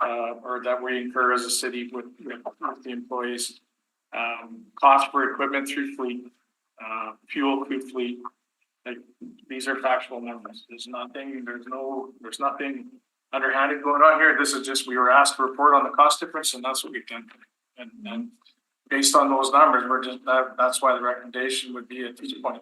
or that we incur as a city with the employees, cost for equipment through fleet, fuel through fleet. Like, these are factual numbers. There's nothing underhanded going on here. This is just, we were asked to report on the cost difference, and that's what we've done. And based on those numbers, that's why the recommendation would be at this point.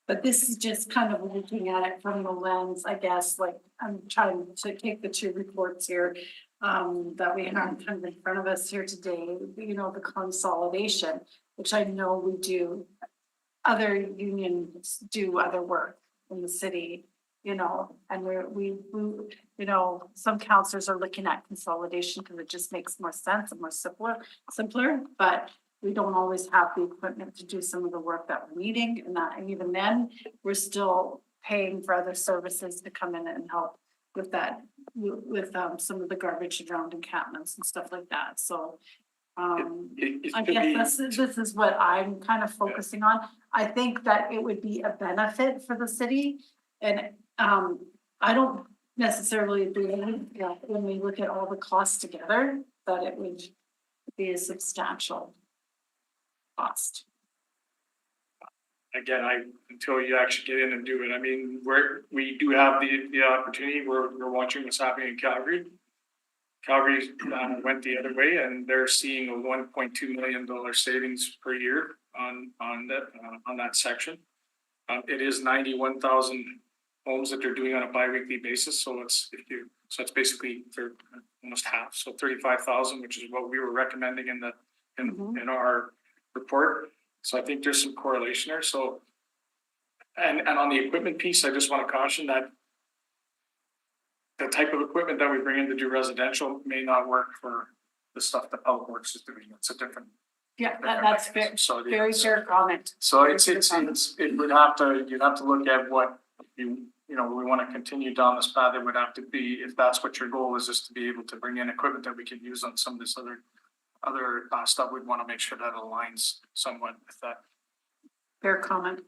But this is just kind of looking at it from the lens, I guess, like, I'm trying to take the 2 reports here that we have kind of in front of us here today, the consolidation, which I know we do. Other unions do other work in the city, and we some councillors are looking at consolidation because it just makes more sense and more simpler, but we don't always have the equipment to do some of the work that we're needing, and even then, we're still paying for other services to come in and help with that, with some of the garbage around encampments and stuff like that, so. I guess this is what I'm kind of focusing on. I think that it would be a benefit for the city, and I don't necessarily believe that when we look at all the costs together, that it would be a substantial cost. Again, until you actually get in and do it, I mean, we do have the opportunity. We're watching what's happening in Calgary. Calgary went the other way, and they're seeing a $1.2 million savings per year on that section. It is 91,000 homes that they're doing on a biweekly basis, so it's basically they're almost half, so 35,000, which is what we were recommending in our report. So I think there's some correlation there. So, and on the equipment piece, I just want to caution that the type of equipment that we bring in to do residential may not work for the stuff that Public Works is doing. It's a different. Yeah, that's fair. So very fair comment. So you'd have to look at what we want to continue down this path. It would have to be, if that's what your goal is to be able to bring in equipment that we can use on some of this other stuff. We'd want to make sure that aligns somewhat with that. Fair comment.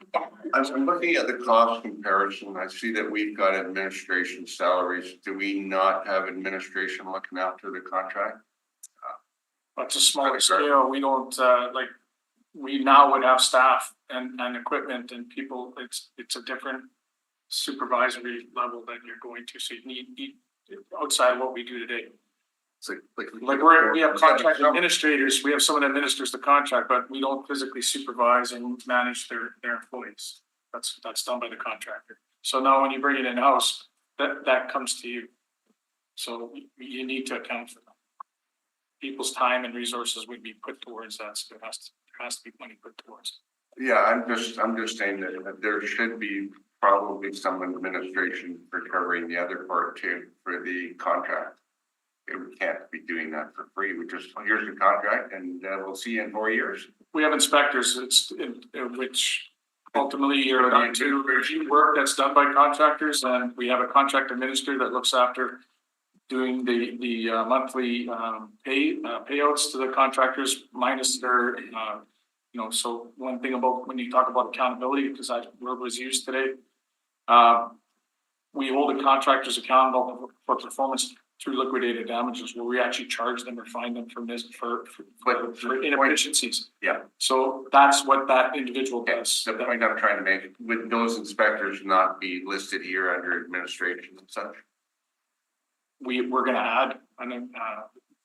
I'm looking at the cost comparison. I see that we've got administration salaries. Do we not have administration looking after the contract? It's a smaller scale. We don't we now would have staff and equipment and people. It's a different supervisory level that you're going to. So you need outside of what we do today. We have contract administrators. We have someone that administers the contract, but we don't physically supervise and manage their employees. That's done by the contractor. So now when you bring it in house, that comes to you. So you need to account for them. People's time and resources would be put towards that. So there has to be money put towards it. Yeah, I'm just saying that there should be probably some administration for covering the other part too for the contract. We can't be doing that for free. Here's the contract, and we'll see you in 4 years. We have inspectors, which ultimately are done to review work that's done by contractors, and we have a contract administrator that looks after doing the monthly payouts to the contractors minus their You know, so one thing about when you talk about accountability, because word was used today, we hold the contractors accountable for performance through liquidated damages, where we actually charge them or fine them for inefficiencies. Yeah. So that's what that individual does. The point I'm trying to make, would those inspectors not be listed here under administration and such? We're gonna add, and then,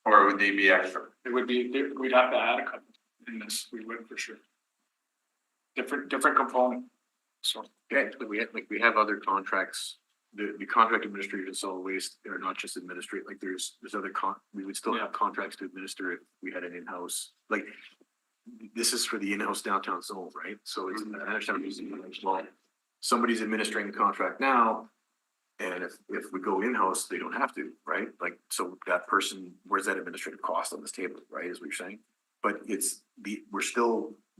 Or would they be extra? it would be, we'd have to add a couple in this, we would for sure. Different component, so. Yeah, we have other contracts, the contract administrators in solid waste are not just administrate, like there's other we would still have contracts to administer if we had an in-house, like. This is for the in-house downtown zone, right? So it's, I understand using, well, somebody's administering the contract now. And if we go in-house, they don't have to, right? Like, so that person, where's that administrative cost on this table, right, is what you're saying? But it's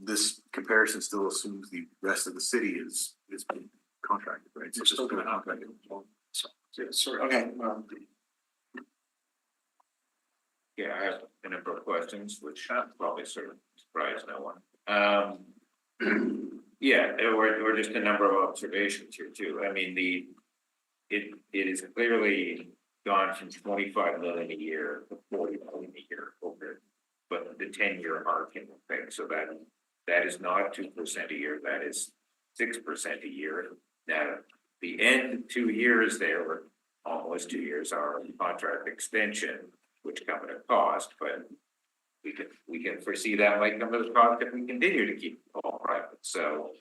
this comparison still assumes the rest of the city is being contracted, right? So We're still gonna have that. So, yeah, sorry. Okay. Yeah, I have a number of questions, which probably sort of surprise no one. Yeah, or just a number of observations here too. I mean, it is clearly gone from 25 million a year to 40 million a year over, but the 10-year arc in the thing. So that is not 2% a year. That is 6% a year. Now, the end 2 years there, or almost 2 years, are contract extension, which come at a cost, but we can foresee that might come at a cost if we continue to keep it all private. So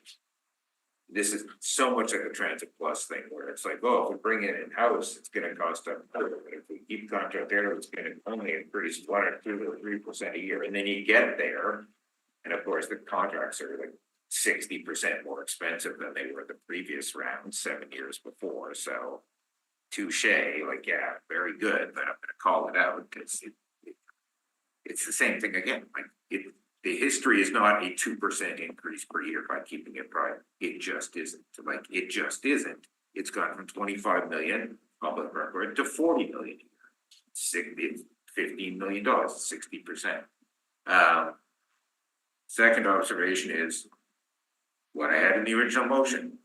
this is so much like a Transit Plus thing where it's like, oh, if we bring it in-house, it's gonna cost us more. But if we keep contract there, it's gonna only increase 1 or 2 or 3% a year. And then you get there, and of course, the contracts are like 60% more expensive than they were the previous round 7 years before. So touche, like, yeah, very good, but I'm gonna call it out because it's the same thing again. Like the history is not a 2% increase per year by keeping it private. It just isn't. Like, it just isn't. It's gone from 25 million public record to 40 million a year. $15 million, 60%. Second observation is what I had in the original motion.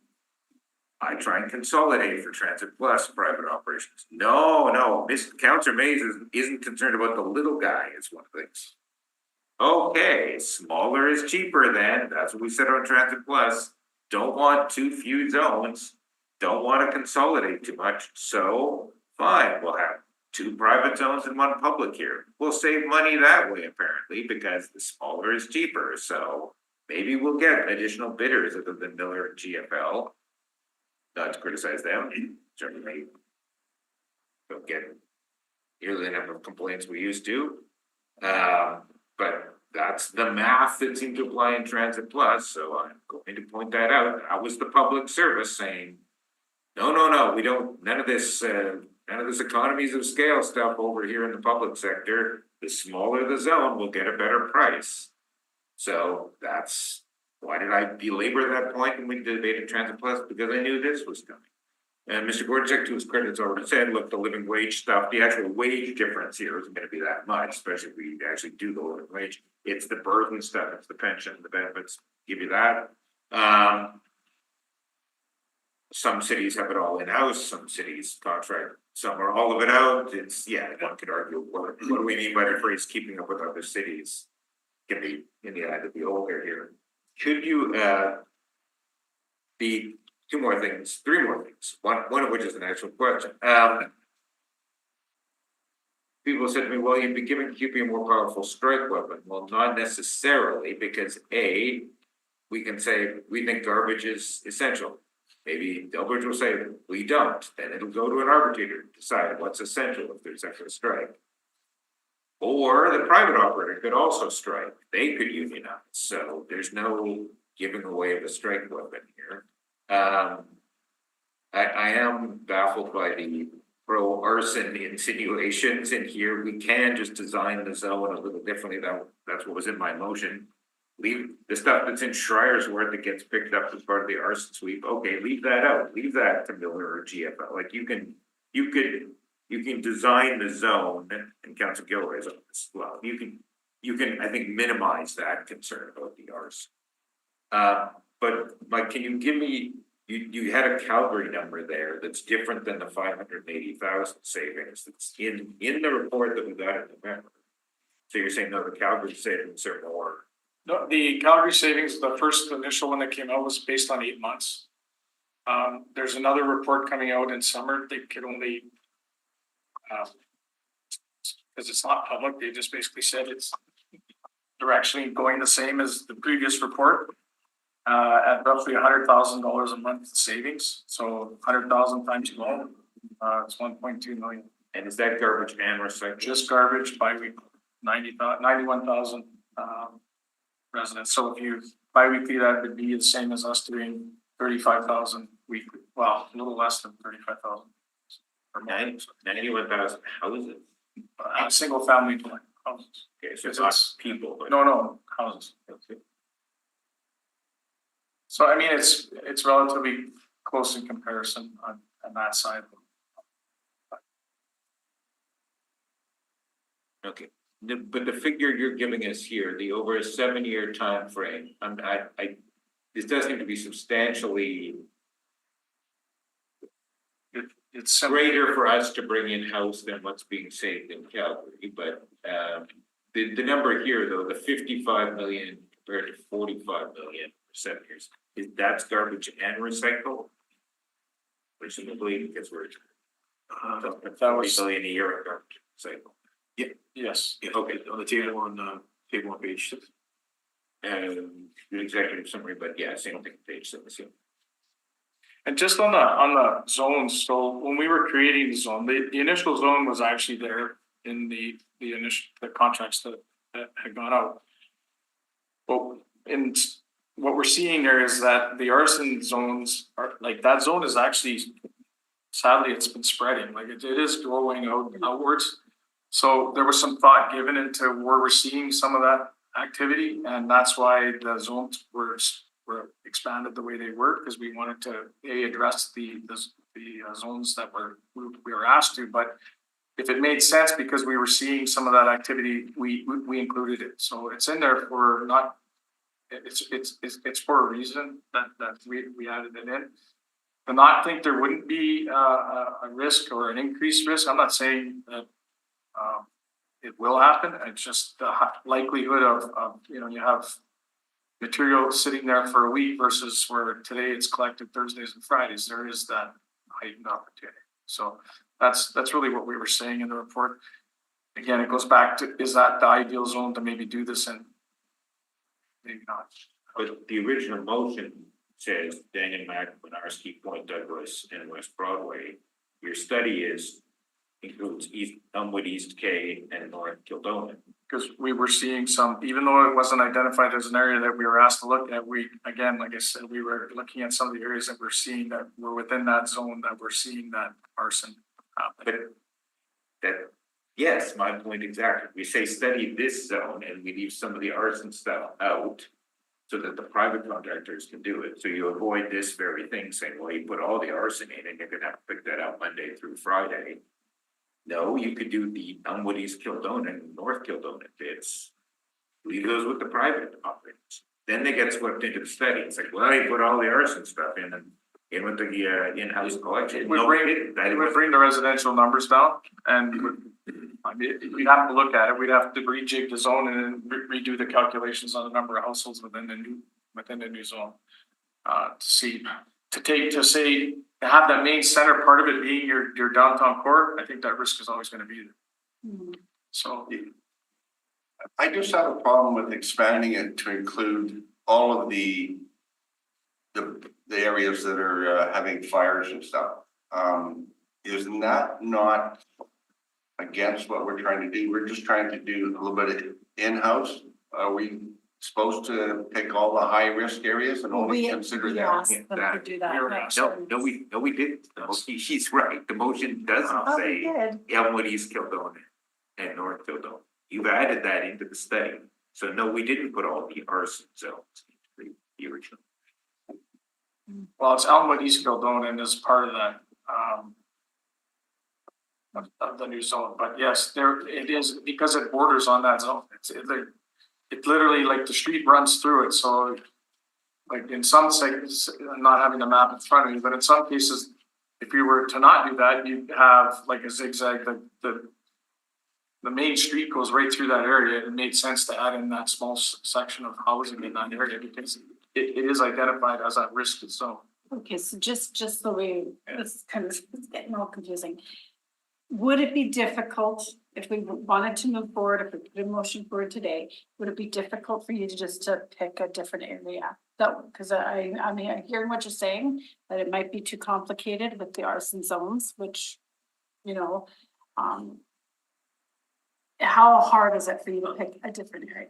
I try and consolidate for Transit Plus private operations. No, Councillor Mays isn't concerned about the little guy, is one of the things. Okay, smaller is cheaper then, that's what we said on Transit Plus. Don't want too few zones, don't want to consolidate too much, so fine, we'll have 2 private zones and 1 public here. We'll save money that way apparently, because the smaller is cheaper, so maybe we'll get additional bidders other than Miller and GFL. Not to criticize them, certainly don't get nearly the number of complaints we used to. But that's the math that seemed to apply in Transit Plus, so I'm going to point that out. That was the public service saying, no, we don't, none of this economies of scale stuff over here in the public sector. The smaller the zone, we'll get a better price. So that's, why did I belabor that point when we debated Transit Plus? Because I knew this was coming. And Mr. Gorczyk, to his credit, has already said, look, the living wage stuff, the actual wage difference here isn't going to be that much, especially if we actually do the living wage. It's the burden stuff, it's the pension, the benefits, give you that. Some cities have it all in-house, some cities contract, some are all of it out. It's, yeah, one could argue, what do we mean by the phrase keeping up with other cities? Can be in the eye of the beholder here. Could you be 2 more things, 3 more things, one of which is an actual question. People said to me, well, you'd be giving QP a more powerful strike weapon. Well, not necessarily, because A, we can say we think garbage is essential. Maybe Delbridge will say we don't, then it'll go to an arbitrator to decide what's essential if there's actually a strike. Or the private operator could also strike, they could unionize, so there's no giving away of a strike weapon here. I am baffled by the pro arson insinuations in here. We can just design the zone a little differently. That's what was in my motion. Leave the stuff that's in Schreiersworth that gets picked up as part of the arson sweep. Okay, leave that out. Leave that to Miller or GFL. Like you can design the zone, and Council Gilroy's on this. Well, you you can, I think, minimize that concern about the arson. But Mike, can you give me, you had a Calgary number there that's different than the 580,000 savings that's in the report that we got in November. So you're saying, no, the Calgary savings are more. No, the Calgary savings, the first initial one that came out was based on 8 months. There's another report coming out in summer. They could only, because it's not public, they just basically said they're actually going the same as the previous report. At roughly $100,000 a month savings, so 100,000 times 12, it's 1.2 million. And is that garbage and recycling? Just garbage bi-weekly, 91,000 residents. So if you bi-weekly, that would be the same as us doing 35,000 weekly. Well, a little less than 35,000. 91,000 houses. Single family dwelling houses. Okay, so it's not people, but. No, houses. Okay. So I mean, it's relatively close in comparison on that side. Okay, but the figure you're giving us here, the over a 7-year time frame, this does seem to be substantially It's greater for us to bring in-house than what's being saved in Calgary, but the number here, though, the 55 million compared to 45 million for 7 years, that's garbage and recycle? Presumably, because we're talking that 40 was- million a year of garbage and recycle. yes. Yeah, okay, on the table on page 6. The executive summary, but yeah, same thing, page 7. And just on the zones, so when we were creating the zone, the initial zone was actually there in the contracts that had gone out. Well, and what we're seeing there is that the arson zones are, like, that zone is actually, sadly, it's been spreading, like it is growing outwards. So there was some thought given into where we're seeing some of that activity, and that's why the zones were expanded the way they were, because we wanted to address the zones that we were asked to. But if it made sense because we were seeing some of that activity, we included it. So it's in there for not. It's for a reason that we added it in. To not think there wouldn't be a risk or an increased risk. I'm not saying that it will happen. It's just the likelihood of you have material sitting there for a week versus where today it's collected Thursdays and Fridays. There is that heightened opportunity. So that's really what we were saying in the report. Again, it goes back to, is that the ideal zone to maybe do this in? Maybe not. But the original motion says Daniel Mac, Winarski, Point Douglas, and West Broadway. Your study includes Elmwood, East K, and North Kildonan. Because we were seeing some, even though it wasn't identified as an area that we were asked to look at, we, again, like I said, we were looking at some of the areas that we're seeing that were within that zone that we're seeing that arson happen. Yes, my point exactly. We say study this zone and we leave some of the arson stuff out so that the private contractors can do it. So you avoid this very thing saying, well, you put all the arson in and you're gonna have to pick that out Monday through Friday. No, you could do the Elmwood, East Kildonan, and North Kildonan bits. Leave those with the private operators. Then they get swept into the study. It's like, well, you put all the arson stuff in and in with the in-house collection. We would bring the residential numbers down, and I mean, we'd have to look at it. We'd have to rejig the zone and then redo the calculations on the number of households within the new zone. To have that main center part of it being your downtown core, I think that risk is always going to be there. So I just have a problem with expanding it to include all of the areas that are having fires and stuff. Isn't that not against what we're trying to do? We're just trying to do a little bit of in-house. Are we supposed to pick all the high risk areas and only consider We that? asked them to do that. No, we didn't. No, he's right. The motion doesn't Oh, we say did. Elmwood, East Kildonan, and North Kildonan. You've added that into the study. So no, we didn't put all the arson zones into the original. well, it's Elmwood, East Kildonan is part of that. of the new zone, but yes, there, it is, because it borders on that zone, it literally, like, the street runs through it, so like in some segments, I'm not having the map in front of me, but in some cases, if you were to not do that, you'd have like a zigzag, the main street goes right through that area. It made sense to add in that small section of housing in that area because it is identified as at risk zone. Okay, so just the way, this is kind of, it's getting all confusing. Would it be difficult if we wanted to move forward, if we put a motion forward today, would it be difficult for you to just pick a different area? That, because I mean, I hear what you're saying, that it might be too complicated with the arson zones, which, you know, how hard is it for you to pick a different area?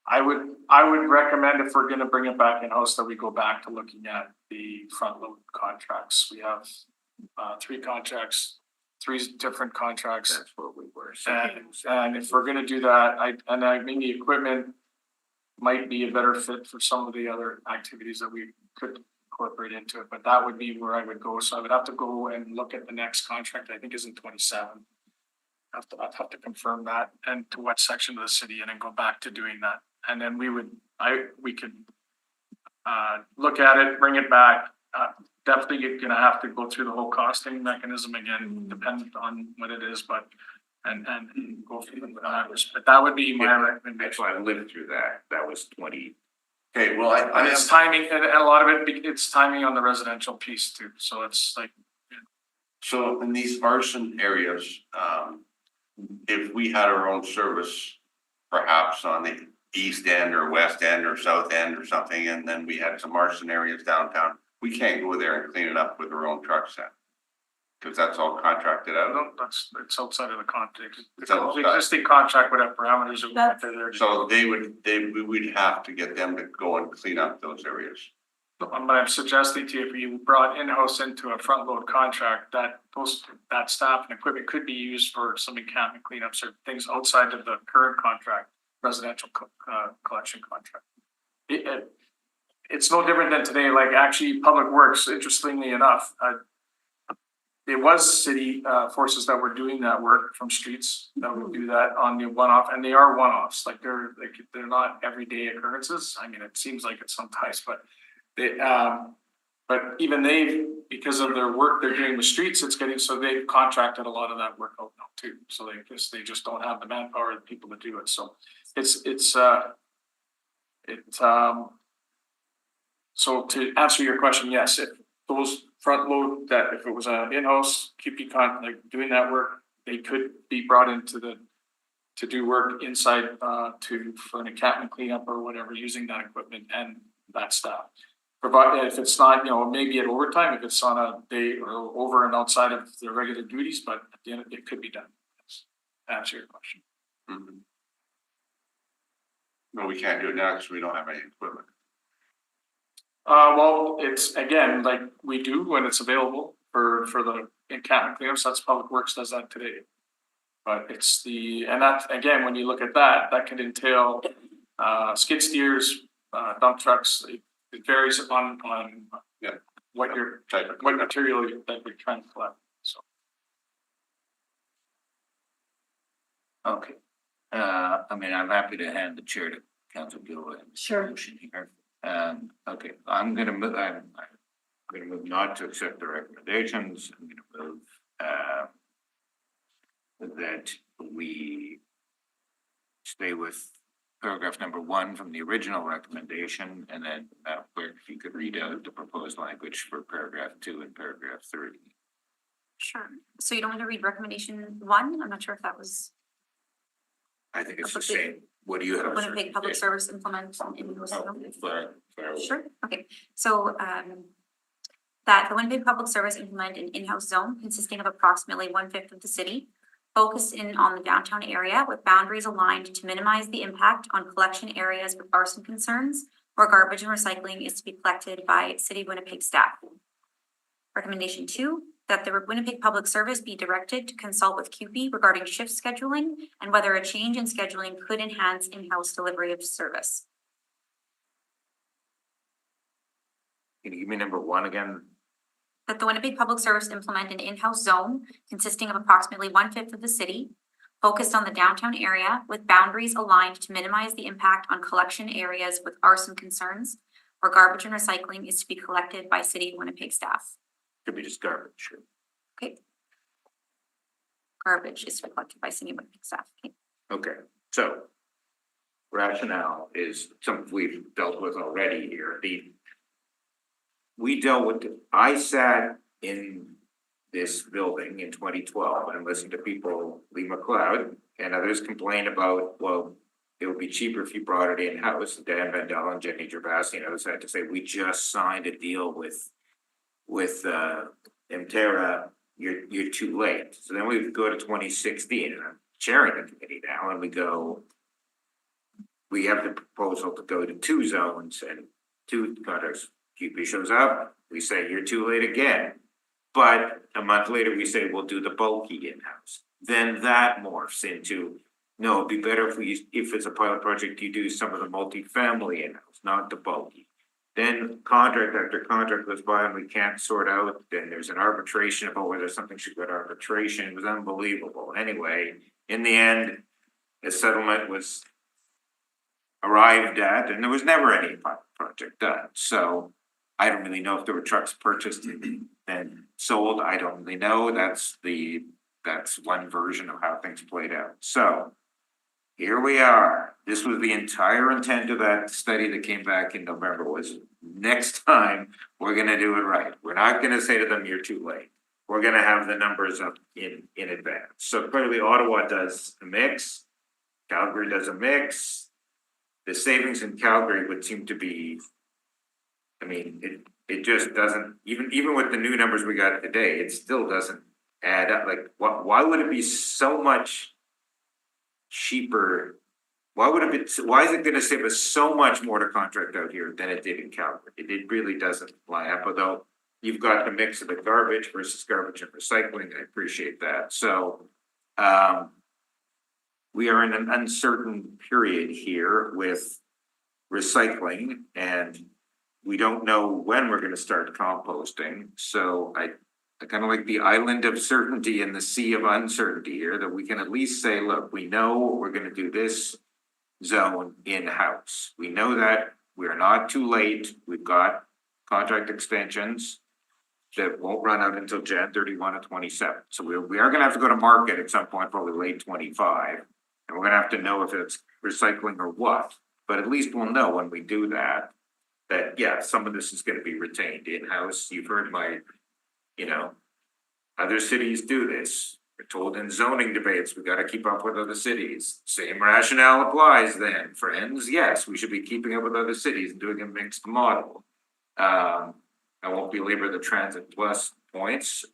I would recommend, if we're gonna bring it back in-house, that we go back to looking at the front load contracts. We have 3 contracts, 3 different contracts. That's what we were. And if we're gonna do that, I mean, the equipment might be a better fit for some of the other activities that we could incorporate into it, but that would be where I would go. So I would have to go and look at the next contract, I think is in 27. I'd have to confirm that and to what section of the city, and then go back to doing that. And then we could look at it, bring it back. Definitely you're gonna have to go through the whole costing mechanism again, dependent on what it is, but and go through the numbers. But that would be my recommendation. That's why I lived through that. That was 20. Okay, well, I And it's timing, and a lot of it, it's timing on the residential piece too. So it's like, so in these arson areas, if we had our own service, perhaps on the east end or west end or south end or something, and then we had some arson areas downtown, we can't go there and clean it up with our own trucks then. Cause that's all contracted out. it's outside of the contract. It's outside. The existing contract would have parameters of what they're there to do. So we would have to get them to go and clean up those areas. But I'm suggesting to you, if you brought in-house into a front load contract, that staff and equipment could be used for some encampment cleanups or things outside of the current contract, residential collection contract. It's no different than today, like actually Public Works, interestingly enough, it was city forces that were doing that work from streets that would do that on the one-off, and they are one-offs, they're not everyday occurrences. I mean, it seems like it sometimes, but even because of their work they're doing with streets, so they've contracted a lot of that work out now too. So they just don't have the manpower and people to do it. So so to answer your question, yes, if those front load, that if it was an in-house QP like doing that work, they could be brought into to do work inside for an encampment cleanup or whatever, using that equipment and that staff. Provided if it's not, maybe at overtime, if it's on a day or over and outside of their regular duties, but at the end it could be done. To answer your question. Mm-hmm. No, we can't do it now because we don't have any equipment. Well, it's again, like we do when it's available for the encampment cleanups, that's Public Works does that today. But and that, again, when you look at that can entail skid steers, dump trucks. It varies on what material that we're trying to collect. So. Okay. I mean, I'm happy to hand the chair to Councilor Gill. Sure. Here. Okay, I'm gonna move not to accept the recommendations. I'm gonna move that we stay with paragraph number 1 from the original recommendation, and then where if you could read out the proposed language for paragraph 2 and paragraph 3. Sure. So you don't want to read recommendation 1? I'm not sure if that was. I think it's the same. What do you have? Winnipeg Public Service implement in Fair. Sure, okay, so that the Winnipeg Public Service implement an in-house zone consisting of approximately 1/5 of the city, focus in on the downtown area with boundaries aligned to minimize the impact on collection areas with arson concerns where garbage and recycling is to be collected by City of Winnipeg staff. Recommendation 2, that the Winnipeg Public Service be directed to consult with QP regarding shift scheduling and whether a change in scheduling could enhance in-house delivery of service. Can you give me number 1 again? that the Winnipeg Public Service implement an in-house zone consisting of approximately 1/5 of the city, focused on the downtown area with boundaries aligned to minimize the impact on collection areas with arson concerns, where garbage and recycling is to be collected by City of Winnipeg staff. Could be just garbage. Okay. Garbage is to be collected by City of Winnipeg staff. Okay. Okay, so rationale is something we've dealt with already here. We dealt with, I sat in this building in 2012 and listened to people, Lee McLeod and others complain about, well, it would be cheaper if you brought it in-house. Dan Vandell and Jenny Gervasi and others had to say, we just signed a deal with Emterra, you're too late. So then we go to 2016 and I'm chairing the committee now and we have the proposal to go to 2 zones and 2 cutters. QP shows up, we say, you're too late again. But a month later, we say, we'll do the bulky in-house. Then that morphs into, no, it'd be better if it's a pilot project, you do some of the multifamily in-house, not the bulky. Then contract after contract goes by and we can't sort out, then there's an arbitration about whether something should go to arbitration. It was unbelievable. Anyway, in the end, a settlement was arrived at and there was never any pilot project done. So I don't really know if there were trucks purchased and sold. I don't really know. That's one version of how things played out. So here we are. This was the entire intent of that study that came back in November was next time we're gonna do it right. We're not gonna say to them, you're too late. We're gonna have the numbers up in advance. So clearly Ottawa does a mix, Calgary does a mix. The savings in Calgary would seem to be, I mean, it just doesn't, even with the new numbers we got today, it still doesn't add up. Like, why would it be so much cheaper? Why is it gonna save us so much more to contract out here than it did in Calgary? It really doesn't line up, although you've got the mix of the garbage versus garbage and recycling. I appreciate that. So, we are in an uncertain period here with recycling and we don't know when we're gonna start composting. So I kind of like the island of certainty and the sea of uncertainty here, that we can at least say, look, we know we're gonna do this zone in-house. We know that we're not too late. We've got contract extensions that won't run out until Jan 31 of 27. So we are gonna have to go to market at some point, probably late 25. And we're gonna have to know if it's recycling or what, but at least we'll know when we do that, yeah, some of this is gonna be retained in-house. You've heard my, other cities do this. We're told in zoning debates, we gotta keep up with other cities. Same rationale applies then, friends. Yes, we should be keeping up with other cities and doing a mixed model. I won't belabor the Transit Plus points.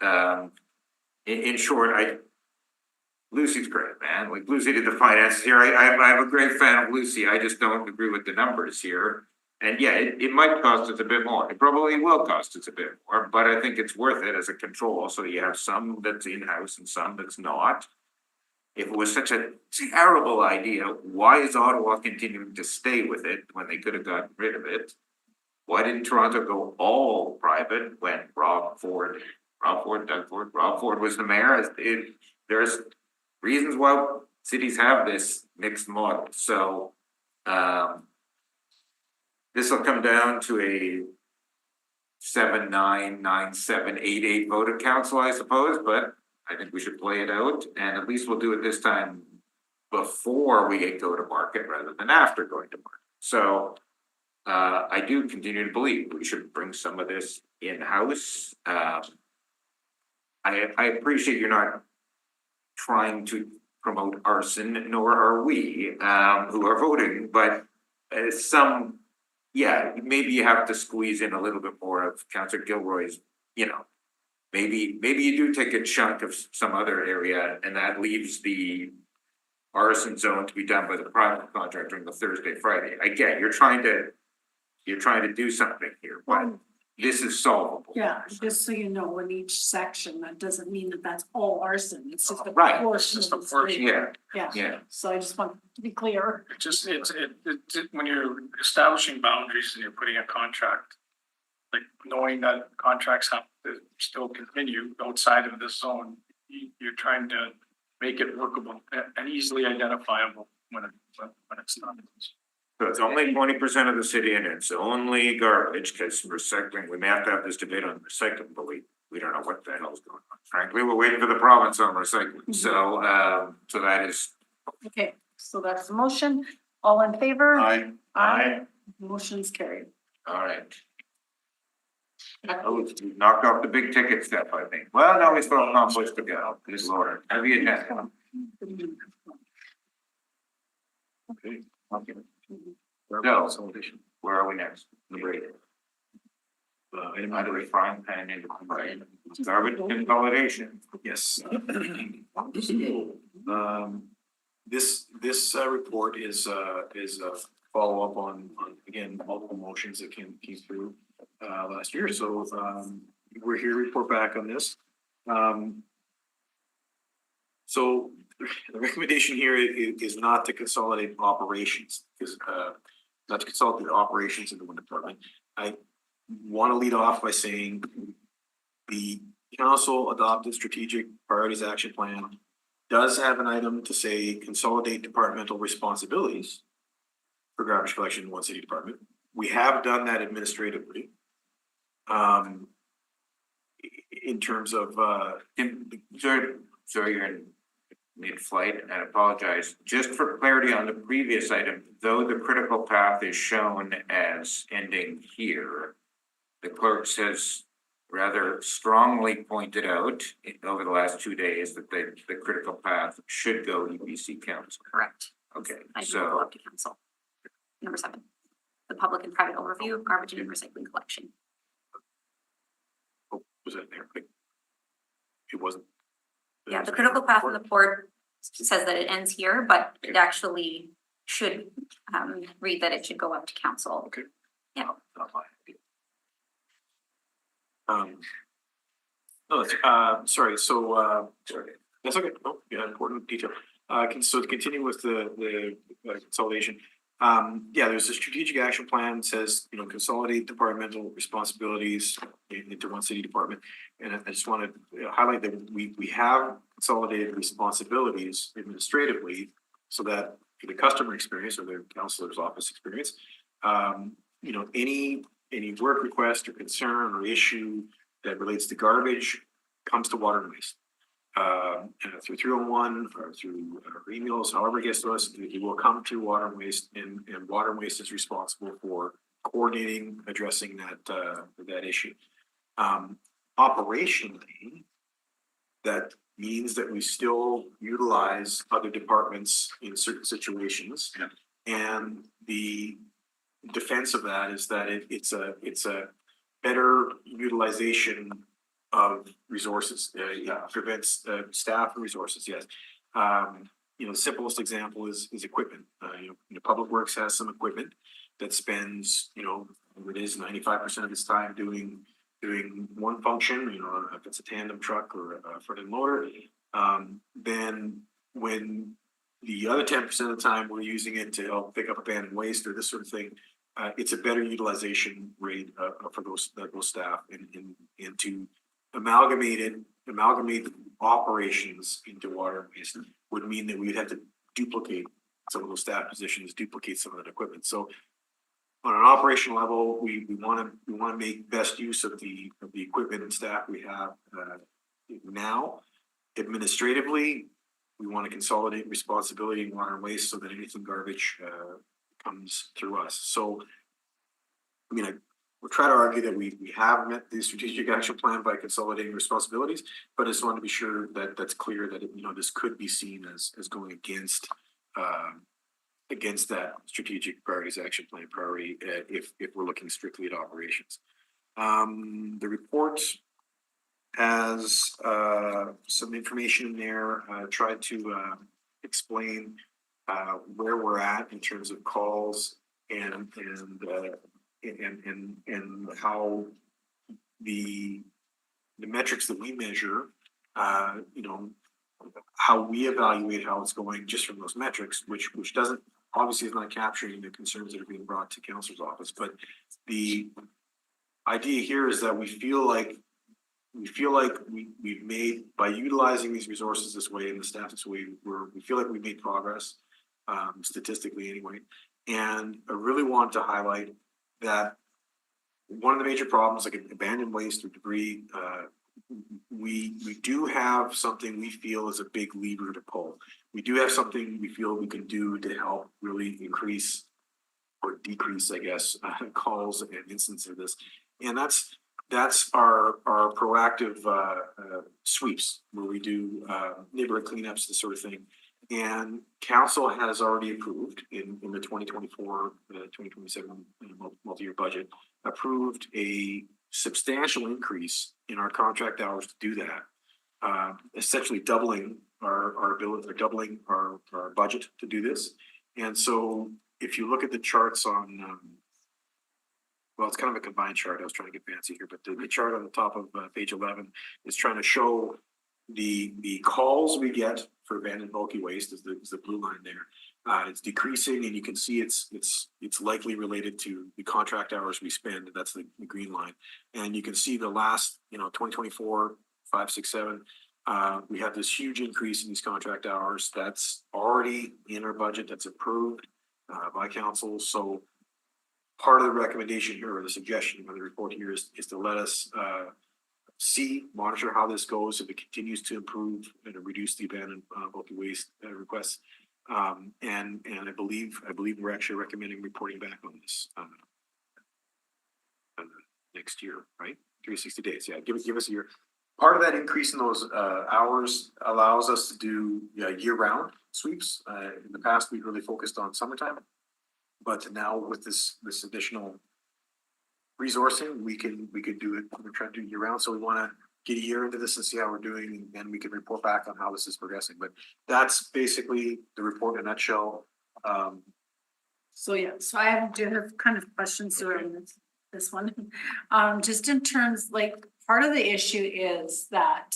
In short, Lucy's great, man. Like Lucy did the finances here. I'm a great fan of Lucy. I just don't agree with the numbers here. And yeah, it might cost us a bit more. It probably will cost us a bit more, but I think it's worth it as a control. So you have some that's in-house and some that's not. If it was such a terrible idea, why is Ottawa continuing to stay with it when they could have gotten rid of it? Why didn't Toronto go all private when Rob Ford was the mayor? There's reasons why cities have this mixed model. So this will come down to a 7-9, 9-7, 8-8 vote at council, I suppose, but I think we should play it out, and at least we'll do it this time before we go to market rather than after going to market. So I do continue to believe we should bring some of this in-house. I appreciate you're not trying to promote arson, nor are we who are voting, but maybe you have to squeeze in a little bit more of Councillor Gilroy's, maybe you do take a chunk of some other area and that leaves the arson zone to be done by the private contractor on the Thursday, Friday. I get you're trying to do something here, but this is solvable. Yeah, just so you know, in each section, that doesn't mean that that's all arson. It's just a Right. portion of the street. Yeah. Yeah, so I just want to be clear. It when you're establishing boundaries and you're putting a contract like knowing that contracts have to still continue outside of this zone, you're trying to make it workable and easily identifiable when it's not. So it's only 20% of the city and it's only garbage, because recycling, we may have to have this debate on recycling, but we don't know what the hell's going on. Frankly, we're waiting for the province on recycling, so that is. Okay, so that's the motion. All in favor? I, Aye. Motion's carried. All right. Oh, we knocked off the big ticket stuff, I think. Well, no, we still have conflicts to go. Good Lord. Heavy agenda. Okay. So, where are we next? Number 8. Item Out of number the 8. frying pan into garbage consolidation. Yes. This report is a follow-up on again, multiple motions that came through last year. So we're here to report back on this. So the recommendation here is not to consolidate operations, because not to consolidate operations into one department. I want to lead off by saying the council adopted strategic priorities action plan does have an item to say consolidate departmental responsibilities for garbage collection in one city department. We have done that administratively. In terms of Sorry, you're in mid-flight, and I apologize. Just for clarity on the previous item, though the critical path is shown as ending here, the clerk says rather strongly pointed out over the last 2 days that the critical path should go EPC council. Correct. Okay, I will go so up to council. Number 7, the public and private overview of garbage and recycling collection. was that there? It wasn't. Yeah, the critical path of the port says that it ends here, but it actually should read that it should go up to council. Okay. Yeah. Not my idea. No, that's, sorry, so, that's okay, oh, yeah, important detail. So to continue with the consolidation, yeah, there's a strategic action plan that says, consolidate departmental responsibilities into one city department. And I just want to highlight that we have consolidated responsibilities administratively so that for the customer experience or the counselor's office experience, any work request or concern or issue that relates to garbage comes to water and waste. Through 301 or through emails, however it gets to us, it will come to water and waste, and water and waste is responsible for coordinating, addressing that issue. Operationally, that means that we still utilize other departments in certain situations. Yeah. And the defense of that is that it's a better utilization of resources. It prevents staff and resources. Yes. The simplest example is equipment. Public Works has some equipment that spends, it is 95% of its time doing one function. If it's a tandem truck or a front end loader, then when the other 10% of the time we're using it to help pick up abandoned waste or this sort of thing, it's a better utilization rate for those staff, and to amalgamate operations into water and waste would mean that we'd have to duplicate some of those staff positions, duplicate some of that equipment. So on an operational level, we want to make best use of the equipment and staff we have now. Administratively, we want to consolidate responsibility in water and waste so that anything garbage comes through us. So, we'll try to argue that we have met the strategic action plan by consolidating responsibilities, but I just want to be sure that that's clear that this could be seen as going against that strategic priorities action plan priority if we're looking strictly at operations. The report has some information in there. Tried to explain where we're at in terms of calls and how the metrics that we measure, how we evaluate how it's going just from those metrics, which doesn't, obviously is not capturing the concerns that are being brought to council's office, but the idea here is that we feel like we've made, by utilizing these resources this way and the staff this way, we feel like we've made progress, statistically anyway. And I really want to highlight that one of the major problems, like abandoned waste or debris, we do have something we feel is a big lever to pull. We do have something we feel we can do to help really increase or decrease, I guess, calls and instances of this. And that's our proactive sweeps, where we do neighborhood cleanups, this sort of thing. And council has already approved in the 2024, 2027 multi-year budget, approved a substantial increase in our contract hours to do that. Essentially doubling our ability, or doubling our budget to do this. And so if you look at the charts on, well, it's kind of a combined chart. I was trying to get fancy here, but the chart on the top of page 11 is trying to show the calls we get for abandoned bulky waste is the blue line there. It's decreasing, and you can see it's likely related to the contract hours we spend. That's the green line, and you can see the last 2024, 5, 6, 7. We have this huge increase in these contract hours. That's already in our budget. That's approved by council. So part of the recommendation here, or the suggestion of the report here, is to let us monitor how this goes. If it continues to improve and to reduce the abandoned bulky waste requests, and I believe we're actually recommending reporting back on this next year, right? 360 days. Yeah, give us a year. Part of that increase in those hours allows us to do year-round sweeps. In the past, we really focused on summertime, but now with this additional resourcing, we could do it. We're trying to do year-round, so we want to get a year into this and see how we're doing, and we can report back on how this is progressing. But that's basically the report in a nutshell. So I do have kind of questions around this one. Just in terms, like, part of the issue is that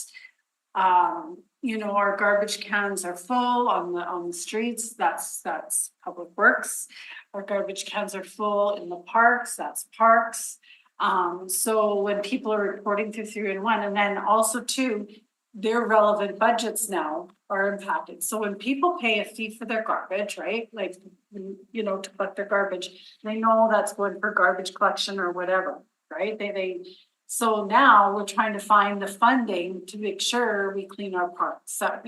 our garbage cans are full on the streets. That's Public Works. Our garbage cans are full in the parks. That's Parks. So when people are reporting through 3-in-1, and then also too, their relevant budgets now are impacted. So when people pay a fee for their garbage, right? Like, to collect their garbage, they know that's going for garbage collection or whatever, right? So now we're trying to find the funding to make sure we clean our parks. So,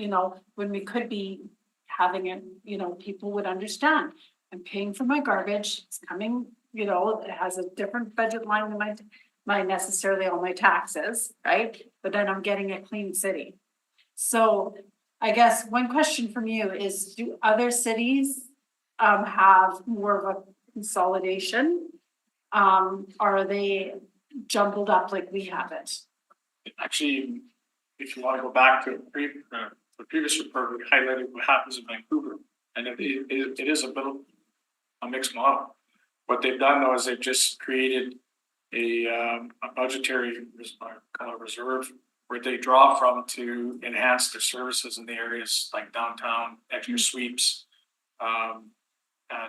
when we could be having it, people would understand. I'm paying for my garbage. It's coming, it has a different budget line than my necessarily all my taxes, right? But then I'm getting a clean city. So I guess one question from you is, do other cities have more of a consolidation? Are they jumbled up like we have it? Actually, if you want to go back to the previous report, we highlighted what happens in Vancouver, and it is a bit of a mixed model. What they've done though is they've just created a budgetary kind of reserve where they draw from to enhance their services in the areas like downtown, extra sweeps,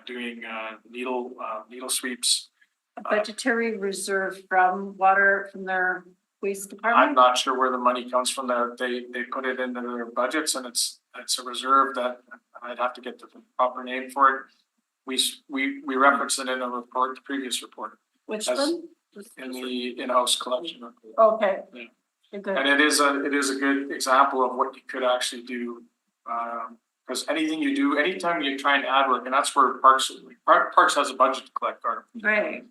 doing needle sweeps. A budgetary reserve from their waste I'm department? not sure where the money comes from. They put it into their budgets, and it's a reserve that I'd have to get the proper name for it. We referenced it in a report, the previous report. Which one? In the in-house collection report. Okay. Yeah. Good. And it is a good example of what you could actually do. Because anytime you try and add work, and that's where Parks has a budget to collect garbage. Right.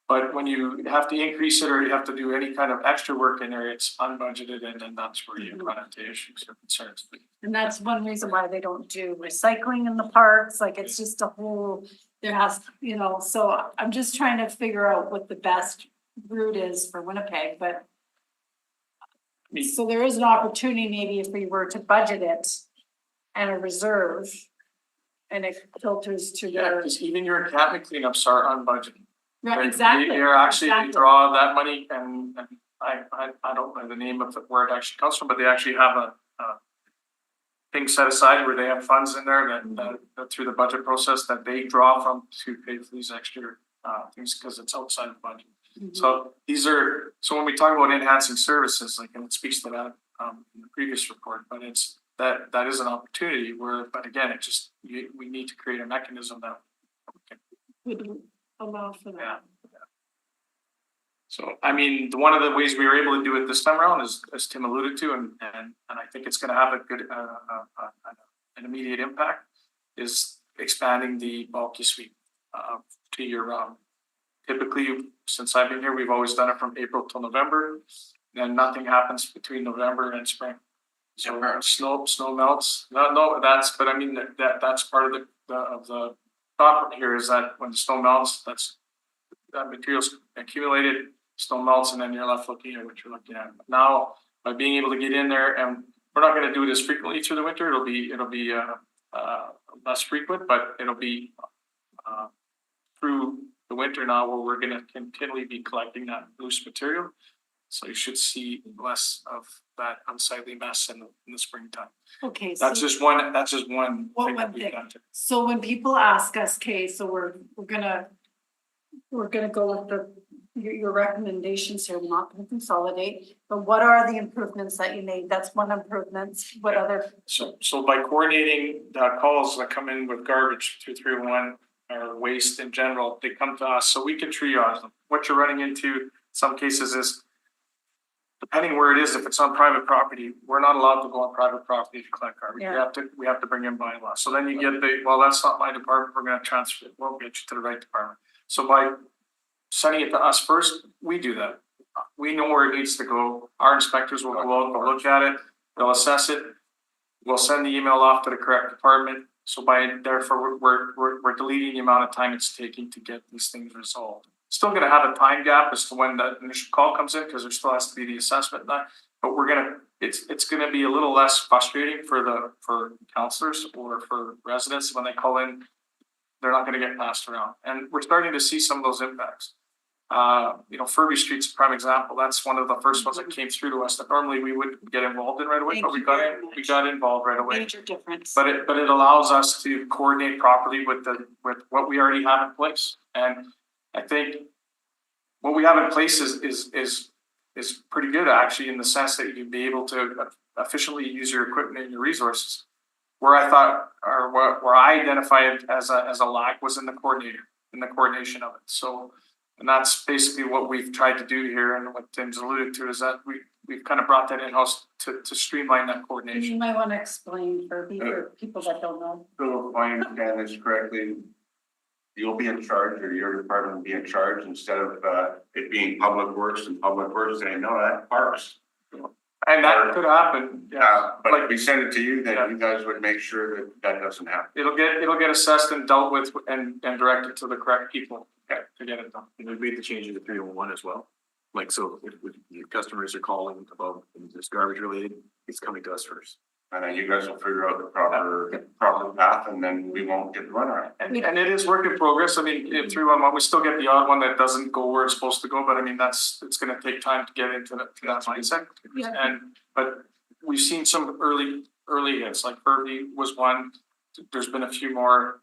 But when you have to increase it or you have to do any kind of extra work in there, it's unbudgeted, and then that's where you run into issues or concerns. And that's one reason why they don't do recycling in the parks. Like, it's just a whole, so I'm just trying to figure out what the best route is for Winnipeg, but so there is an opportunity maybe if we were to budget it and a reserve and it filters to their. Because even your encampment cleanups are unbudgeted. Right, exactly. They draw that money, and I don't know the name of where it actually comes from, but they actually have a thing set aside where they have funds in there that through the budget process that they draw from to pay for these extra things because it's outside the budget. So so when we talk about enhancing services, like, and it speaks to that, in the previous report, but it's, that is an opportunity but again, we need to create a mechanism that. Would allow for that. So, I mean, one of the ways we were able to do it this time around is, as Tim alluded to, and I think it's gonna have a good, an immediate impact, is expanding the bulky sweep, to year round. Typically, since I've been here, we've always done it from April till November, then nothing happens between November and spring. So snow melts, but I mean, that's part of the thought here is that when the snow melts, that material's accumulated, snow melts, and then you're left looking at what you're looking at. Now, by being able to get in there, and we're not gonna do it as frequently through the winter, it'll be less frequent, but it'll be through the winter now where we're gonna continually be collecting that loose material. So you should see less of that unsightly mess in the springtime. Okay, That's so, just one thing one that we've thing. done. So when people ask us, okay, so we're gonna go with your recommendations here, we're not gonna consolidate, but what are the improvements that you made? That's one improvement. What other? So by coordinating the calls that come in with garbage through 301 or waste in general, they come to us so we can triage them. What you're running into in some cases is, depending where it is, if it's on private property, we're not allowed to go on private property to collect garbage. Yeah. We have to bring in bylaw. So then you get well, that's not my department, we're gonna transfer it, we'll get you to the right department. So by sending it to us first, we do that. We know where it needs to go. Our inspectors will go out, they'll look at it, they'll assess it. We'll send the email off to the correct department. So therefore, we're deleting the amount of time it's taking to get these things resolved. Still gonna have a time gap as to when that initial call comes in, because there still has to be the assessment done. But it's gonna be a little less frustrating for counselors or for residents when they call in. They're not gonna get passed around. And we're starting to see some of those impacts. Furby Street's a prime example. That's one of the first ones that came through to us that normally we wouldn't get involved in right away, but we got involved right away. Major difference. But it allows us to coordinate properly with what we already have in place. And I think what we have in place is pretty good, actually, in the sense that you can be able to efficiently use your equipment and your resources. Where I thought, or where I identified as a lack was in the coordination of it. So, and that's basically what we've tried to do here, and what Tim's alluded to is that we've kind of brought that in-house to streamline that coordination. You might want to explain for people that don't know. So if I understand this correctly, you'll be in charge, or your department will be in charge, instead of it being Public Works and Public Works saying, no, that parks. And that could happen, yeah. But if we send it to you, then you guys would make sure that doesn't happen. It'll get assessed and dealt with and directed to the correct people to get it done. And we made the change to 301 as well. Like, so if your customers are calling about this garbage related, it's coming to us first. And then you guys will figure out the proper path, and then we won't get the runaround. And it is work in progress. I mean, in 311, we still get the odd one that doesn't go where it's supposed to go, but I mean, it's gonna take time to get into that mindset. Yeah. But we've seen some early hits, like Furby was one. There's been a few more,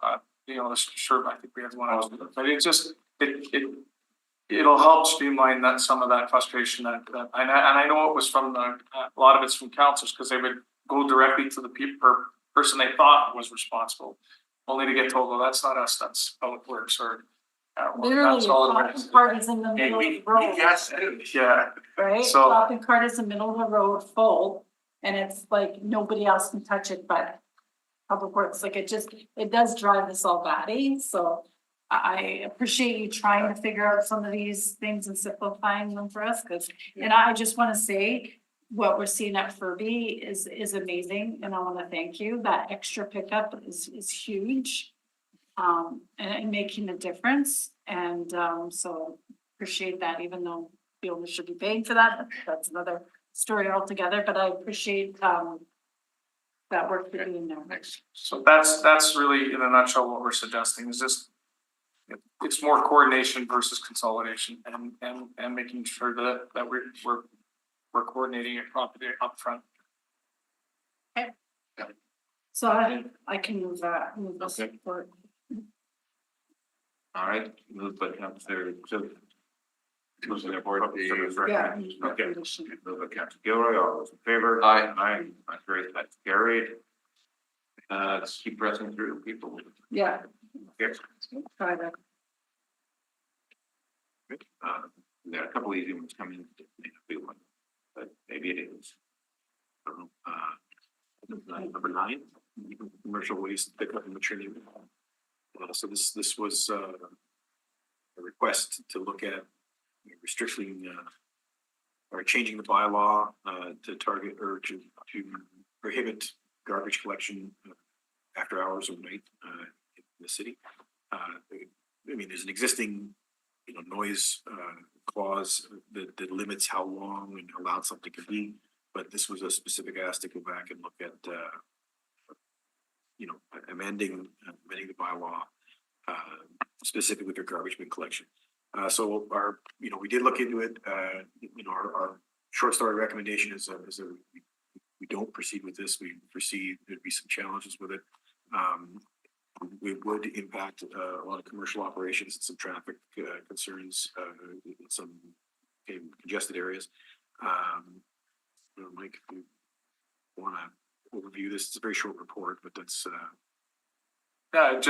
sure, I think we had one else, but it'll help streamline some of that frustration and I know it was from a lot of it's from councils, because they would go directly to the person they thought was responsible, only to get told, well, that's not us, that's Public Works, or Literally, that's all a shopping cart is in the middle of the road. yeah. Right? So- Shopping cart is in the middle of the road full, and it's like nobody else can touch it but Public Works. Like it does drive us all batty. So I appreciate you trying to figure out some of these things and simplifying them for us, and I just want to say, what we're seeing at Furby is amazing, and I want to thank you. That extra pickup is huge. And making a difference, and so appreciate that, even though the owner should be paying for that. That's another story altogether, but I appreciate that work for doing there. So that's really in a nutshell what we're suggesting is just it's more coordination versus consolidation, and making sure that we're coordinating it properly up front. So I can move this Okay. forward. All right, moved by Councilor, so Was there board service Yeah. recommendation? Okay. Moved by Council Gilroy, all those in favor? Aye. Aye, that's carried. Let's keep pressing through people. Yeah. Okay. Try that. There are a couple easy ones coming, maybe one, but maybe it is. I don't know, number 9, commercial waste pickup and retrieval. So this was a request to look at restricting or changing the bylaw to target or to prohibit garbage collection after hours or night in the city. I mean, there's an existing, noise clause that limits how long and how loud something can be, but this was a specific ask to go back and look at, amending the bylaw specifically for garbage bin collection. So we did look into it. Our short story recommendation is we don't proceed with this. We foresee there'd be some challenges with it. We would impact a lot of commercial operations and some traffic concerns in some congested areas. Mike, if you want to overview this, it's a very short report, but that's Yeah,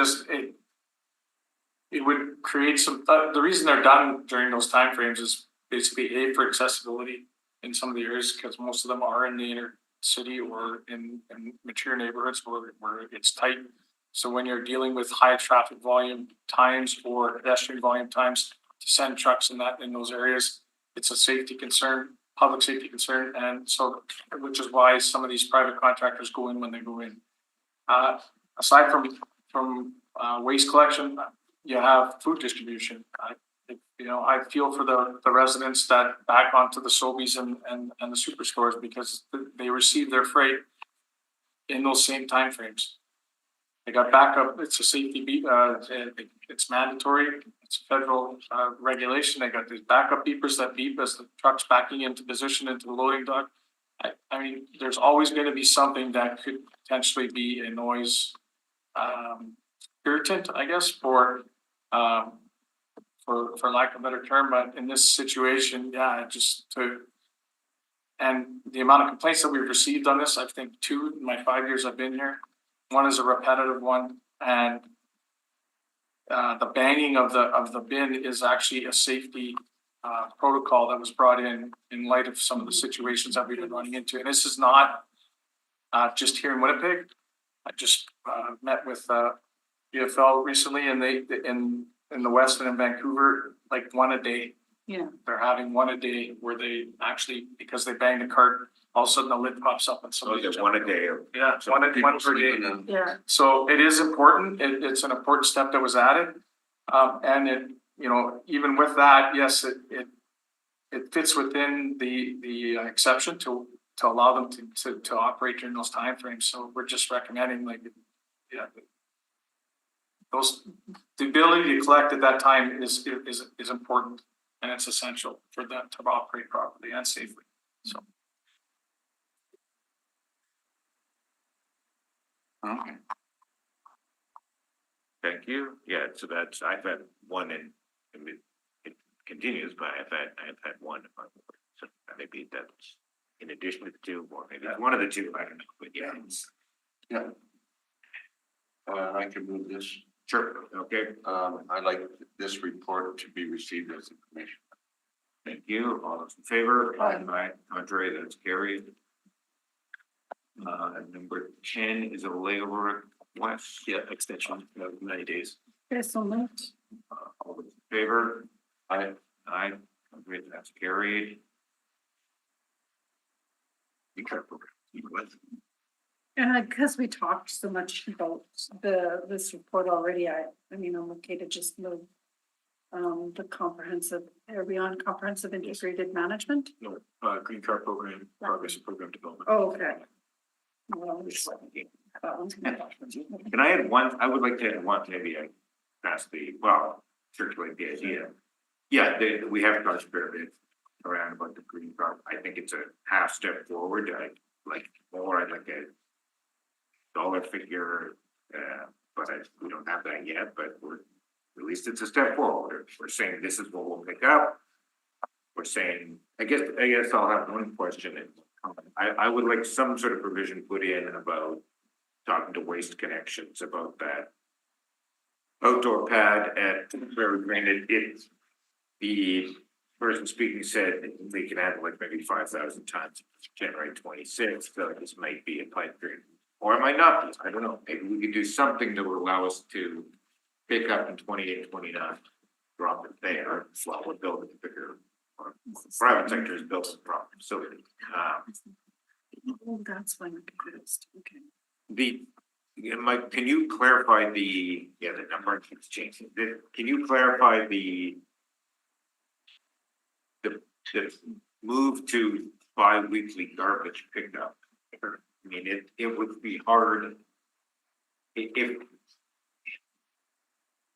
it would create some, the reason they're done during those timeframes is basically A, for accessibility in some of the areas, because most of them are in the inner city or in mature neighborhoods where it's tight. So when you're dealing with high traffic volume times or pedestrian volume times to send trucks in those areas, it's a safety concern, public safety concern, and so, which is why some of these private contractors go in when they go in. Aside from waste collection, you have food distribution. I feel for the residents that back onto the Sobeys and the superstores because they receive their freight in those same timeframes. They got backup. It's a safety it's mandatory. It's federal regulation. They got these backup beepers that beep as the truck's backing into position into the loading dock. I mean, there's always going to be something that could potentially be a noise irritant, I guess, for lack of a better term. But in this situation, yeah, and the amount of complaints that we've received on this, I think 2 in my 5 years I've been here. One is a repetitive one, and the banging of the bin is actually a safety protocol that was brought in light of some of the situations that we've been running into. And this is not just here in Winnipeg. I just met with BFL recently, and they in the West and in Vancouver, like one a day. Yeah. They're having one a day where they actually, because they bang the cart, all of a sudden the lid pops up and somebody. one a day. Yeah, one per day. Yeah. So it is important. It's an important step that was added. And it, even with that, yes, it fits within the exception to allow them to operate during those timeframes. So we're just recommending the ability to collect at that time is important, and it's essential for them to operate properly and safely. So. Okay. Thank you. Yeah, so I've had one and it continues, but I've had one. So maybe that's in addition to the 2, or maybe it's one of the 2, I don't know, but yeah. Yeah. I can move this. Sure, okay. I'd like this report to be received as information. Thank you. All those in favor? Aye. Contrary, that's carried. Number 10 is a layover request. Yeah, extension of 90 days. Okay, so moved. All those in favor? Aye. Contrary, that's carried. And because we talked so much about this report already, I mean, I'm okay to just move the comprehensive, are we on comprehensive integrated management? No, green card program, progress of program development. Oh, okay. Well, that one's good. Can I add one? I would like to add one, maybe I pass circulate the idea. Yeah, we have touched a bit around about the green card. I think it's a half step forward. I'd like a dollar figure, but we don't have that yet, but at least it's a step forward. We're saying this is what we'll pick up. we're saying, I guess I'll have one question. I would like some sort of provision put in about talking to Waste Connections about that outdoor pad at Prairie Green. It's the person speaking said they can handle like maybe 5,000 tons, generate 26, so this might be a pipe dream. Or it might not be, I don't know, maybe we could do something that would allow us to pick up in 28, 29, drop it there, while we're building a bigger, or private sector is building a proper facility. That's why I'm confused, okay. Mike, can you clarify the number keeps changing, can you clarify the move to bi-weekly garbage pickup? I mean, it would be hard if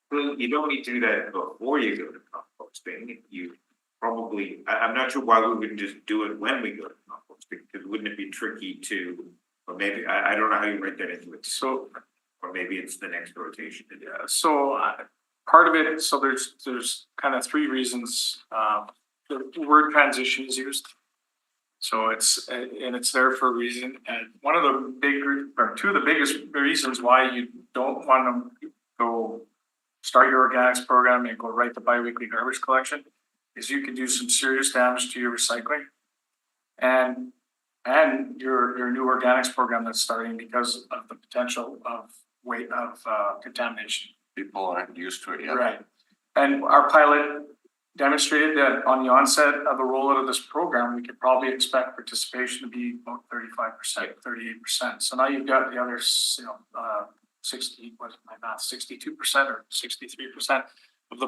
well, you don't need to do that before you go to composting. You probably, I'm not sure why we wouldn't just do it when we go to composting, because wouldn't it be tricky to, or maybe, I don't know how you write that into it. So, Or maybe it's the next rotation to do it. so part of it, so there's kind of three reasons, the word transition is used. So it's, and it's there for a reason, and one of the two of the biggest reasons why you don't want to go start your organics program and go right to bi-weekly garbage collection is you can do some serious damage to your recycling and your new organics program that's starting because of the potential of weight of contamination. People aren't used to it yet. Right. And our pilot demonstrated that on the onset of the rollout of this program, we could probably expect participation to be about 35%, 38%. So now you've got the other, 62% or 63% of the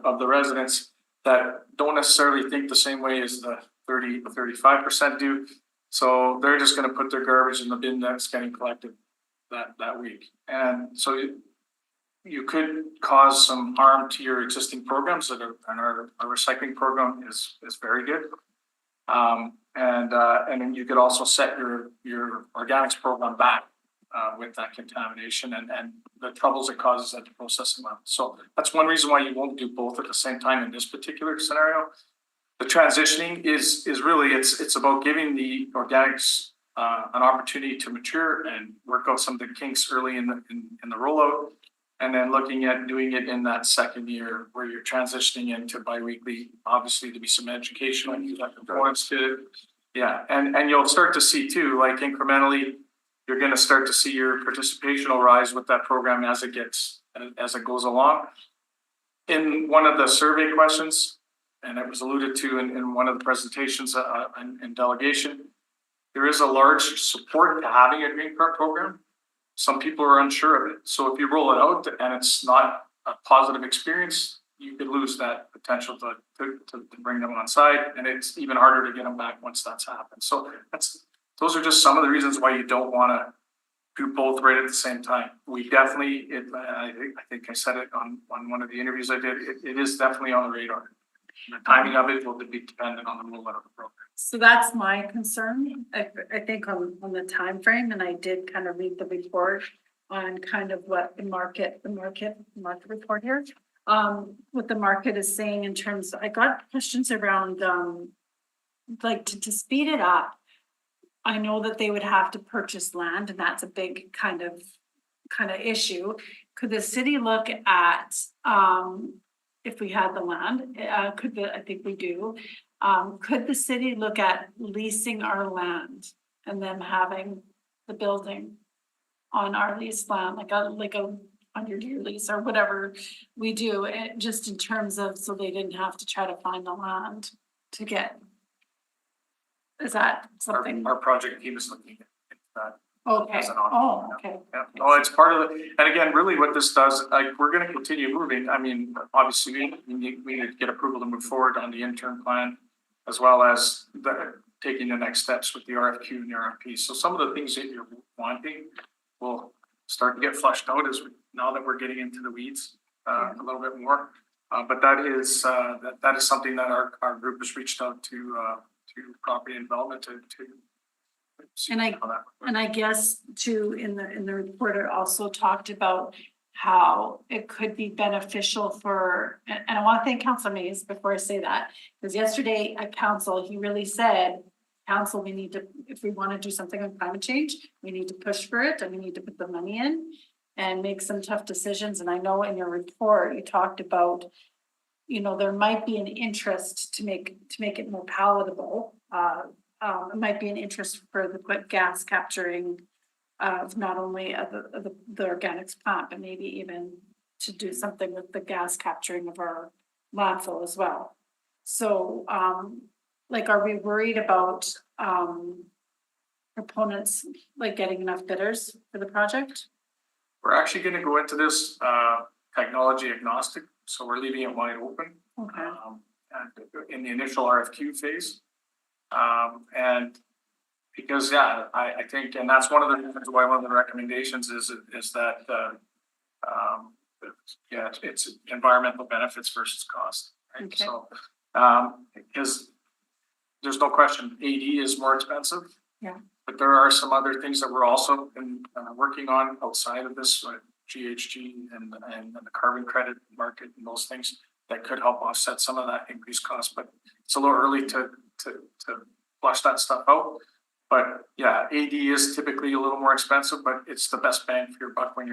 of the residents that don't necessarily think the same way as the 30 or 35% do. So they're just going to put their garbage in the bin that's getting collected that week. And so you could cause some harm to your existing programs that are, and our recycling program is very good. And then you could also set your organics program back with that contamination and the troubles it causes at the processing level. So that's one reason why you won't do both at the same time in this particular scenario. The transitioning is really, it's about giving the organics an opportunity to mature and work out some of the kinks early in the rollout. And then looking at doing it in that second year where you're transitioning into bi-weekly, obviously to be some educational components to it. Yeah, and you'll start to see too, like incrementally, you're gonna start to see your participation will rise with that program as it goes along. In one of the survey questions, and it was alluded to in one of the presentations in delegation, there is a large support to having a green card program. Some people are unsure of it. So if you roll it out and it's not a positive experience, you could lose that potential to bring them on side, and it's even harder to get them back once that's happened. So those are just some of the reasons why you don't want to do both right at the same time. We definitely, I think I said it on one of the interviews I did, it is definitely on the radar. The timing of it will be dependent on the rollout of the program. So that's my concern, I think on the time frame, and I did kind of read the report on kind of what the market report here. What the market is saying in terms, I got questions around, like to speed it up. I know that they would have to purchase land, and that's a big kind of issue. Could the city look at, if we had the land, I think we do. Could the city look at leasing our land and then having the building on our leased land, like a 100-year lease or whatever we do, just in terms of, so they didn't have to try to find the land to get. Is that something? Our project team is looking at that. Okay. As an option. Okay. Yeah. No, it's part of it. And again, really what this does, like, we're going to continue moving. I mean, obviously we need to get approval to move forward on the interim plan, as well as taking the next steps with the RFQ and the RFP. So some of the things that you're wanting will start to get flushed out now that we're getting into the weeds a little bit more. But that is something that our group has reached out to property and development to see how that works. And I guess too, in the report, it also talked about how it could be beneficial for, and I want to thank Councilor Mays before I say that, because yesterday at council, he really said, council, we need to, if we want to do something on climate change, we need to push for it and we need to put the money in and make some tough decisions. And I know in your report, you talked about, you know, there might be an interest to make it more palatable. It might be an interest for the gas capturing of not only of the organics plant, but maybe even to do something with the gas capturing of our landfill as well. So, like, are we worried about, proponents, like, getting enough bidders for the project? We're actually gonna go into this, technology agnostic, so we're leaving it wide open. Okay. And in the initial RFQ phase. And because, yeah, I think, and that's one of the reasons why one of the recommendations is that, yeah, it's environmental benefits versus cost, right? Okay. So, because there's no question, AD is more expensive. Yeah. But there are some other things that we're also working on outside of this, like GHG and the carbon credit market and those things that could help offset some of that increased cost, but it's a little early to flush that stuff out. But yeah, AD is typically a little more expensive, but it's the best bang for your buck when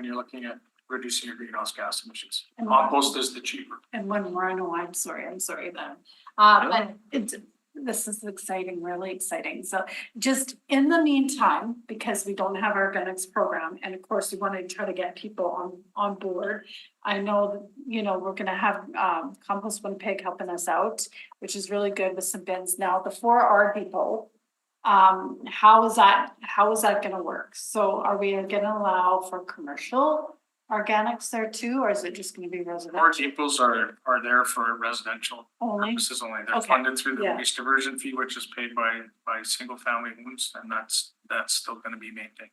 you're looking at reducing your greenhouse gas emissions. And Compost is the cheaper. And one more, I know, I'm sorry then. But this is exciting, really exciting. So just in the meantime, because we don't have our organics program, and of course we want to try to get people on board. I know that, you know, we're gonna have Compost Winnipeg helping us out, which is really good with some bins. Now, the 4R people, how is that gonna work? So are we gonna allow for commercial organics there too, or is it just gonna be More residential depots are there for residential only? purposes only. They're Okay, funded through the yeah. waste diversion fee, which is paid by single family homes, and that's still gonna be maintained.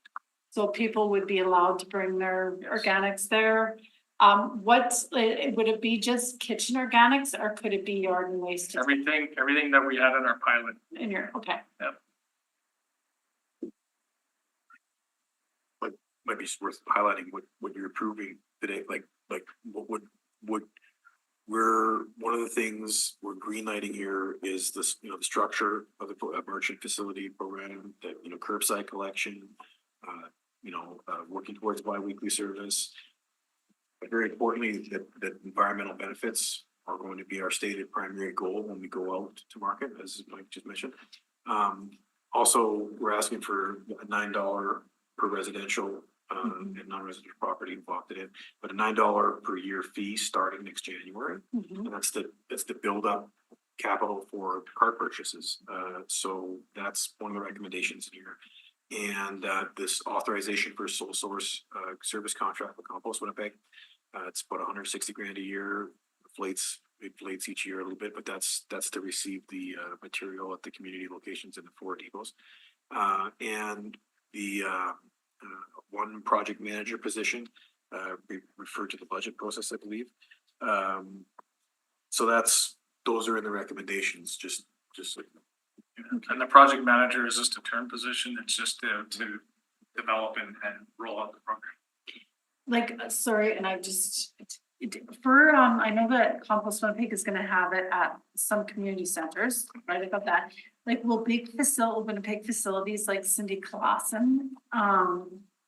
So people would be allowed to bring their Yes. organics there. Would it be just kitchen organics or could it be yard and waste? Everything that we had in our pilot. In your, okay, Might be worth highlighting what you're approving today, like what would one of the things we're green lighting here is this, you know, the structure of the merchant facility program, that, you know, curbside collection, working towards bi-weekly service. But very importantly, that environmental benefits are going to be our stated primary goal when we go out to market, as Mike just mentioned. Also, we're asking for a $9 per residential and non-residential property locked it in, but a $9 per year fee starting next January. Mhm. And that's the build up capital for car purchases. So that's one of the recommendations here. And this authorization for sole source service contract with Compost Winnipeg. It's about $160,000 a year. It inflates each year a little bit, but that's to receive the material at the community locations in the 4 depots. And the one project manager position, we refer to the budget process, I believe. So those are in the recommendations, just like. And the project manager is just a term position. It's just to develop and roll out the program. like, sorry, and I just, for, I know that Compost Winnipeg is gonna have it at some community centers, right, about that. Like, will Winnipeg facilities like Cindy Clausen,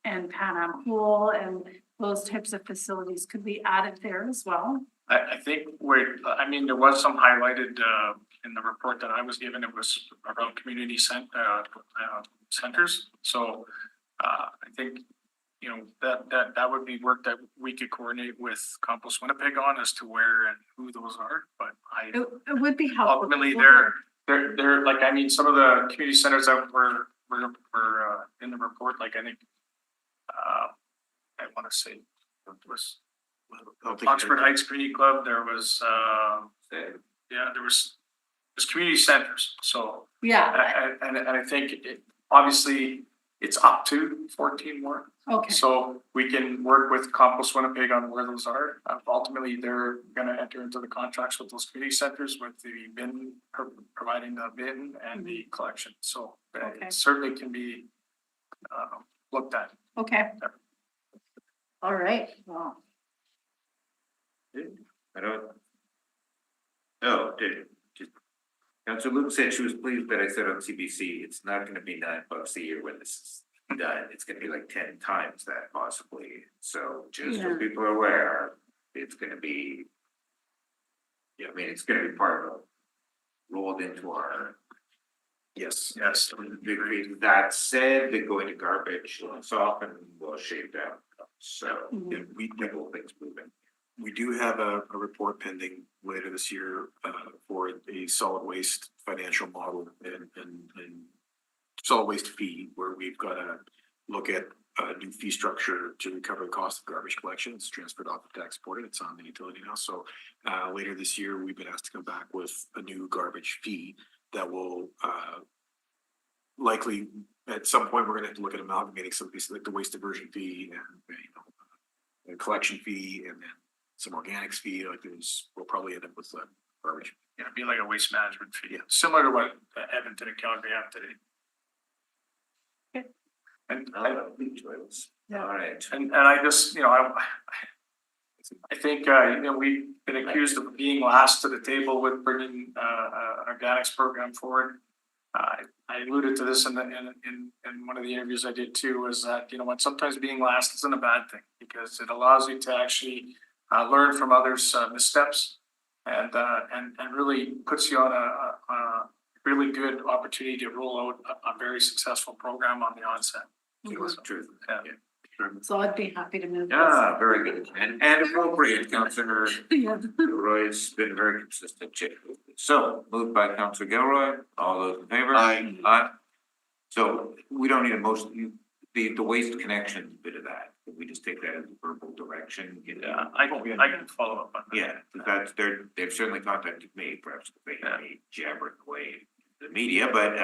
and Pan Am Pool and those types of facilities could be added there as well? I think there was some highlighted in the report that I was given. It was around community centers. So I think, you know, that would be work that we could coordinate with Compost Winnipeg on as to where and who those are. But It would be helpful. ultimately they're like, I mean, some of the community centers that were in the report, like I think I want to say it was Oxford Heights Community Club. There was there was community centers. So Yeah, and I think obviously it's up to 14 more. okay, So we can work with Compost Winnipeg on where those are. Ultimately, they're gonna enter into the contracts with those community centers with the bin, providing the bin and the collection. So Okay. it certainly can be looked at. okay. All right, well, I don't. No, just. Councilor Luke said she was pleased that I said on CBC, it's not gonna be $9 a year when this is done, it's gonna be like 10 times that possibly, so just so Yeah. people are aware, it's gonna be. Yeah, I mean, it's gonna be part of, rolled into our. Yes. That said, the going to garbage soften will shave down, so, Mhm. Yeah, we, the whole thing's moving. we do have a report pending later this year, for a solid waste financial model and solid waste fee, where we've got to look at a new fee structure to recover the cost of garbage collection. It's transferred off of tax ported. It's on the utility now. So, later this year, we've been asked to come back with a new garbage fee that will, likely, at some point, we're gonna have to look at amalgamating some of these, like the waste diversion fee and, a collection fee, and then some organics fee, like we'll probably end up with garbage. Yeah, it'd be like a waste management fee, similar to what Edmonton and Calgary have today. And All right. And I just, I think, we've been accused of being last to the table with bringing, an organics program forward. I alluded to this in one of the interviews I did too, was that, when sometimes being last isn't a bad thing, because it allows you to actually, learn from others' missteps and really puts you on a really good opportunity to roll out a very successful program on the onset. True. Yeah. so I'd be happy to move this. Ah, very good, and appropriate, Councilor Yeah. Gilroy's been very consistent, Chief. So, moved by Councilor Gilroy, all those in favor? Aye. Aye. So, we don't need a motion, the waste connection bit of that, we just take that as a verbal direction, Yeah, I can follow up on that. Yeah, that's, they've certainly contacted me, perhaps they may jabber away the media, but,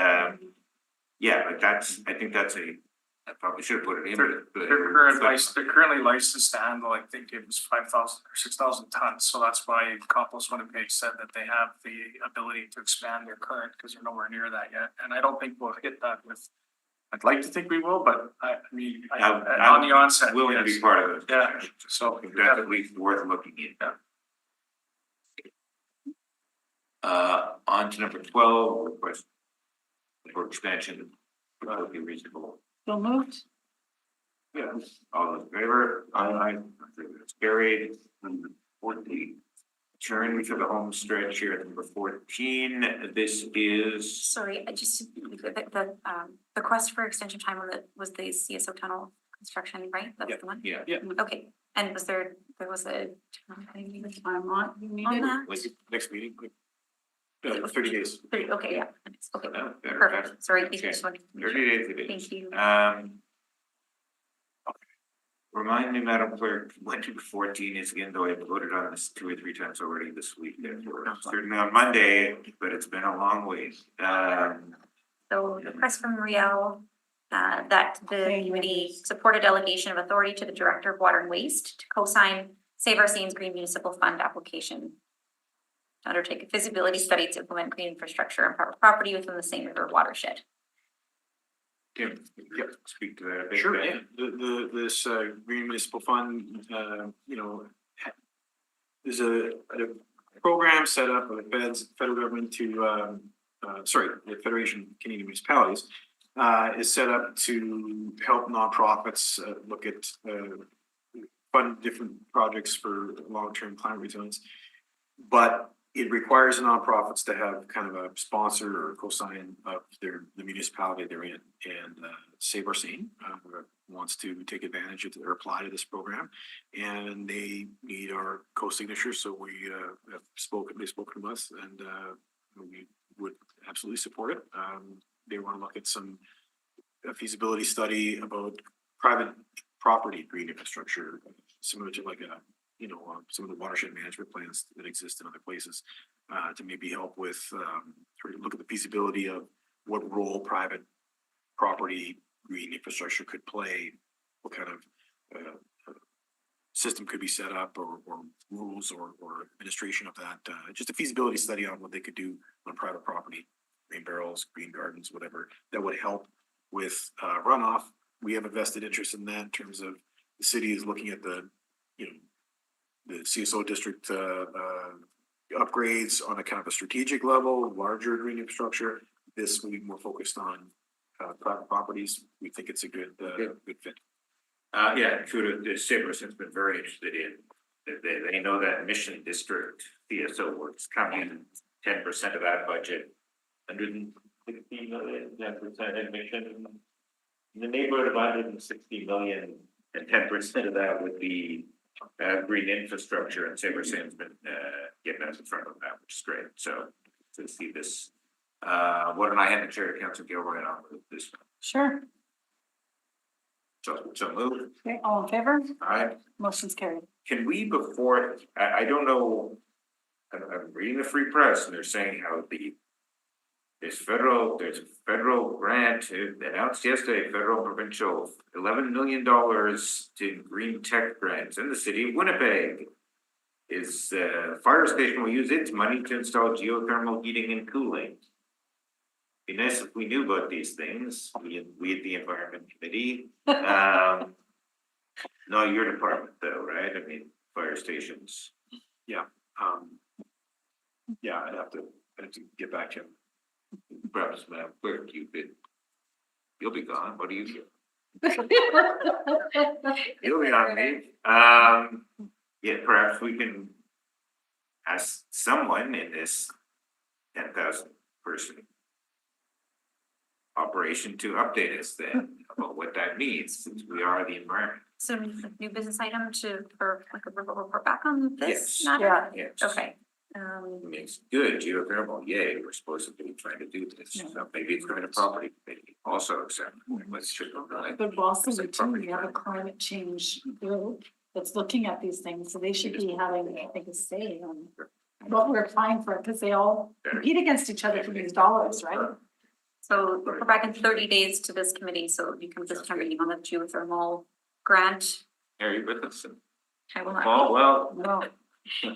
yeah, but I think that's I probably should have put it in, but. They're currently licensed to handle, I think it was 5,000 or 6,000 tons, so that's why Compost Winnipeg said that they have the ability to expand their current, because they're nowhere near that yet, and I don't think we'll hit that with. I'd like to think we will, but on the onset. Willing to be yes. part of it. Yeah, so. That's at least worth looking at. On to number 12, request for expansion, would be reasonable. So moved? Yes. All in favor? Aye. It's carried. Number 14. Turn to the home stretch here at number 14. This is. Sorry, I just, the request for extension time was the CSO tunnel construction, right? That's the one? Yeah. Okay, and there was a. I'm on, you need On it? that? Next meeting, 30 days. Okay, yeah, okay, No, better, perfect, sorry. Okay. just wanted to- 30 days it is. Thank you. Remind me, Madam Clerk, when number 14 is again, though I voted on this 2 or 3 times already this week. Certainly on Monday, but it's been a long week. So the request from Riel, that the committee support a delegation of authority to the Director of Water and Waste to co-sign Save Our Seines Green Municipal Fund application. To undertake a feasibility study to implement green infrastructure and private property within the same river watershed. Tim, speak to that a bit. Sure, Ben. yeah, this Green Municipal Fund, there's a program set up by the federal government to, the Federation of Canadian Municipalities is set up to help nonprofits look at fund different projects for long-term climate resilience. But it requires nonprofits to have kind of a sponsor or co-sign of the municipality they're in. And Save Our Seine wants to take advantage of or apply to this program, and they need our co-signature. So we have they've spoken to us, and we would absolutely support it. They want to look at a feasibility study about private property green infrastructure, similar to like some of the watershed management plans that exist in other places, to maybe help with, look at the feasibility of what role private property green infrastructure could play, what kind of system could be set up, or rules or administration of that. Just a feasibility study on what they could do on private property, green barrels, green gardens, whatever, that would help with runoff. We have a vested interest in that in terms of the city is looking at the, the CSO district, upgrades on a kind of a strategic level, larger green infrastructure. This will be more focused on, private properties. We think it's a good fit. Yeah, Trudeau, the Sabres has been very interested in, they know that Mission District CSO work's coming in 10% of that budget. 160 million, 10% in Mission. In the neighborhood of 160 million, and 10% of that would be green infrastructure, and Sabres has been getting us in front of that, which is great. So to see this, why don't I hand the chair to Councilor Gilroy on with this? Sure. So move. Okay, all in favor? Aye. Motion's carried. Can we before, I don't know, I'm reading the Free Press and they're saying how there's a federal grant announced yesterday, federal provincial, $11 million to green tech grants in the city of Winnipeg. Is fire station will use its money to install geothermal heating and cooling. Be nice if we knew about these things, we at the Environment Committee. Not your department though, right? I mean, fire stations. Yeah, I'd have to get back to him. Perhaps, Madam Clerk, you'll be gone. What do you do? You'll be on leave. Yeah, perhaps we can ask someone in this 10,000 person operation to update us then about what that means, since we are the environment. So new business item for like a report back on this Yes. matter? Yeah. Yes. Okay. I mean, it's good, geothermal, yay, we're supposed to be trying to do this, so maybe it's going to property, maybe also accept, let's check on that. But Boston, too, we have a climate change group that's looking at these things, so they should be having, I think, a say on what we're applying for, because they all compete against each other for these dollars, right? So we're back in 30 days to this committee, so you can just turn meeting on the geothermal grant. Are you with us? I will not. Oh, well, No.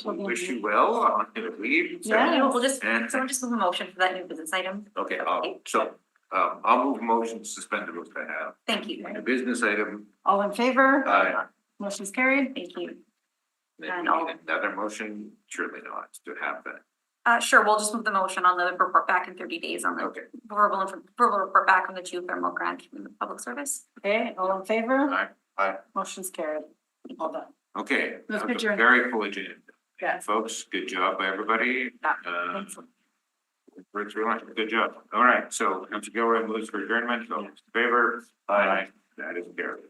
we wish you well on your leave. so- Yeah. We'll just, And- someone just move a motion for that new business item. Okay, I'll move motion to suspend the rules I have. Thank you. The business item, All in favor? Aye. Motion's carried. Thank you. then And we I'll- need another motion, surely not, to have that. Sure, we'll just move the motion on the report back in 30 days on the Okay, verbal report back on the geothermal grant from the public service. Okay, all in favor? Aye. Motion's carried. All done. Okay, That's that good was a journey. very full agenda. Yeah. Folks, good job by everybody. Yeah, Uh, thanks. Thanks very much, good job. All right, so Councilor Gilroy moves for adjournment, all those in favor? Aye. That is carried.